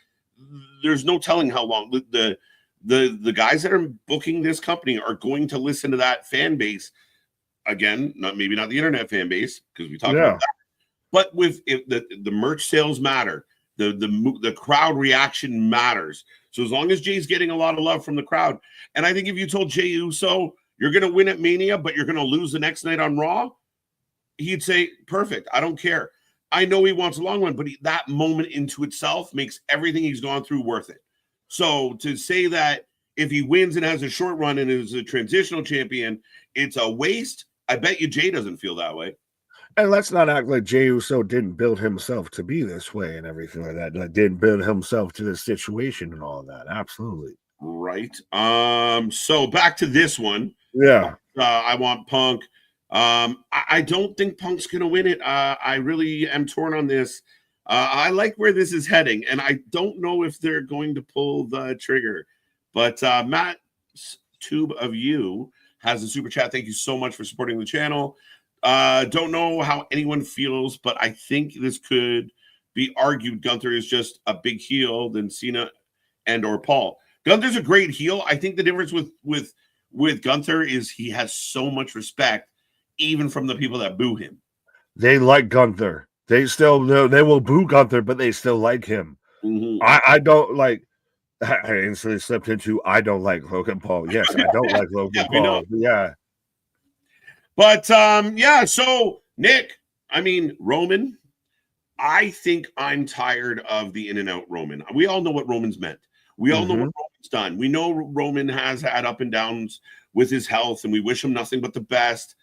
there's no telling how long. The guys that are booking this company are going to listen to that fan base. Again, maybe not the internet fan base, because we talked about that. But with the merch sales matter, the crowd reaction matters. So as long as Jay's getting a lot of love from the crowd, and I think if you told Jey Uso you're going to win at Mania, but you're going to lose the next night on Raw, he'd say, perfect, I don't care. I know he wants a long one, but that moment into itself makes everything he's gone through worth it. So to say that if he wins and has a short run and is a transitional champion, it's a waste, I bet you Jay doesn't feel that way. And let's not act like Jey Uso didn't build himself to be this way and everything like that. Like, didn't build himself to this situation and all of that. Absolutely. Right. So back to this one. Yeah. I want Punk. I don't think Punk's going to win it. I really am torn on this. I like where this is heading, and I don't know if they're going to pull the trigger. But Matt's Tube of You has a super chat. Thank you so much for supporting the channel. Don't know how anyone feels, but I think this could be argued Gunther is just a big heel than Cena and or Paul. Gunther's a great heel. I think the difference with Gunther is he has so much respect, even from the people that boo him. They like Gunther. They will boo Gunther, but they still like him. I don't like. I instantly slipped into I don't like Logan Paul. Yes, I don't like Logan Paul. Yeah. But so Nick, I mean, Roman, I think I'm tired of the in and out Roman. We all know what Roman's meant. We all know what Roman's done. We know Roman has had up and downs with his health, and we wish him nothing but the best.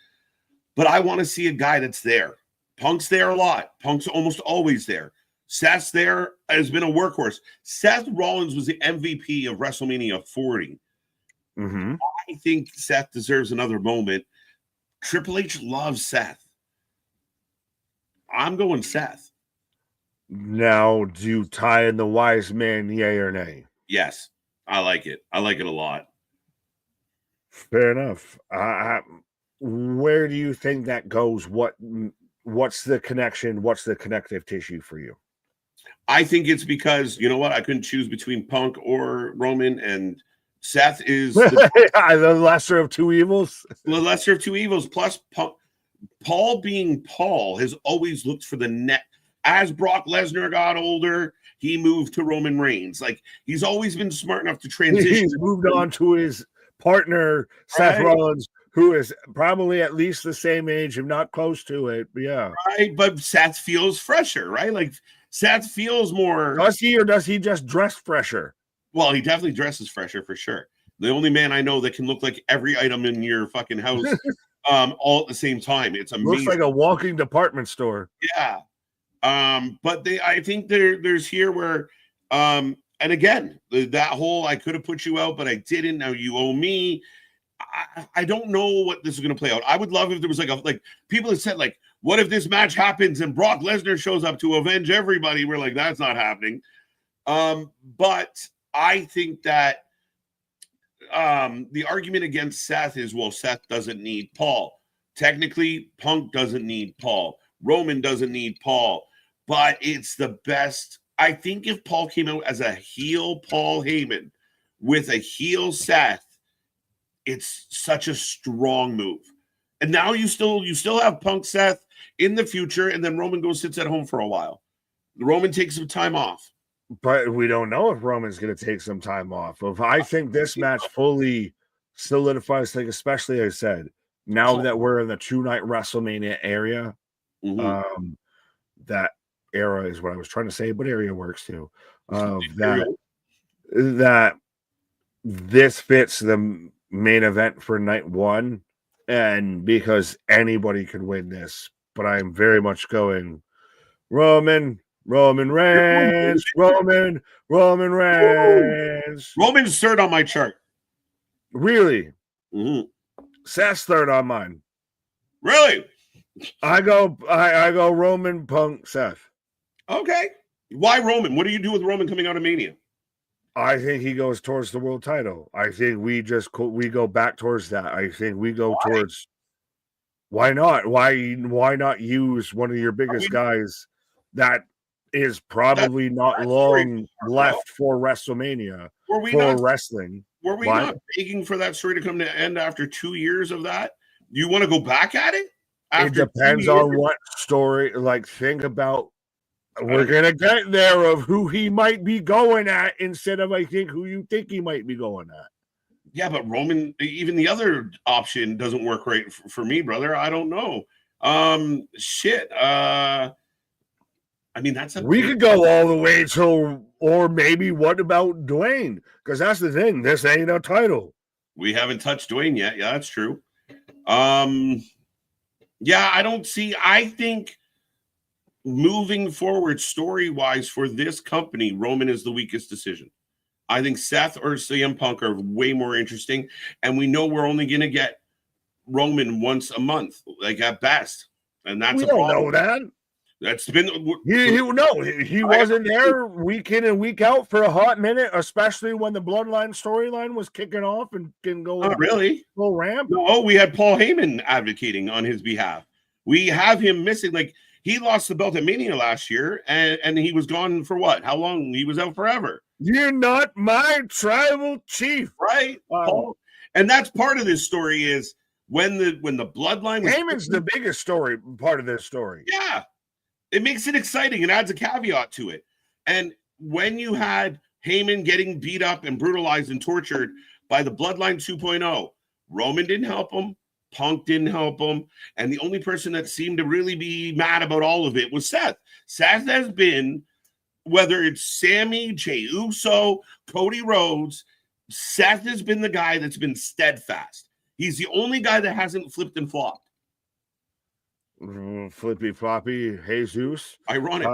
But I want to see a guy that's there. Punk's there a lot. Punk's almost always there. Seth's there, has been a workhorse. Seth Rollins was the MVP of WrestleMania 40. I think Seth deserves another moment. Triple H loves Seth. I'm going Seth. Now, do you tie in the wise man, yay or nay? Yes, I like it. I like it a lot. Fair enough. Where do you think that goes? What's the connection? What's the connective tissue for you? I think it's because, you know what? I couldn't choose between Punk or Roman, and Seth is the lesser of two evils. The lesser of two evils. Plus, Paul being Paul has always looked for the net. As Brock Lesnar got older, he moved to Roman Reigns. Like, he's always been smart enough to transition. He's moved on to his partner, Seth Rollins, who is probably at least the same age, if not close to it. But yeah. Right, but Seth feels fresher, right? Like, Seth feels more. Does he, or does he just dress fresher? Well, he definitely dresses fresher for sure. The only man I know that can look like every item in your fucking house all at the same time. It's amazing. Looks like a walking department store. Yeah. But I think there's here where, and again, that whole I could have put you out, but I didn't. Now you owe me. I don't know what this is going to play out. I would love if there was like people have said, like, what if this match happens and Brock Lesnar shows up to avenge everybody? We're like, that's not happening. But I think that the argument against Seth is, well, Seth doesn't need Paul. Technically, Punk doesn't need Paul. Roman doesn't need Paul. But it's the best. I think if Paul came out as a heel Paul Heyman with a heel Seth, it's such a strong move. And now you still have Punk Seth in the future, and then Roman goes sits at home for a while. Roman takes some time off. But we don't know if Roman's going to take some time off. I think this match fully solidifies things, especially, I said, now that we're in the 2-night WrestleMania area. That era is what I was trying to say, but area works too. That this fits the main event for night 1, and because anybody could win this, but I'm very much going Roman Reigns. Roman's third on my chart. Really? Seth's third on mine. Really? I go Roman, Punk, Seth. Okay. Why Roman? What do you do with Roman coming out of Mania? I think he goes towards the world title. I think we go back towards that. I think we go towards. Why not? Why not use one of your biggest guys that is probably not long left for WrestleMania wrestling? Were we not begging for that story to come to end after 2 years of that? Do you want to go back at it? It depends on what story. Like, think about. We're gonna get there of who he might be going at instead of I think who you think he might be going at. Yeah, but Roman, even the other option doesn't work right for me, brother. I don't know. Shit. I mean, we could go all the way till, or maybe what about Dwayne? Because that's the thing. This ain't a title. We haven't touched Dwayne yet. Yeah, that's true. Yeah, I think moving forward story-wise for this company, Roman is the weakest decision. I think Seth or CM Punk are way more interesting, and we know we're only going to get Roman once a month, like at best, and that's we don't know that. That's been he wasn't there week in and week out for a hot minute, especially when the Bloodline storyline was kicking off and can go. Not really full ramp. No, we had Paul Heyman advocating on his behalf. We have him missing. Like, he lost the belt at Mania last year, and he was gone for what? How long? He was out forever. You're not my tribal chief, right? And that's part of this story is when the Bloodline. Heyman's the biggest story part of this story. Yeah, it makes it exciting and adds a caveat to it. And when you had Heyman getting beat up and brutalized and tortured by the Bloodline 2.0, Roman didn't help him. Punk didn't help him. And the only person that seemed to really be mad about all of it was Seth. Seth has been, whether it's Sammy, Jey Uso, Cody Rhodes, Seth has been the guy that's been steadfast. He's the only guy that hasn't flipped and flopped. Flippy floppy, Jesus. Ironic.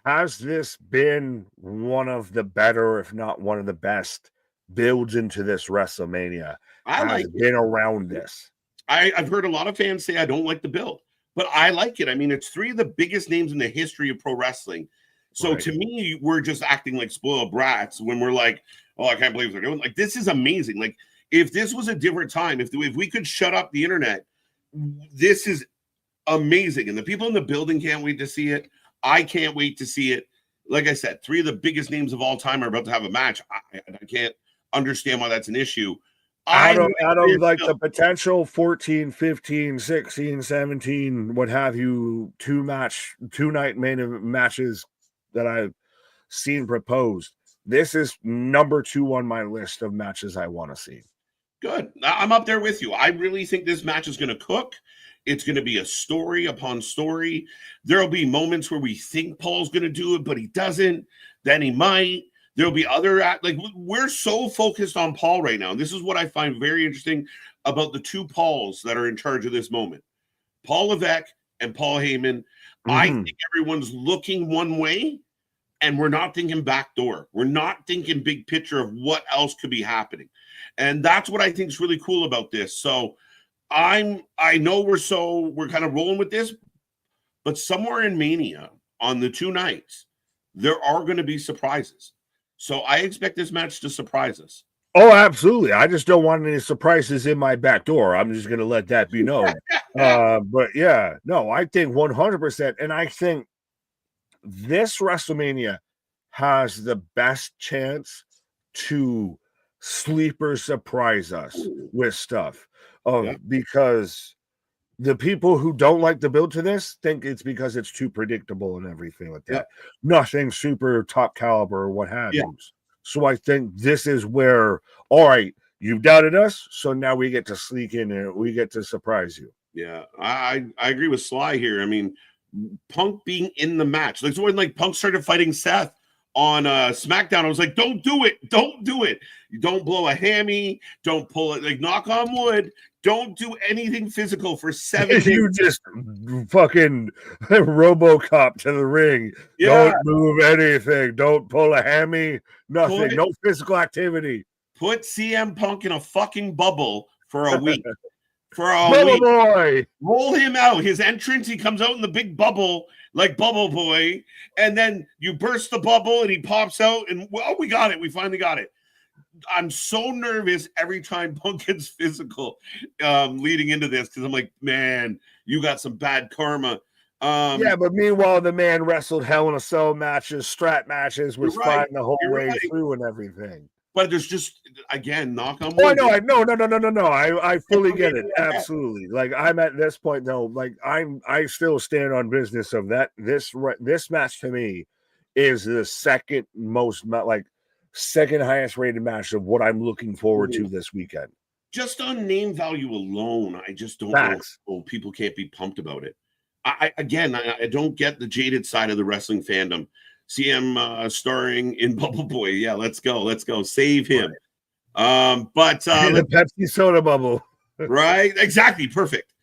Has this been one of the better, if not one of the best, builds into this WrestleMania? Been around this. I've heard a lot of fans say I don't like the build, but I like it. I mean, it's 3 of the biggest names in the history of pro wrestling. So to me, we're just acting like spoiled brats when we're like, oh, I can't believe they're doing like this is amazing. Like, if this was a different time, if we could shut up the internet, this is amazing. And the people in the building can't wait to see it. I can't wait to see it. Like I said, 3 of the biggest names of all time are about to have a match. I can't understand why that's an issue. Out of like the potential 14, 15, 16, 17, what have you, 2-night main matches that I've seen proposed, this is number 2 on my list of matches I want to see. Good. I'm up there with you. I really think this match is going to cook. It's going to be a story upon story. There'll be moments where we think Paul's going to do it, but he doesn't. Then he might. There'll be other, like, we're so focused on Paul right now. This is what I find very interesting about the 2 Pauls that are in charge of this moment. Paul Levesque and Paul Heyman. I think everyone's looking one way, and we're not thinking backdoor. We're not thinking big picture of what else could be happening. And that's what I think is really cool about this. So I know we're kind of rolling with this, but somewhere in Mania on the 2 nights, there are going to be surprises. So I expect this match to surprise us. Oh, absolutely. I just don't want any surprises in my back door. I'm just going to let that be known. But yeah, no, I think 100%. And I think this WrestleMania has the best chance to sleeper surprise us with stuff because the people who don't like the build to this think it's because it's too predictable and everything like that. Nothing super top caliber or what have you. So I think this is where, all right, you've doubted us, so now we get to sneak in and we get to surprise you. Yeah, I agree with Sly here. I mean, Punk being in the match, like so when like Punk started fighting Seth on SmackDown, I was like, don't do it, don't do it. You don't blow a hammy, don't pull it, like knock on wood. Don't do anything physical for 7 days. You just fucking RoboCop to the ring. Don't move anything. Don't pull a hammy. Nothing. No physical activity. Put CM Punk in a fucking bubble for a week. Boy. Roll him out. His entrance, he comes out in the big bubble like Bubble Boy. And then you burst the bubble and he pops out and, well, we got it. We finally got it. I'm so nervous every time Punk gets physical leading into this because I'm like, man, you got some bad karma. Yeah, but meanwhile, the man wrestled Hell in a Cell matches, strat matches, was fine the whole way through and everything. But there's just, again, knock on wood. Oh, no. I fully get it. Absolutely. Like, I'm at this point, though, like, I still stand on business of that. This match to me is the second most, like, second highest rated match of what I'm looking forward to this weekend. Just on name value alone, I just don't know. People can't be pumped about it. I don't get the jaded side of the wrestling fandom. See him starring in Bubble Boy. Yeah, let's go. Save him. But the Pepsi soda bubble. Right? Exactly. Perfect.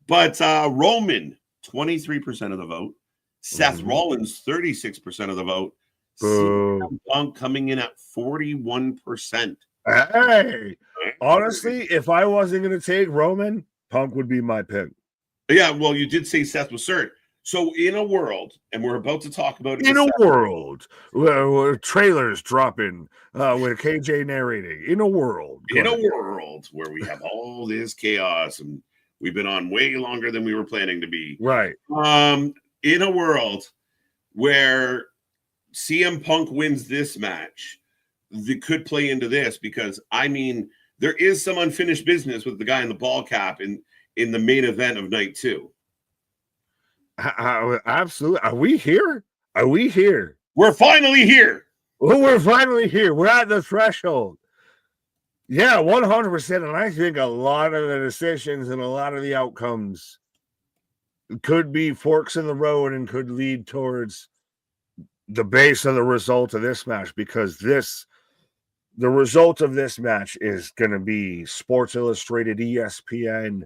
But Roman, 23% of the vote. Seth Rollins, 36% of the vote. CM Punk coming in at 41%. Hey, honestly, if I wasn't going to take Roman, Punk would be my pick. Yeah, well, you did say Seth was third. So in a world, and we're about to talk about it. In a world where trailers dropping with KJ narrating. In a world where we have all this chaos and we've been on way longer than we were planning to be. Right. In a world where CM Punk wins this match, that could play into this because, I mean, there is some unfinished business with the guy in the ball cap in the main event of night 2. Absolutely. Are we here? We're finally here. Well, we're finally here. We're at the threshold. Yeah, 100%. And I think a lot of the decisions and a lot of the outcomes could be forks in the road and could lead towards the base of the result of this match, because the result of this match is going to be Sports Illustrated, ESPN,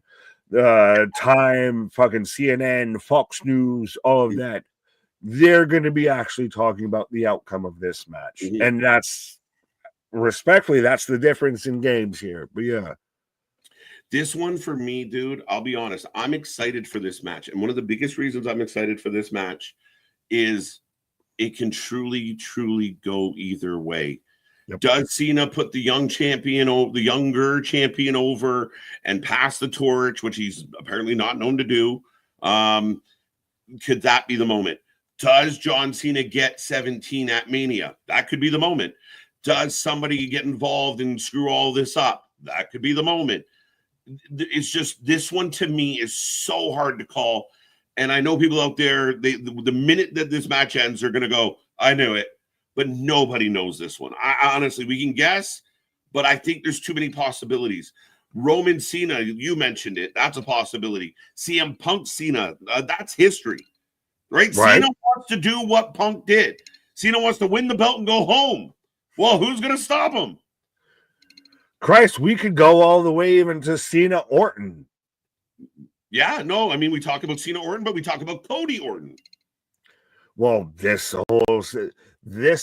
Time, fucking CNN, Fox News, all of that. They're going to be actually talking about the outcome of this match. And that's, respectfully, that's the difference in games here. But yeah. This one for me, dude, I'll be honest, I'm excited for this match. And one of the biggest reasons I'm excited for this match is it can truly, truly go either way. Does Cena put the younger champion over and pass the torch, which he's apparently not known to do? Could that be the moment? Does John Cena get 17 at Mania? That could be the moment. Does somebody get involved and screw all this up? That could be the moment. It's just, this one to me is so hard to call. And I know people out there, the minute that this match ends, they're going to go, I knew it. But nobody knows this one. I honestly, we can guess, but I think there's too many possibilities. Roman Cena, you mentioned it. That's a possibility. CM Punk Cena, that's history, right? Cena wants to do what Punk did. Cena wants to win the belt and go home. Well, who's going to stop him? Christ, we could go all the way even to Cena Orton. Yeah, no, I mean, we talk about Cena Orton, but we talk about Cody Orton. Well, this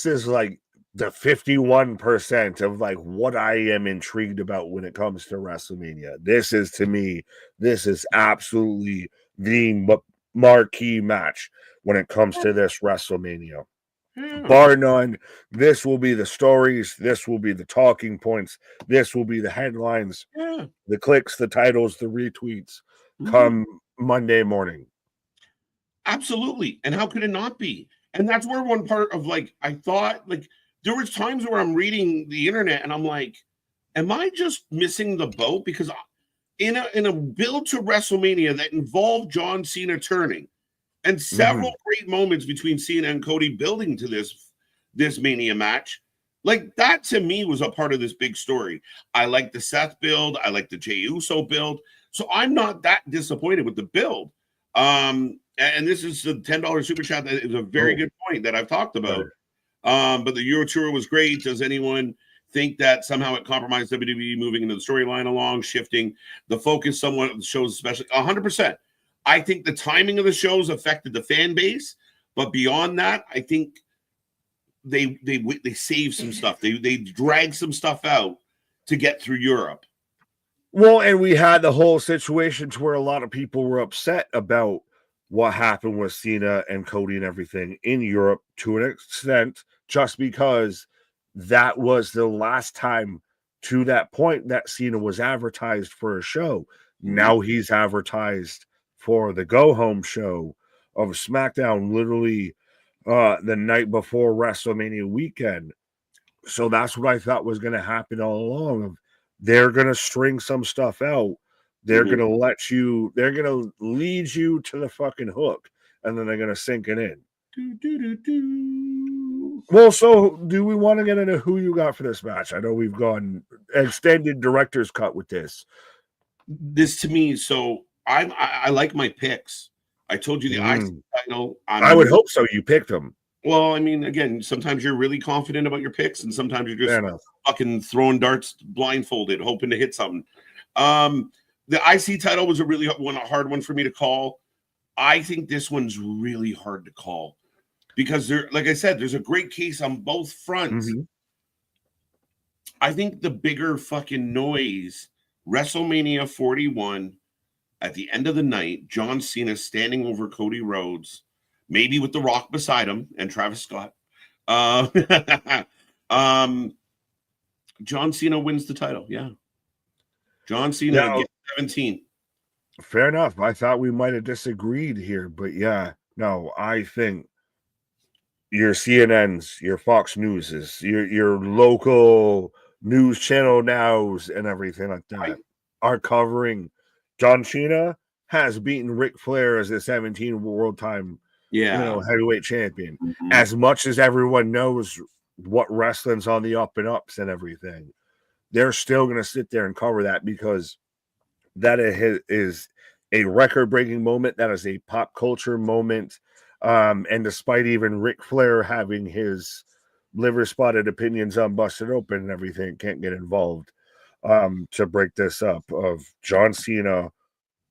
is like the 51% of like what I am intrigued about when it comes to WrestleMania. This is, to me, this is absolutely the marquee match when it comes to this WrestleMania. Bar none, this will be the stories, this will be the talking points, this will be the headlines, the clicks, the titles, the retweets come Monday morning. Absolutely. And how could it not be? And that's where one part of like, I thought like there was times where I'm reading the internet and I'm like, am I just missing the boat? Because in a build to WrestleMania that involved John Cena turning and several great moments between Cena and Cody building to this Mania match, like that to me was a part of this big story. I like the Seth build. I like the Jey Uso build. So I'm not that disappointed with the build. And this is a $10 super chat. That is a very good point that I've talked about. But the Euro Tour was great. Does anyone think that somehow it compromised WWE moving into the storyline along, shifting the focus somewhat of the shows, especially 100%. I think the timing of the shows affected the fan base, but beyond that, I think they saved some stuff. They dragged some stuff out to get through Europe. Well, and we had the whole situation to where a lot of people were upset about what happened with Cena and Cody and everything in Europe to an extent, just because that was the last time to that point that Cena was advertised for a show. Now he's advertised for the go home show of SmackDown literally the night before WrestleMania weekend. So that's what I thought was going to happen all along. They're going to string some stuff out. They're going to they're going to lead you to the fucking hook, and then they're going to sink it in. Well, so do we want to get into who you got for this match? I know we've gone extended director's cut with this. This to me, so I like my picks. I told you the IC title. I would hope so. You picked them. Well, I mean, again, sometimes you're really confident about your picks, and sometimes you're just fucking throwing darts blindfolded, hoping to hit something. The IC title was a hard one for me to call. I think this one's really hard to call because like I said, there's a great case on both fronts. I think the bigger fucking noise, WrestleMania 41, at the end of the night, John Cena standing over Cody Rhodes, maybe with The Rock beside him and Travis Scott. John Cena wins the title. Yeah. John Cena gets 17. Fair enough. I thought we might have disagreed here, but yeah, no, I think your CNNs, your Fox Newses, your local news channel nows and everything like that are covering John Cena has beaten Ric Flair as the 17 world time heavyweight champion. As much as everyone knows what wrestling's on the up and ups and everything, they're still going to sit there and cover that because that is a record-breaking moment. That is a pop culture moment. And despite even Ric Flair having his liver-spotted opinions on Busted Open and everything, can't get involved to break this up. Of John Cena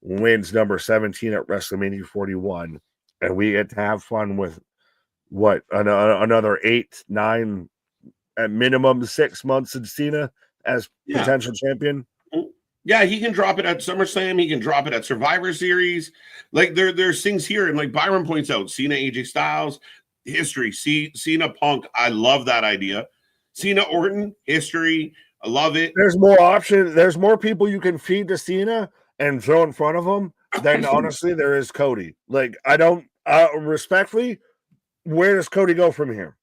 wins number 17 at WrestleMania 41, and we get to have fun with what another 8, 9, at minimum 6 months in Cena as potential champion. Yeah, he can drop it at SummerSlam. He can drop it at Survivor Series. Like there's things here, and like Byron points out, Cena, AJ Styles, history. Cena, Punk. I love that idea. Cena, Orton, history. I love it. There's more options. There's more people you can feed to Cena and throw in front of him than honestly there is Cody. Like I don't respectfully. Where does Cody go from here?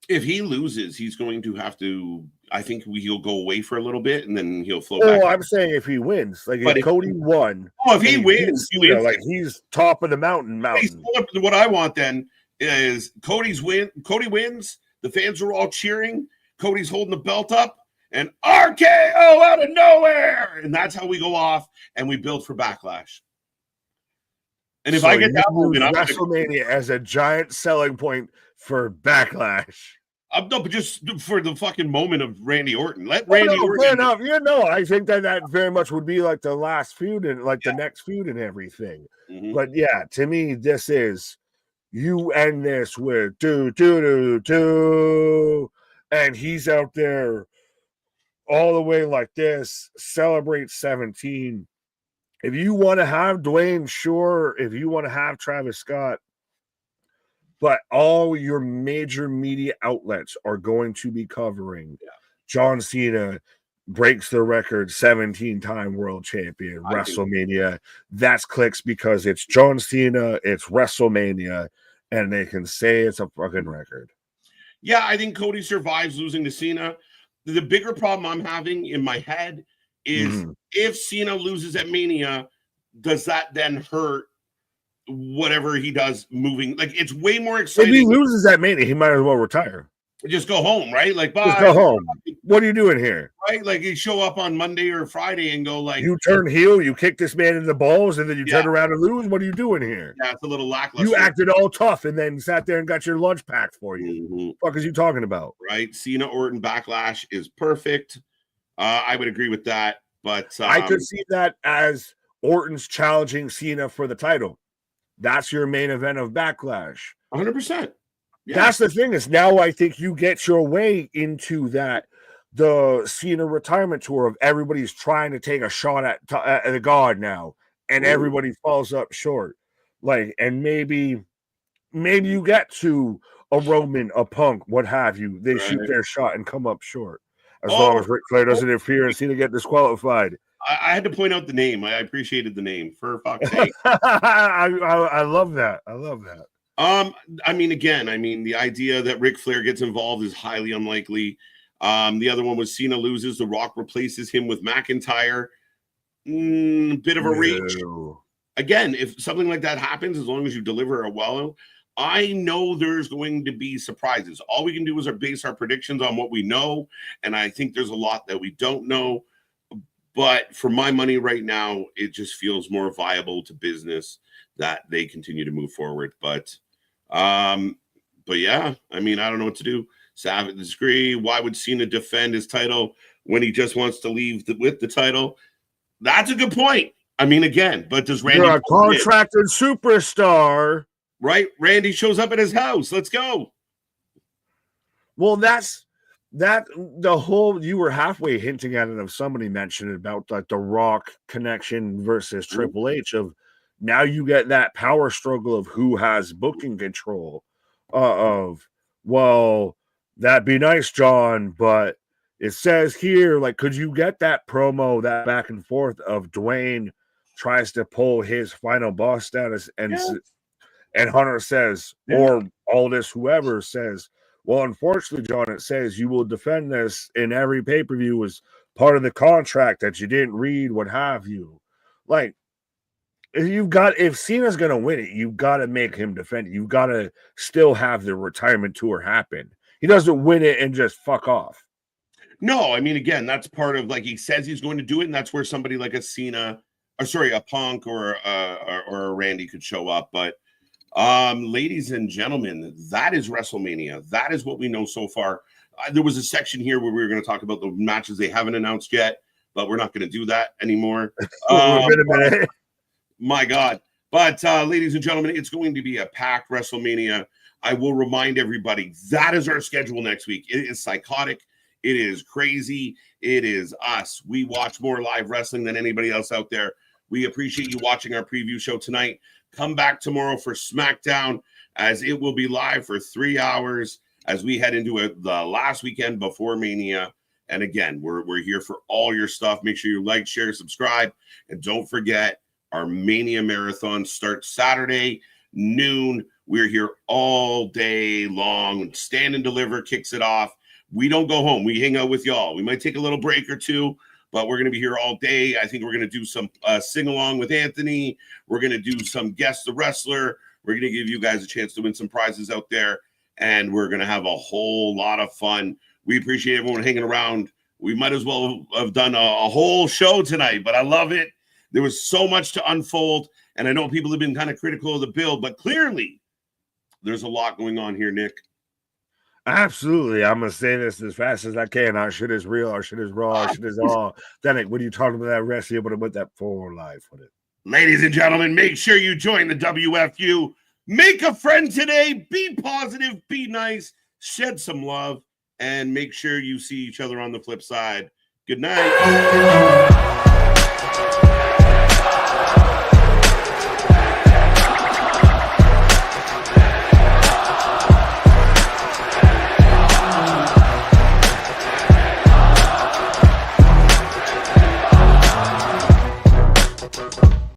If he loses, he's going to have to. I think he'll go away for a little bit, and then he'll flow back. Oh, I'm saying if he wins, like if Cody won. Oh, if he wins, like he's top of the mountain. What I want then is Cody wins. The fans are all cheering. Cody's holding the belt up, and RKO out of nowhere, and that's how we go off, and we build for Backlash. And if I get that movement, WrestleMania as a giant selling point for Backlash. No, but just for the fucking moment of Randy Orton. Let Randy Orton. Fair enough. I think that very much would be like the last feud and like the next feud and everything. But yeah, to me, this is you end this with do, and he's out there all the way like this, celebrate 17. If you want to have Dwayne, sure. If you want to have Travis Scott, but all your major media outlets are going to be covering John Cena breaks the record, 17-time world champion, WrestleMania. That's clicks because it's John Cena, it's WrestleMania, and they can say it's a fucking record. Yeah, I think Cody survives losing to Cena. The bigger problem I'm having in my head is if Cena loses at Mania, does that then hurt whatever he does moving? Like, it's way more exciting. If he loses at Mania, he might as well retire. Just go home, right? Like, bye. Just go home. What are you doing here? Right? Like, you show up on Monday or Friday and go like, you turn heel, you kick this man in the balls, and then you turn around and lose. What are you doing here? Yeah, it's a little lackluster. You acted all tough and then sat there and got your lunch packed for you. What is you talking about? Right? Cena Orton backlash is perfect. I would agree with that. But I could see that as Orton's challenging Cena for the title. That's your main event of Backlash. 100%. Yeah. That's the thing is now I think you get your way into that the Cena retirement tour of everybody's trying to take a shot at the God now, and everybody falls up short. Like, and maybe you get to a Roman, a Punk, what have you. They shoot their shot and come up short. As long as Ric Flair doesn't interfere and Cena get disqualified. I had to point out the name. I appreciated the name, for fuck's sake. I love that. I love that. I mean, again, the idea that Ric Flair gets involved is highly unlikely. The other one was Cena loses, The Rock replaces him with McIntyre. Bit of a reach. Again, if something like that happens, as long as you deliver a well, I know there's going to be surprises. All we can do is base our predictions on what we know, and I think there's a lot that we don't know. But for my money right now, it just feels more viable to business that they continue to move forward. But yeah, I don't know what to do. Savage disagree. Why would Cena defend his title when he just wants to leave with the title? That's a good point. Again, but does Randy? You're a contracted superstar, right? Randy shows up at his house. Let's go. Well, that's the whole. You were halfway hinting at it of somebody mentioned about like the Rock connection versus Triple H. Of now you get that power struggle of who has booking control. Well, that'd be nice, John, but it says here, like, could you get that promo, that back and forth of Dwayne tries to pull his final boss status and Hunter says, or Aldis, whoever says, well, unfortunately, John, it says you will defend this in every pay-per-view as part of the contract that you didn't read, what have you. Like, if Cena's going to win it, you've got to make him defend it. You've got to still have the retirement tour happen. He doesn't win it and just fuck off. No, again, that's part of, like, he says he's going to do it, and that's where somebody like a Cena, a Punk or a Randy could show up. But ladies and gentlemen, that is WrestleMania. That is what we know so far. There was a section here where we were going to talk about the matches they haven't announced yet, but we're not going to do that anymore. Wait a minute. My God. But ladies and gentlemen, it's going to be a packed WrestleMania. I will remind everybody, that is our schedule next week. It is psychotic. It is crazy. It is us. We watch more live wrestling than anybody else out there. We appreciate you watching our preview show tonight. Come back tomorrow for SmackDown, as it will be live for 3 hours as we head into the last weekend before Mania. And again, we're here for all your stuff. Make sure you like, share, subscribe. And don't forget, our Mania Marathon starts Saturday, noon. We're here all day long. Stand and Deliver kicks it off. We don't go home. We hang out with y'all. We might take a little break or two, but we're going to be here all day. I think we're going to do some sing-along with Anthony. We're going to do some Guess the Wrestler. We're going to give you guys a chance to win some prizes out there, and we're going to have a whole lot of fun. We appreciate everyone hanging around. We might as well have done a whole show tonight, but I love it. There was so much to unfold, and I know people have been kind of critical of the build, but clearly there's a lot going on here, Nick. Absolutely. I'm going to say this as fast as I can. Our shit is real. Our shit is raw. Our shit is authentic. When you talking about that rest, you're able to put that forward live with it. Ladies and gentlemen, make sure you join the WFU. Make a friend today. Be positive. Be nice. Shed some love. And make sure you see each other on the flip side. Good night.